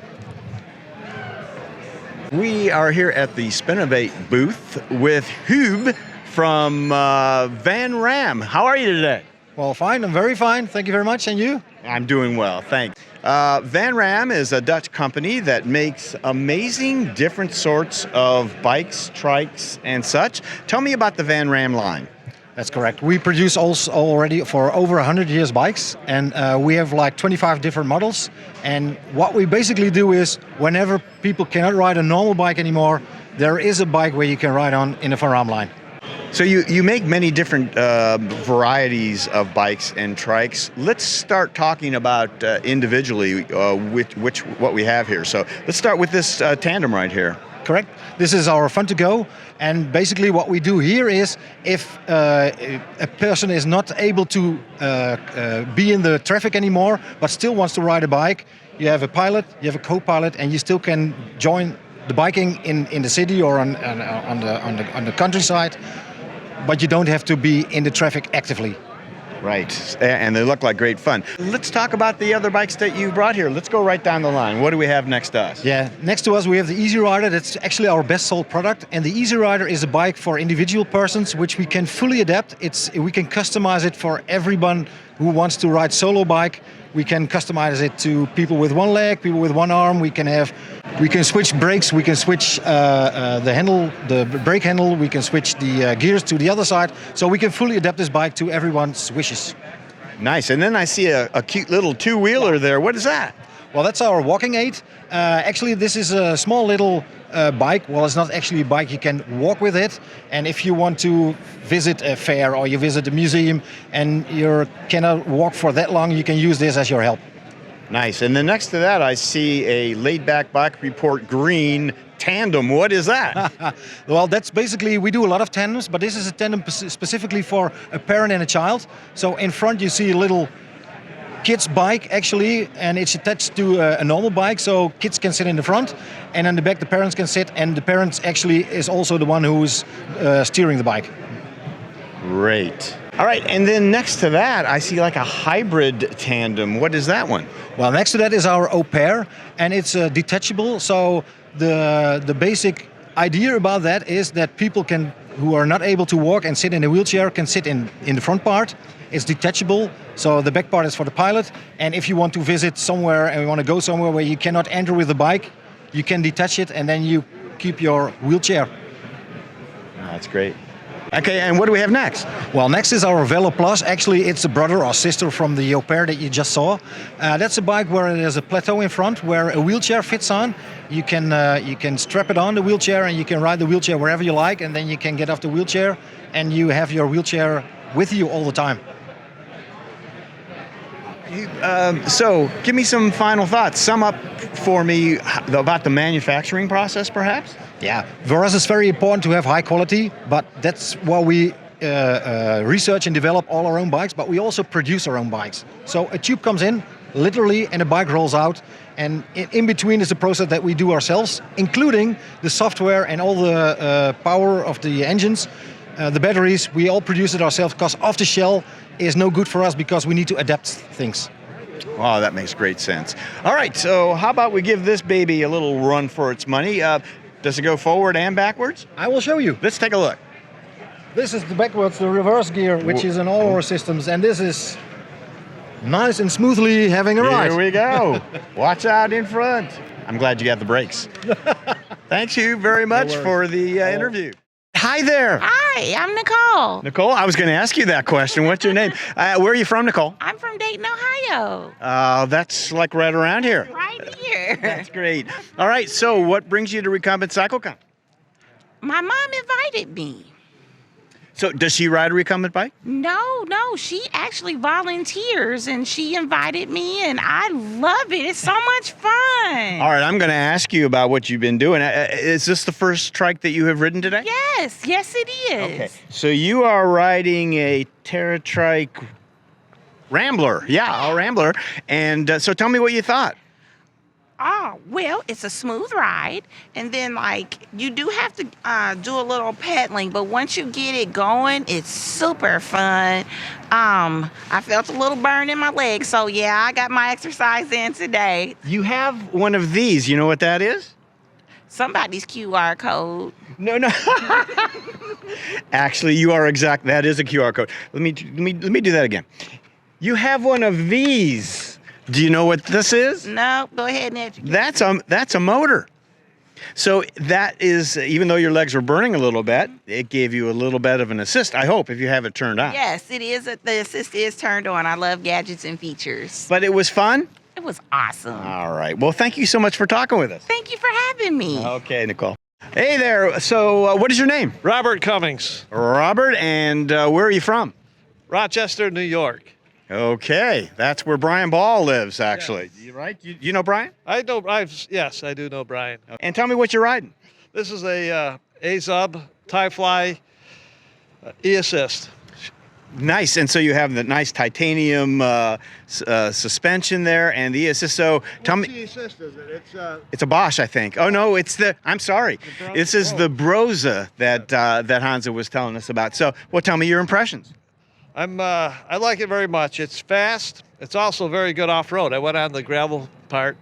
We are here at the Spinnovate booth with Hube from Van Ram. How are you today? Well, fine. I'm very fine. Thank you very much. And you? I'm doing well, thanks. Van Ram is a Dutch company that makes amazing different sorts of bikes, trikes, and such. Tell me about the Van Ram line. That's correct. We produce also already for over 100 years bikes, and we have like 25 different models. And what we basically do is, whenever people cannot ride a normal bike anymore, there is a bike where you can ride on in a Van Ram line. So you make many different varieties of bikes and trikes. Let's start talking about individually what we have here. So let's start with this tandem right here. Correct. This is our Fun to Go, and basically what we do here is, if a person is not able to be in the traffic anymore, but still wants to ride a bike, you have a pilot, you have a co-pilot, and you still can join the biking in the city or on the countryside, but you don't have to be in the traffic actively. Right, and they look like great fun. Let's talk about the other bikes that you brought here. Let's go right down the line. What do we have next to us? Yeah, next to us we have the Easy Rider. That's actually our best sold product. And the Easy Rider is a bike for individual persons, which we can fully adapt. We can customize it for everyone who wants to ride solo bike. We can customize it to people with one leg, people with one arm. We can switch brakes. We can switch the brake handle. We can switch the gears to the other side. So we can fully adapt this bike to everyone's wishes. Nice. And then I see a cute little two-wheeler there. What is that? Well, that's our walking aid. Actually, this is a small little bike. Well, it's not actually a bike. You can walk with it. And if you want to visit a fair or you visit a museum and you cannot walk for that long, you can use this as your help. Nice. And then next to that, I see a Laidback Bike Report green tandem. What is that? Well, that's basically, we do a lot of tandems, but this is a tandem specifically for a parent and a child. So in front you see a little kid's bike actually, and it's attached to a normal bike, so kids can sit in the front, and in the back the parents can sit, and the parents actually is also the one who's steering the bike. Great. All right, and then next to that, I see like a hybrid tandem. What is that one? Well, next to that is our Au Pair, and it's detachable. So the basic idea about that is that people who are not able to walk and sit in a wheelchair can sit in the front part. It's detachable, so the back part is for the pilot. And if you want to visit somewhere and you want to go somewhere where you cannot enter with the bike, you can detach it and then you keep your wheelchair. That's great. Okay, and what do we have next? Well, next is our Velo Plus. Actually, it's a brother or sister from the Au Pair that you just saw. That's a bike where there's a plateau in front where a wheelchair fits on. You can strap it on the wheelchair and you can ride the wheelchair wherever you like, and then you can get off the wheelchair and you have your wheelchair with you all the time. So, give me some final thoughts. Sum up for me about the manufacturing process, perhaps? Yeah, for us it's very important to have high quality, but that's why we research and develop all our own bikes, but we also produce our own bikes. So a tube comes in, literally, and a bike rolls out, and in between is the process that we do ourselves, including the software and all the power of the engines. The batteries, we all produce it ourselves, because off the shelf is no good for us because we need to adapt things. Oh, that makes great sense. All right, so how about we give this baby a little run for its money? Does it go forward and backwards? I will show you. Let's take a look. This is the backwards, the reverse gear, which is in all our systems, and this is nice and smoothly having a ride. Here we go. Watch out in front. I'm glad you got the brakes. Thanks you very much for the interview. Hi there. Hi, I'm Nicole. Nicole, I was going to ask you that question. What's your name? Where are you from, Nicole? I'm from Dayton, Ohio. That's like right around here. Right here. That's great. All right, so what brings you to Recumbent CycleCon? My mom invited me. So does she ride a recumbent bike? No, she actually volunteers and she invited me and I love it. It's so much fun. All right, I'm going to ask you about what you've been doing. Is this the first trike that you have ridden today? Yes, it is. Okay, so you are riding a TerraTrike Rambler. Yeah, a Rambler. And so tell me what you thought. Oh, well, it's a smooth ride. And then, you do have to do a little pedaling. But once you get it going, it's super fun. I felt a little burn in my legs. So, yeah, I got my exercise in today. You have one of these. You know what that is? somebody's QR code. No. Actually, you are exact. That is a QR code. Let me do that again. You have one of these. Do you know what this is? No, go ahead and educate. That's a motor. So that is, even though your legs were burning a little bit, it gave you a little bit of an assist, I hope, if you have it turned on. Yes, it is. The assist is turned on. I love gadgets and features. But it was fun? It was awesome. All right. Well, thank you so much for talking with us. Thank you for having me. Okay, Nicole. Hey there. So what is your name? Robert Cummings. Robert, and where are you from? Rochester, New York. Okay, that's where Brian Ball lives, actually. Yeah. Right? You know Brian? Yes, I do know Brian. And tell me what you're riding. This is a AZUB Tie Fly E-Assist. Nice, and so you have the nice titanium suspension there, and the assist. So tell me, E-Assist is it? it's a Bosch, I think. Oh no, it's the. I'm sorry, this is the Broza that that Hansa was telling us about. So, well, tell me your impressions. I like it very much. It's fast. It's also very good off-road. I went on the gravel part.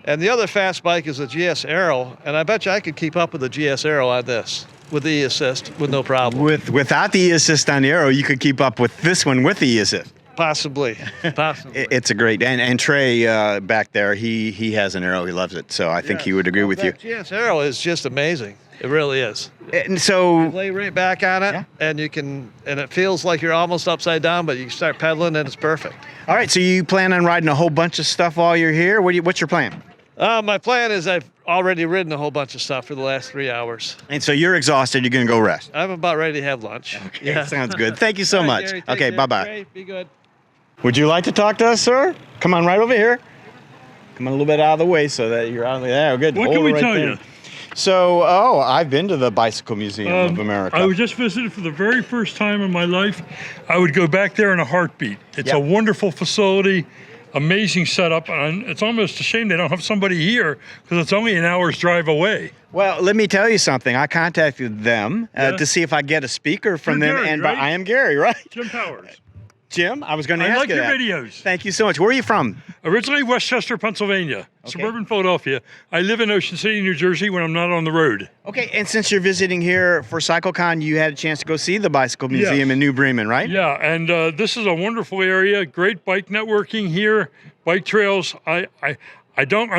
And the other fast bike is a GS Aero, and I bet you I could keep up with the GS Aero on this, with the E-Assist, with no problem. Without the E-Assist on the Aero, you could keep up with this one with the E-Assist. Possibly. It's a great, and Trey back there, he has an Aero, he loves it, so I think he would agree with you. GS Aero is just amazing. It really is. And so you lay right back on it, and it feels like you're almost upside down, but you start pedaling and it's perfect. All right, so you plan on riding a whole bunch of stuff while you're here? What's your plan? My plan is I've already ridden a whole bunch of stuff for the last 3 hours. And so you're exhausted, you're going to go rest? I'm about ready to have lunch. Okay, sounds good. Thank you so much. Gary, okay, bye-bye. Gary, be good. Would you like to talk to us, sir? Come on right over here. Come on a little bit out of the way so that you're out of the there. Good. What can we tell you? So, I've been to the Bicycle Museum of America. I was just visited for the very first time in my life. I would go back there in a heartbeat. It's a wonderful facility, amazing setup, and it's almost a shame they don't have somebody here because it's only an hour's drive away. Well, let me tell you something. I contacted them to see if I get a speaker from them, Gary, and right? I am Gary, right? Jim Powers. Jim, I was going to ask you I that. like your videos. Thank you so much. Where are you from? Originally Westchester, Pennsylvania, suburban Philadelphia. I live in Ocean City, New Jersey when I'm not on the road. Okay, and since you're visiting here for CycleCon, you had a chance to go see the Bicycle Museum in New Bremen, right? Yeah, and this is a wonderful area. Great bike networking here, bike trails. I'm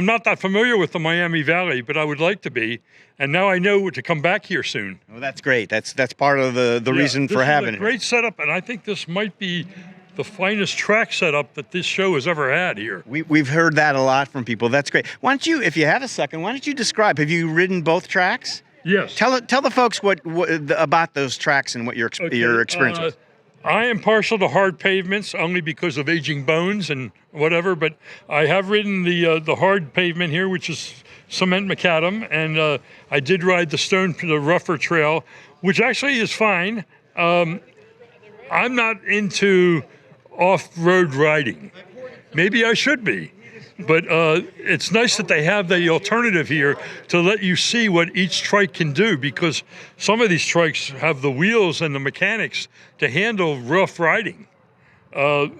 not that familiar with the Miami Valley, but I would like to be. And now I know to come back here soon. Well, that's great. That's part of the reason for having it. This is a great setup, and I think this might be the finest track setup that this show has ever had here. We've heard that a lot from people. That's great. Why don't you, if you have a second, why don't you describe? Have you ridden both tracks? Yes. Tell the folks what about those tracks and what your experience was. I am partial to hard pavements only because of aging bones and whatever, but I have ridden the hard pavement here, which is cement macadam, and I did ride the rougher trail, which actually is fine. I'm not into off-road riding. Maybe I should be, but it's nice that they have the alternative here to let you see what each trike can do, because some of these trikes have the wheels and the mechanics to handle rough riding,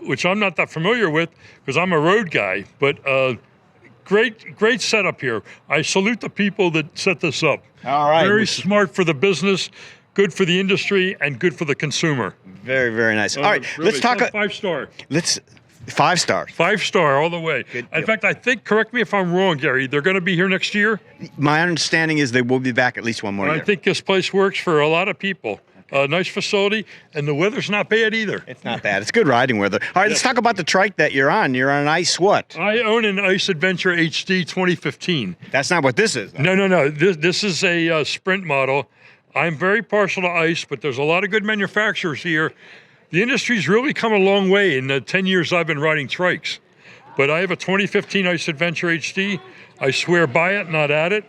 which I'm not that familiar with because I'm a road guy, but great setup here. I salute the people that set this up. All right. Very smart for the business, good for the industry, and good for the consumer. Very, very nice. All right, really, let's talk. 5-star. 5 stars. 5-star all the way. In fact, I think, correct me if I'm wrong, Gary, they're going to be here next year? My understanding is they will be back at least one more year. I think this place works for a lot of people. Nice facility, and the weather's not bad either. It's not bad. It's good riding weather. All right, let's talk about the trike that you're on. You're on an Ice what? I own an Ice Adventure HD 2015. That's not what this is, though. No. This is a sprint model. I'm very partial to Ice, but there's a lot of good manufacturers here. The industry's really come a long way in the 10 years I've been riding trikes. But I have a 2015 Ice Adventure HD. I swear by it, not at it.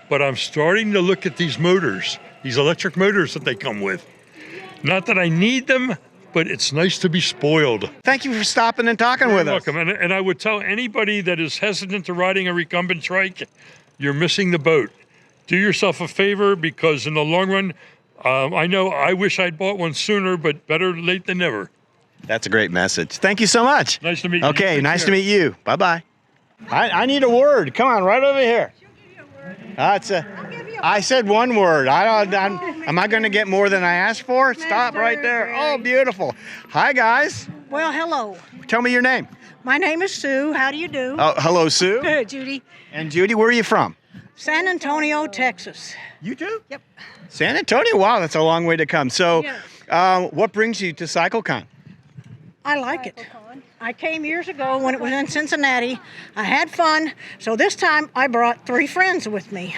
But I'm starting to look at these motors, these electric motors that they come with. Not that I need them, but it's nice to be spoiled. Thank you for stopping and talking with us. You're welcome. And I would tell anybody that is hesitant to riding a recumbent trike, you're missing the boat. Do yourself a favor, because in the long run, I know I wish I'd bought one sooner, but better late than never. That's a great message. Thank you so much. Nice to meet you. Okay, nice to meet you. Bye-bye. I need a word. Come on, right over here. I said one word. Am I going to get more than I asked for? Stop right there. Oh, beautiful. Hi, guys. Well, hello. Tell me your name. My name is Sue. How do you do? Oh, hello, Sue. Judy. And Judy, where are you from? San Antonio, Texas. You do? Yep. San Antonio. Wow, that's a long way to come. So, what brings you to CycleCon? I like it. I came years ago when it was in Cincinnati. I had fun, so this time I brought 3 friends with me.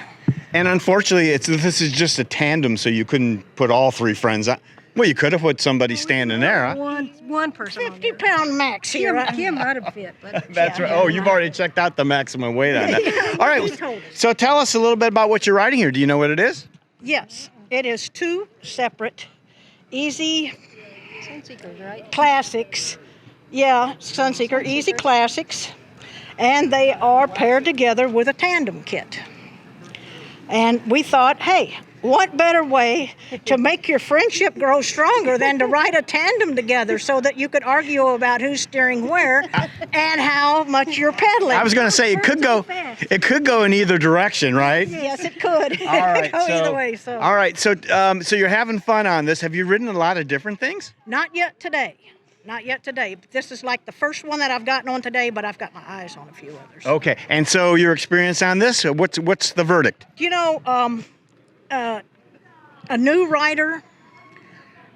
And unfortunately, this is just a tandem, so you couldn't put all 3 friends on. Well, you could have put somebody standing there, huh? One person. 50-pound max here. Kim might have fit, but That's right. Oh, you've already checked out the maximum weight on that. All right. So tell us a little bit about what you're riding here. Do you know what it is? Yes, it is 2 separate, easy Sunseekers, right? classics. Yeah, Sunseeker Easy Classics. And they are paired together with a tandem kit. And we thought, hey, what better way to make your friendship grow stronger than to ride a tandem together so that you could argue about who's steering where and how much you're pedaling. I was going to say it could go in either direction, right? Yes, it could. All right. It could go either way. So. All right. So you're having fun on this. Have you ridden a lot of different things? Not yet today. Not yet today. This is like the first one that I've gotten on today, but I've got my eyes on a few others. Okay. And so your experience on this, what's the verdict? You know, a new rider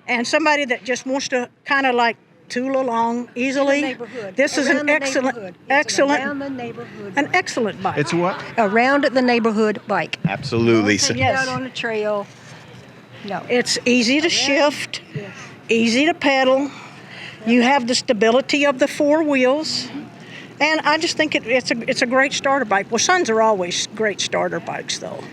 and somebody that just wants to kind of like tool along easily. This is an excellent an excellent bike. It's what? Around the neighborhood bike. Absolutely. Don't take it out on a trail. No. It's easy to shift, easy to pedal. You have the stability of the 4 wheels. And I just think it's a great starter bike. Well, Suns are always great starter bikes, though.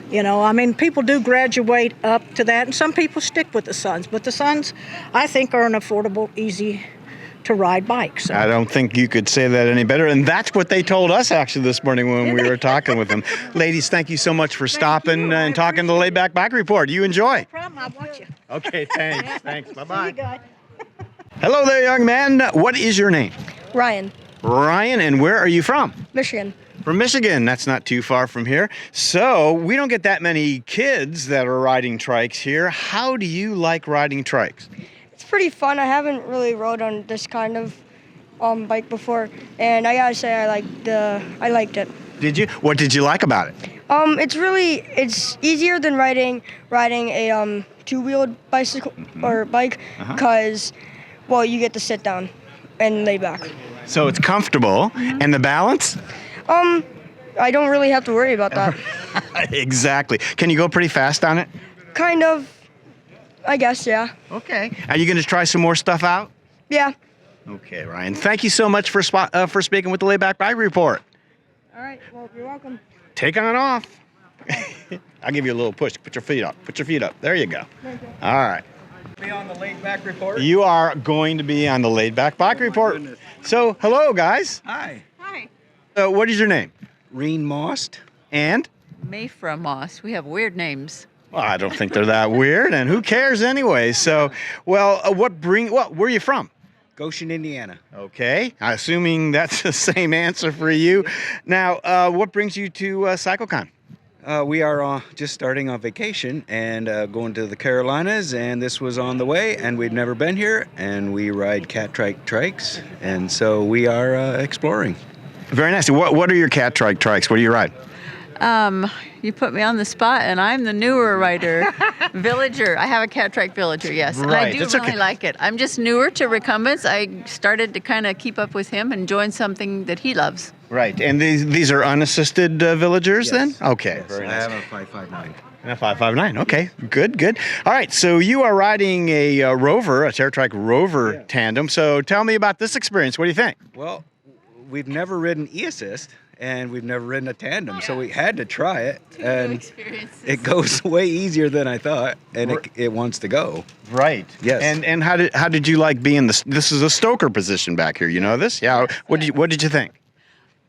You know, I mean, people do graduate up to that, and some people stick with the Suns. But the Suns, I think, are an affordable, easy-to-ride bike. So. I don't think you could say that any better. And that's what they told us, actually, this morning when we were talking with them. Ladies, thank you so much for stopping and talking to the Laidback Bike Report. You enjoy. No problem. I'll watch you. Okay, thanks. Thanks. Bye-bye. See you guys. Hello there, young man. What is your name? Ryan, Ryan, and where are you from? Michigan. From Michigan. That's not too far from here. So we don't get that many kids that are riding trikes here. How do you like riding trikes? It's pretty fun. I haven't really rode on this kind of bike before, and I gotta say I liked it. Did you? What did you like about it? It's easier than riding a 2-wheeled bicycle or bike because, well, you get to sit down and lay back. So it's comfortable, and the balance? I don't really have to worry about that. Exactly. Can you go pretty fast on it? Kind of, I guess, yeah. Okay. Are you going to try some more stuff out? Yeah. Okay, Ryan. Thank you so much for speaking with the Laidback Bike Report. All right. Well, you're welcome. Take on off. I'll give you a little push. Put your feet up. Put your feet up. There you go. All right. Be on the Laidback Report. You are going to be on the Laidback Bike Report. So, hello, guys. Hi. Hi. What is your name? Reen Most. And? Mayfra Moss. We have weird names. Well, I don't think they're that weird, and who cares anyway? So, where are you from? Goshen, Indiana. Okay, assuming that's the same answer for you. Now, what brings you to CycleCon? We are just starting on vacation and going to the Carolinas, and this was on the way, and we'd never been here, and we ride cat trike trikes, and so we are exploring. Very nice. What are your cat trike trikes? What do you ride? You put me on the spot, and I'm the newer rider. Villager. I have a cat trike Villager, yes. And I do really like it. I'm just newer to recumbents. I started to kind of keep up with him and join something that he loves. Right. And these are unassisted villagers then? Okay. Yes, I have a 559. And a 559. Okay. Good. All right. So you are riding a Rover, a TerraTrike Rover tandem. So tell me about this experience. What do you think? Well, we've never ridden e-assist. And we've never ridden a tandem, so we had to try it. And it goes way easier than I thought, and it wants to go. Right. Yes. And how did you like being this is a stoker position back here? You know this? Yeah. What did you think?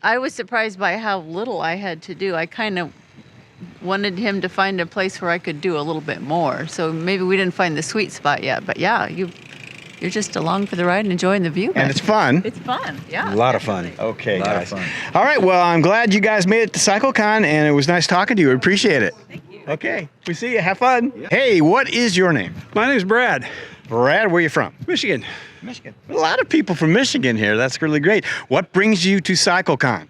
I was surprised by how little I had to do. I kind of wanted him to find a place where I could do a little bit more. So maybe we didn't find the sweet spot yet. But yeah, you're just along for the ride and enjoying the view. And it's fun. It's fun, yeah. A lot of fun. Okay, A lot guys. of fun. All right, well, I'm glad you guys made it to CycleCon, and it was nice talking to you. We appreciate it. Thank you. Okay, we see you. Have fun. Hey, what is your name? My name's Brad. Brad, where are you from? Michigan. Michigan. A lot of people from Michigan here. That's really great. What brings you to CycleCon?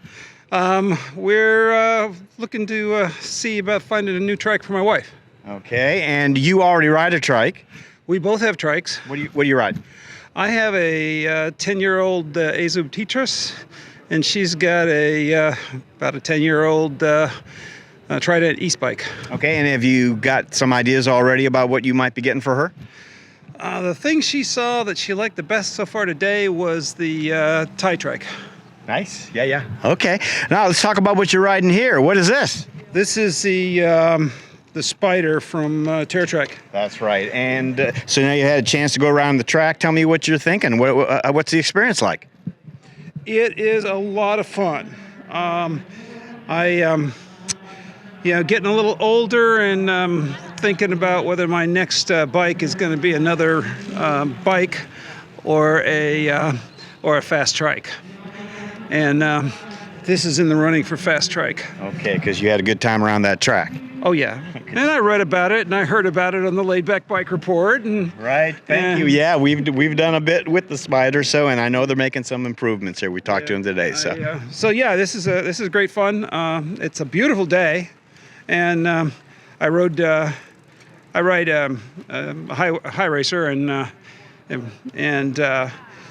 We're looking to see about finding a new trike for my wife. Okay, and you already ride a trike. We both have trikes. What do you ride? I have a 10-year-old AZUB Tetris, and she's got about a 10-year-old Trident East bike. Okay, and have you got some ideas already about what you might be getting for her? The thing she saw that she liked the best so far today was the tie trike. Nice. Yeah. Okay. Now let's talk about what you're riding here. What is this? This is the Spider from TerraTrek. That's right. And so now you had a chance to go around the track. Tell me what you're thinking. What's the experience like? It is a lot of fun. Getting a little older and thinking about whether my next bike is going to be another bike or a fast trike. And this is in the running for fast trike. Okay, because you had a good time around that track. Oh yeah, and I read about it and I heard about it on the Laidback Bike Report. And right, thank you. Yeah, we've done a bit with the Spider, and I know they're making some improvements here. We talked to them today, so. This is great fun. It's a beautiful day, and I ride a high racer, and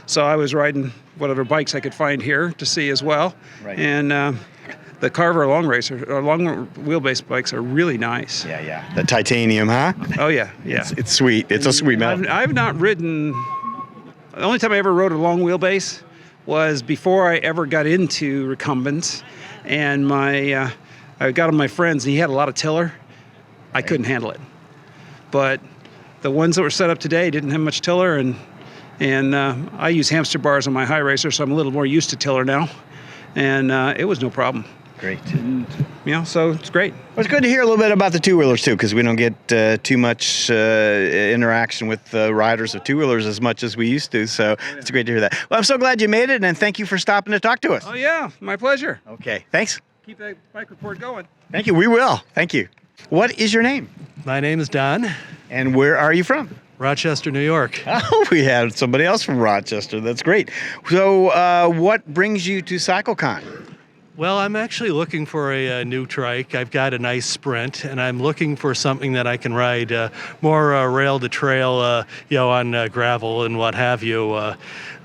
so I was riding whatever bikes I could find here to see as well. Right. And the Carver long wheelbase bikes are really nice. Yeah. The titanium, huh? Oh yeah. It's sweet. It's a sweet metal. I've not ridden. The only time I ever rode a long wheelbase was before I ever got into recumbents, and I got on my friend's and he had a lot of tiller. I couldn't handle it, but the ones that were set up today didn't have much tiller, and I use hamster bars on my high racer, so I'm a little more used to tiller now, and it was no problem. Great. And, so it's great. Well, it's good to hear a little bit about the two-wheelers too, because we don't get too much interaction with riders of two-wheelers as much as we used to, so it's great to hear that. Well, I'm so glad you made it, and thank you for stopping to talk to us. Oh yeah, my pleasure. Okay, thanks. Keep that bike report going. Thank you, we will. Thank you. What is your name? My name is Don. And where are you from? Rochester, New York. Oh, we had somebody else from Rochester. That's great. So what brings you to CycleCon? Well, I'm actually looking for a new trike. I've got a nice Sprint, and I'm looking for something that I can ride more rail to trail, on gravel and what have you.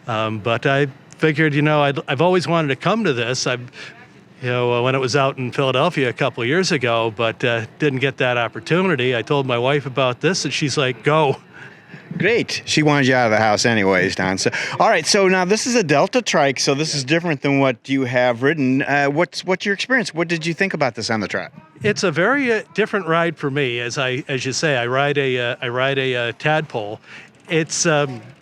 But I figured, I've always wanted to come to this. When it was out in Philadelphia a couple of years ago, but didn't get that opportunity. I told my wife about this, and she's like, go. Great. She wanted you out of the house anyways, Don. So, all right, so now this is a Delta trike, so this is different than what you have ridden. What's your experience? What did you think about this on the track? It's a very different ride for me. As you say, I ride a Tadpole. It's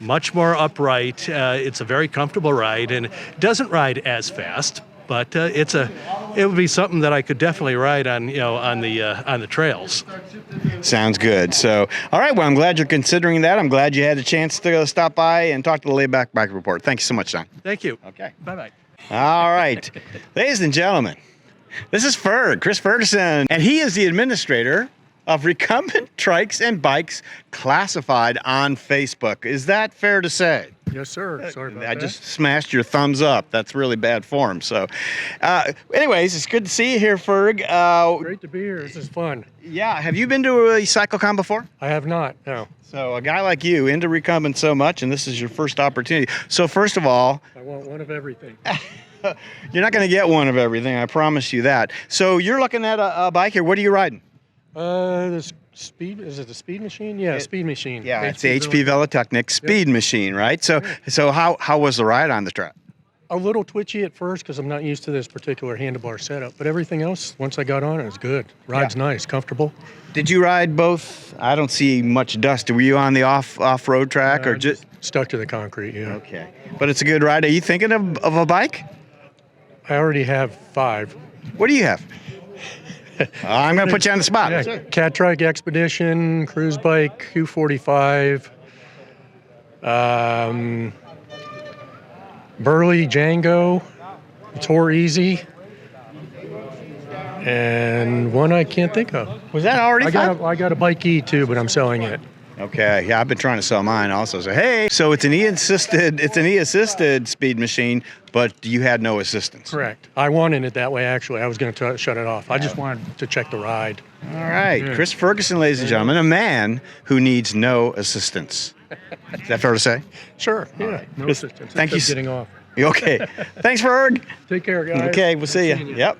much more upright. It's a very comfortable ride, and it doesn't ride as fast. But it would be something that I could definitely ride on the trails. Sounds good. So, all right. Well, I'm glad you're considering that. I'm glad you had a chance to stop by and talk to the Laidback Bike Report. Thank you so much, Don. Thank you. Okay. Bye-bye. All right. Ladies and gentlemen, this is Chris Ferguson, and he is the administrator of Recumbent Trikes and Bikes Classified on Facebook. Is that fair to say? Yes, sir. Sorry about that. I just smashed your thumbs up. That's really bad form. So, anyways, it's good to see you here, Ferg. Great to be here. This is fun. Yeah. Have you been to a CycleCon before? I have not, no. So a guy like you, into recumbent so much, and this is your first opportunity. So first of all, I want one of everything. You're not going to get one of everything. I promise you that. So you're looking at a bike here. What are you riding? This Speed, is it the Speed Machine? Yeah, Speed Machine. Yeah, it's HP Velotechnik Speed Machine, right? So how was the ride on the track? A little twitchy at first because I'm not used to this particular handlebar setup, but everything else, once I got on it, was good. Ride's nice, comfortable. Did you ride both? I don't see much dust. Were you on the off-road track or just stuck to the concrete? Yeah. Okay, but it's a good ride. Are you thinking of a bike? I already have 5. What do you have? I'm going to put you on the spot. Yeah, Cat Trike Expedition, cruise bike, Q45, Burley Django, Tour Easy, and one I can't think of. Was that already I got a Bike E too, but I'm selling it. Okay, yeah, I've been trying to sell mine also. So hey, so it's an E-assisted speed machine, but you had no assistance. Correct. I wanted it that way, actually. I was going to shut it off. I just wanted to check the ride. All right, Chris Ferguson, ladies and gentlemen, a man who needs no assistance. Is that fair to say? Sure, yeah. No Chris, assistance. thank you. Just getting off. Okay. Thanks, Ferg. Take care, guys. Okay, we'll see you. Yep.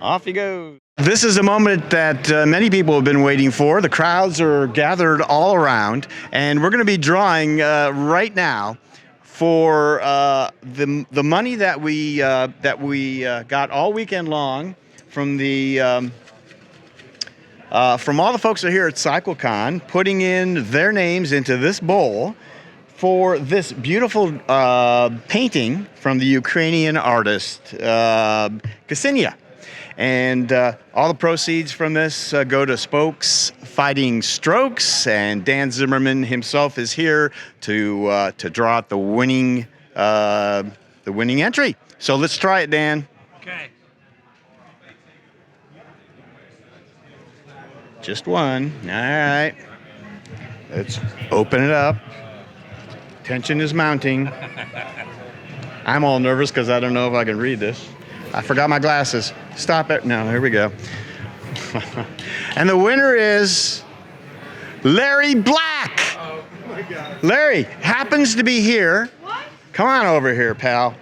Off you go. This is a moment that many people have been waiting for. The crowds are gathered all around, and we're going to be drawing right now for the money that we got all weekend long from the from all the folks that are here at CycleCon, putting in their names into this bowl for this beautiful painting from the Ukrainian artist Ksenia. And all the proceeds from this go to Spokes Fighting Strokes, and Dan Zimmerman himself is here to draw out the winning entry. So let's try it, Dan. Okay. Just one. All right. Let's open it up. Tension is mounting. I'm all nervous because I don't know if I can read this. I forgot my glasses. Stop it. No, here we go. And the winner is Larry Black. Oh my God. Larry happens to be here. What? Come on over here, pal.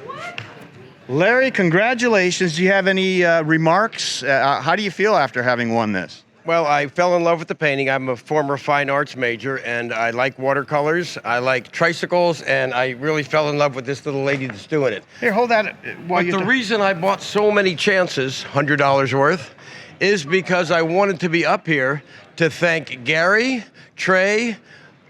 What? Larry, congratulations. Do you have any remarks? How do you feel after having won this? Well, I fell in love with the painting. I'm a former fine arts major, and I like watercolors. I like tricycles, and I really fell in love with this little lady that's doing it. Here, hold that. But the reason I bought so many chances, $100 worth, is because I wanted to be up here to thank Gary, Trey,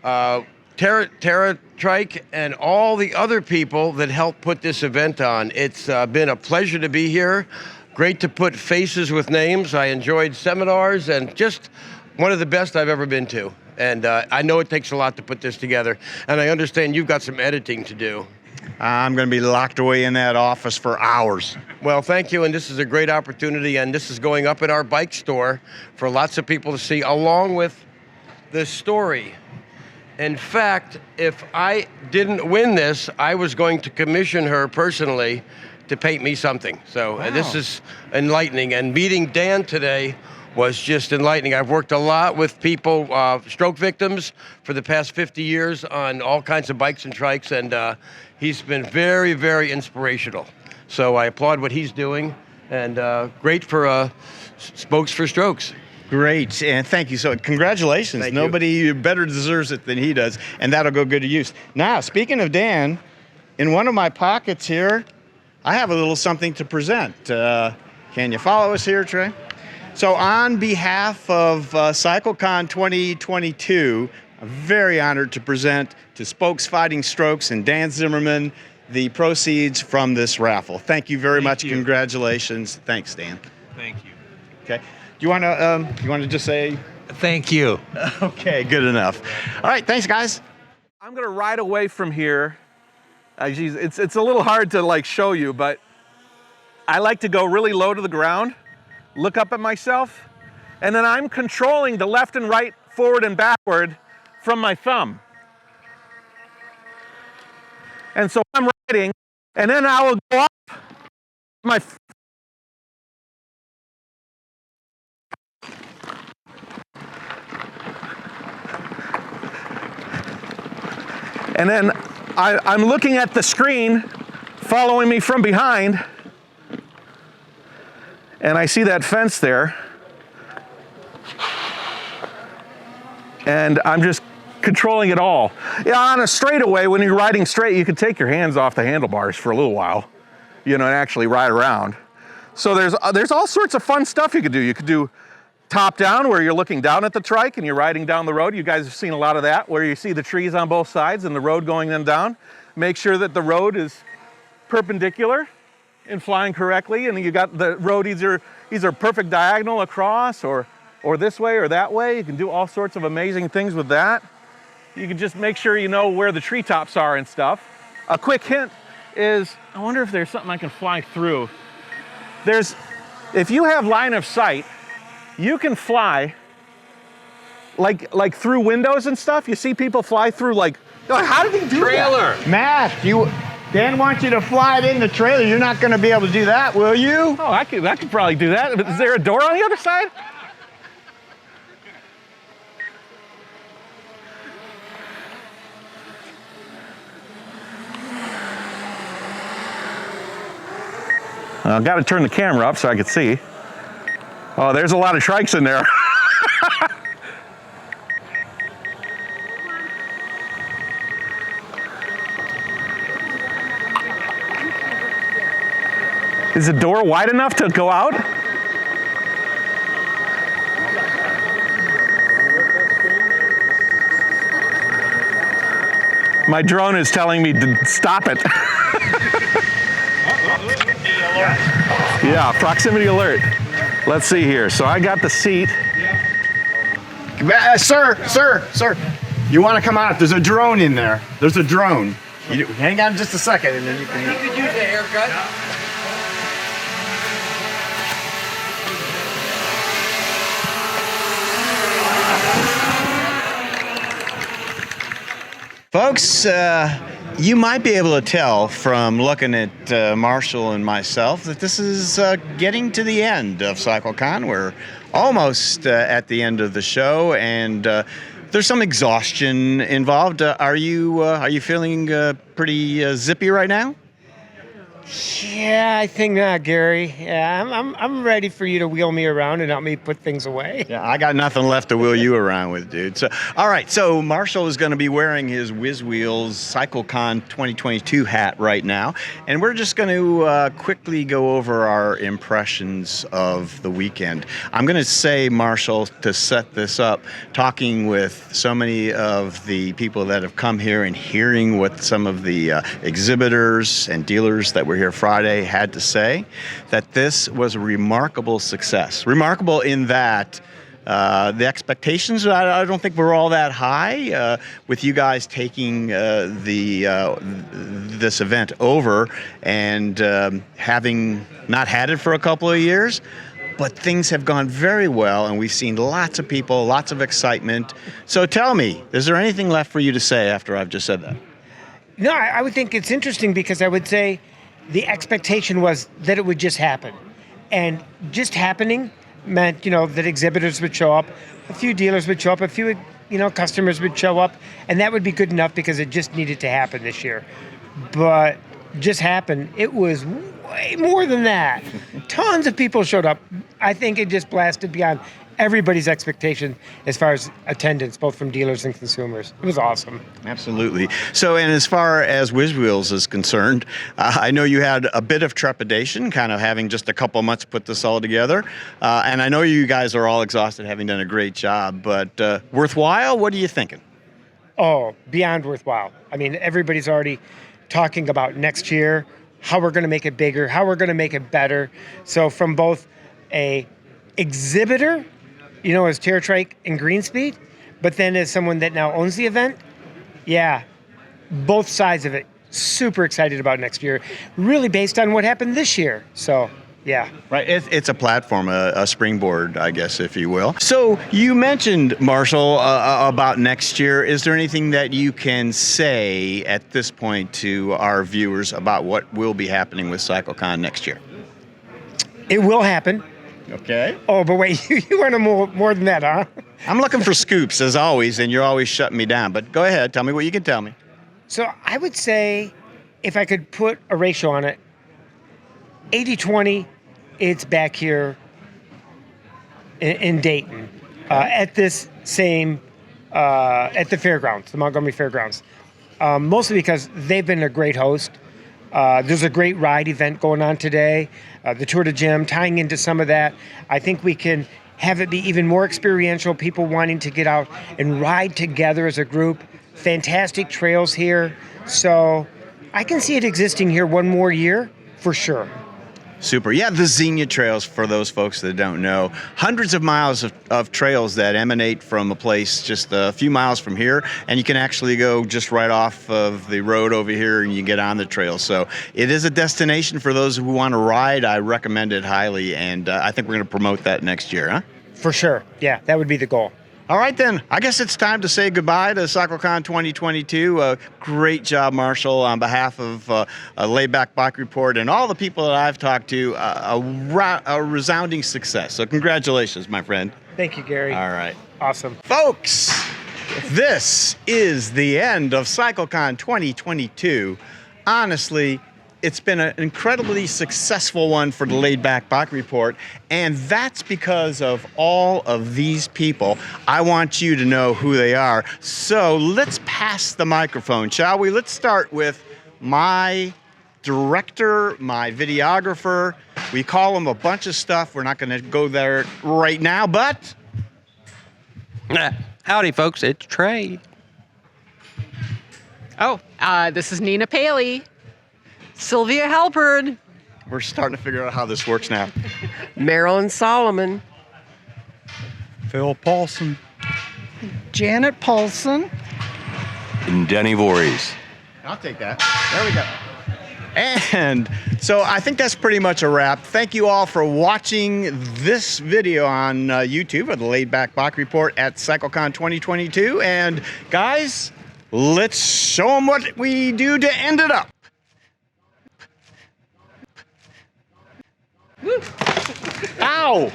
Trike, and all the other people that helped put this event on. It's been a pleasure to be here. Great to put faces with names. I enjoyed seminars, and just one of the best I've ever been to. And I know it takes a lot to put this together, and I understand you've got some editing to do. I'm going to be locked away in that office for hours. Well, thank you, and this is a great opportunity, and this is going up at our bike store for lots of people to see, along with the story. In fact, if I didn't win this, I was going to commission her personally to paint me something. So this is enlightening, and meeting Dan today was just enlightening. I've worked a lot with people, stroke victims, for the past 50 years on all kinds of bikes and trikes, and he's been very, very inspirational. So I applaud what he's doing, and great for Spokes for Strokes. Great, and thank you. So congratulations. Thank you. Nobody better deserves it than he does, and that'll go good to use. Now, speaking of Dan, in one of my pockets here, I have a little something to present. Can you follow us here, Trey? So on behalf of CycleCon 2022, I'm very honored to present to Spokes Fighting Strokes and Dan Zimmerman the proceeds from this raffle. Thank you very much. Congratulations. Thanks, Dan. Thank you. Okay. Do you want to just say? Thank you. Okay, good enough. All right, thanks, guys. I'm gonna ride away from here. It's a little hard to like show you, but I like to go really low to the ground, look up at myself, and then I'm controlling the left and right, forward and backward from my thumb. And so I'm riding, and then I will go up my and then I'm looking at the screen following me from behind, and I see that fence there, and I'm just controlling it all. Yeah, on a straightaway, when you're riding straight, you can take your hands off the handlebars for a little while, you know, and actually ride around. So there's all sorts of fun stuff you could do. You could do top down, where you're looking down at the trike and you're riding down the road. You guys have seen a lot of that, where you see the trees on both sides and the road going them down. Make sure that the road is perpendicular and flying correctly, and you got the road either perfect diagonal across or this way or that way. You can do all sorts of amazing things with that. You can just make sure you know where the treetops are and stuff. A quick hint is, I wonder if there's something I can fly through. If you have line of sight, you can fly like through windows and stuff. You see people fly through like, how did he do that? Matt, Dan wants you to fly it in the trailer. You're not going to be able to do that, will you? Oh, I could probably do that. Is there a door on the other side? I've got to turn the camera up so I can see. Oh, there's a lot of trikes in there. Is the door wide enough to go out? My drone is telling me to stop it. Yeah, proximity alert. Let's see here. So I got the seat. Sir, you want to come out? There's a drone in there. There's a drone. Hang on just a second and then you can... You could use a haircut. Folks, you might be able to tell from looking at Marshall and myself that this is getting to the end of CycleCon. We're almost at the end of the show, and there's some exhaustion involved. Are you feeling pretty zippy right now? Yeah, I think not, Gary. Yeah, I'm ready for you to wheel me around and help me put things away. Yeah, I got nothing left to wheel you around with, dude. So, all right, so Marshall is going to be wearing his WizWheelz CycleCon 2022 hat right now, and we're just going to quickly go over our impressions of the weekend. I'm going to say, Marshall, to set this up, talking with so many of the people that have come here and hearing what some of the exhibitors and dealers that were here Friday had to say, that this was a remarkable success. Remarkable in that the expectations, I don't think were all that high with you guys taking this event over and having not had it for a couple of years. But things have gone very well, and we've seen lots of people, lots of excitement. So tell me, is there anything left for you to say after I've just said that? No, I would think it's interesting because I would say the expectation was that it would just happen. And just happening meant, that exhibitors would show up, a few dealers would show up, a few, customers would show up, and that would be good enough because it just needed to happen this year. But just happened. It was way more than that. Tons of people showed up. I think it just blasted beyond everybody's expectation as far as attendance, both from dealers and consumers. It was awesome. Absolutely. So, and as far as WizWheelz is concerned, I know you had a bit of trepidation, kind of having just a couple months to put this all together. And I know you guys are all exhausted, having done a great job, but worthwhile? What are you thinking? Oh, beyond worthwhile. I mean, everybody's already talking about next year, how we're going to make it bigger, how we're going to make it better. So from both a exhibitor, as Trike and Greenspeed, but then as someone that now owns the event, yeah, both sides of it, super excited about next year, really based on what happened this year. So, yeah. Right, it's a platform, a springboard, I guess, if you will. So you mentioned, Marshall, about next year. Is there anything that you can say at this point to our viewers about what will be happening with CycleCon next year? It will happen. Okay. Oh, but wait, you want to more than that, huh? I'm looking for scoops, as always, and you're always shutting me down. But go ahead, tell me what you can tell me. So I would say, if I could put a ratio on it, 80-20, it's back here in Dayton at this same, at the fairgrounds, the Montgomery Fairgrounds. Mostly because they've been a great host. There's a great ride event going on today, the Tour de Gym, tying into some of that. I think we can have it be even more experiential, people wanting to get out and ride together as a group. Fantastic trails here. So I can see it existing here one more year for sure. Super. Yeah, the Xenia trails, for those folks that don't know, hundreds of miles of trails that emanate from a place just a few miles from here, and you can actually go just right off of the road over here and you get on the trail. So it is a destination for those who want to ride. I recommend it highly, and I think we're going to promote that next year, huh? For sure. Yeah, that would be the goal. All right, then. I guess it's time to say goodbye to CycleCon 2022. Great job, Marshall, on behalf of Laidback Bike Report and all the people that I've talked to. A resounding success. So congratulations, my friend. Thank you, Gary. All right. Awesome. Folks, this is the end of CycleCon 2022. Honestly, it's been an incredibly successful one for the Laidback Bike Report, and that's because of all of these people. I want you to know who they are. So let's pass the microphone, shall we? Let's start with my director, my videographer. We call him a bunch of stuff. We're not going to go there right now, but... Howdy, folks. It's Trey. Oh, this is Nina Paley. Sylvia Halpern. We're starting to figure out how this works now. Marilyn Solomon. Phil Paulsen. Janet Paulsen. And Denny Voorhees. I'll take that. There we go. And so I think that's pretty much a wrap. Thank you all for watching this video on YouTube of the Laidback Bike Report at CycleCon 2022. And guys, let's show them what we do to end it up. Woo. Ow!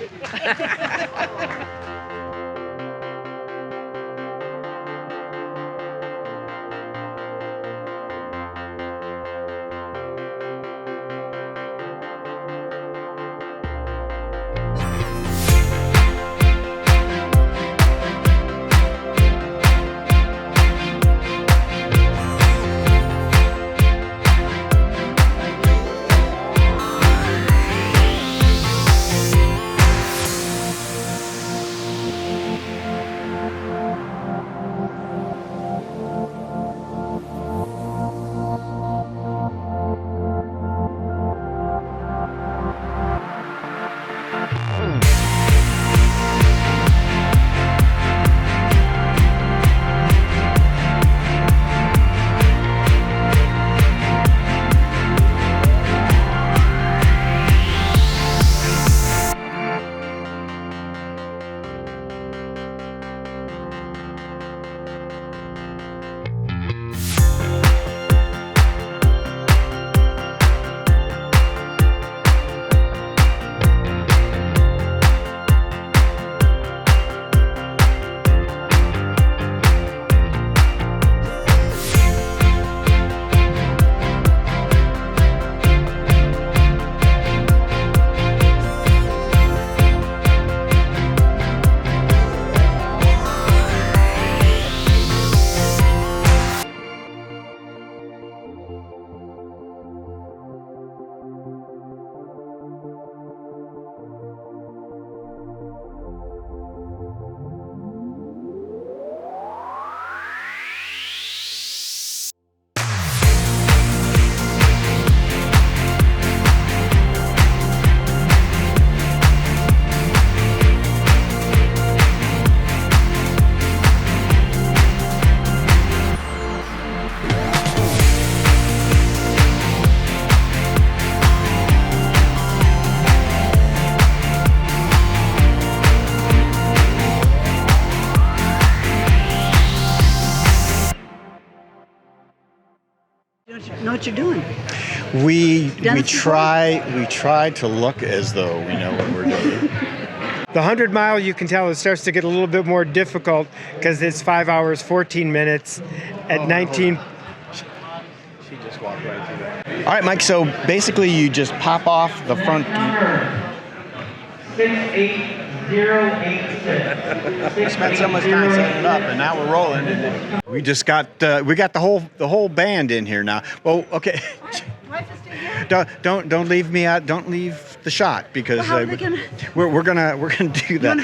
Know what you're doing. We try to look as though we know what we're doing. The 100-mile, you can tell it starts to get a little bit more difficult because it's 5 hours, 14 minutes at 19. She just walked right through that. All right, Mike, so basically you just pop off the front. 68086. We spent so much time setting it up, and now we're rolling. We just got the whole band in here now. Well, okay. Don't leave me out. Don't leave the shot because we're gonna do that.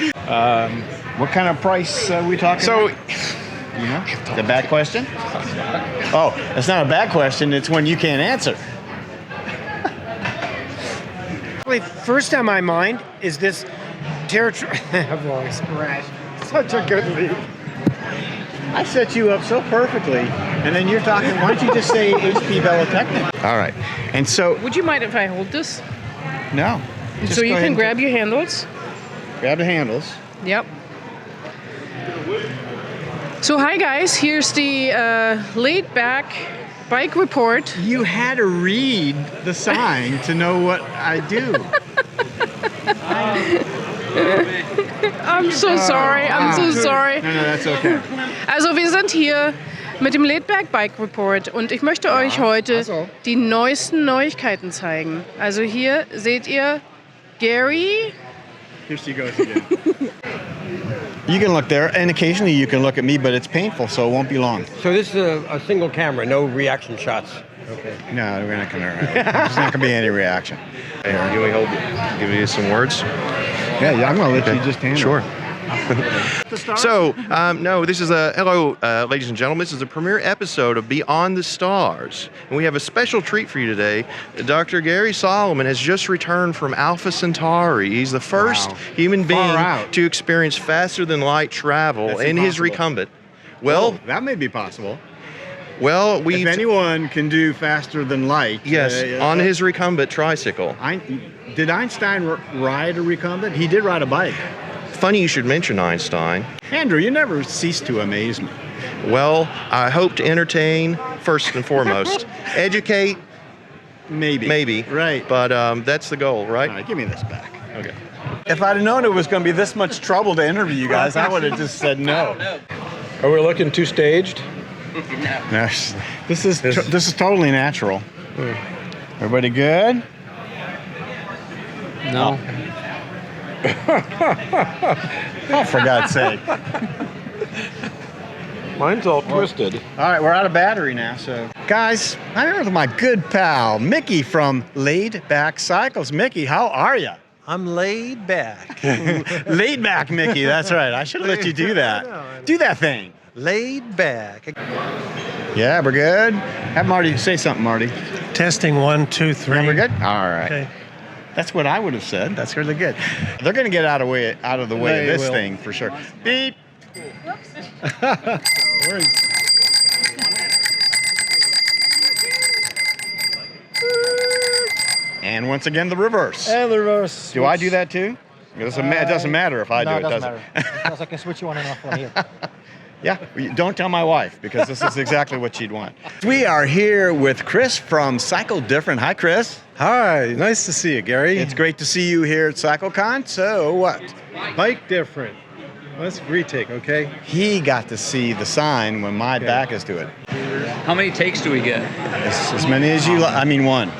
What kind of price are we talking? So, you know, the bad question. Oh, it's not a bad question. It's one you can't answer. Exactly. First on my mind is this territory. I've always scratched. Such a good lead. I set you up so perfectly, and then you're talking, why don't you just say HP Velotechnik? All right. And so... Would you mind if I hold this? No. So you can grab your handles. Grab the handles. Yep. So hi guys, here's the Laidback bike report. You had to read the sign to know what I do. I'm so sorry, I'm so sorry. No, that's okay. Also wir sind hier mit dem Laidback Bike Report und ich möchte euch heute die neuesten Neuigkeiten zeigen. Also hier seht ihr Gary. Here she goes again. You can look there, and occasionally you can look at me, but it's painful, so it won't be long. So this is a single camera, no reaction shots. Okay. No, we're not gonna. There's not gonna be any reaction. Can we give you some words? Yeah, I'm gonna let you just handle. Sure. it. So, no, this is hello, ladies and gentlemen. This is a premiere episode of Beyond the Stars. And we have a special treat for you today. Dr. Gary Solomon has just returned from Alpha Centauri. He's the first human being to experience faster than light travel in his recumbent. Well, that may be possible. Well, if anyone can do faster than light. Yes, on his recumbent tricycle. Did Einstein ride a recumbent? He did ride a bike. Funny you should mention Einstein. Andrew, you never cease to amaze me. Well, I hope to entertain first and foremost. Educate, maybe. Right. But that's the goal, right? All right, give me this back. Okay. If I'd have known it was going to be this much trouble to interview you guys, I would have just said no. Are we looking too staged? No. This is totally natural. Everybody good? No. Oh, for God's sake. Mine's all twisted. All right, we're out of battery now, so. Guys, I'm here with my good pal, Mickey from Laidback Cycles. Mickey, how are you? I'm laid back. Laid back, Mickey, that's right. I should have let you do that. Do that thing. Laid back. Yeah, we're good. Have Marty say something, Marty. Testing 1, 2, 3. Yeah, we're good? All right. Okay. That's what I would have said. That's really good. They're going to get out of the way of this thing for sure. Beep. And once again, the reverse. And the reverse. Do I do that too? It doesn't matter if I do it, does it? Because I can switch you on and off from here. Yeah, don't tell my wife, because this is exactly what she'd want. We are here with Chris from Cycle Different. Hi, Chris. Hi, nice to see you, Gary. It's great to see you here at CycleCon. So what? Bike Different. Let's retake, okay? He got to see the sign when my back is to it. How many takes do we get? As many as you like. I mean, one.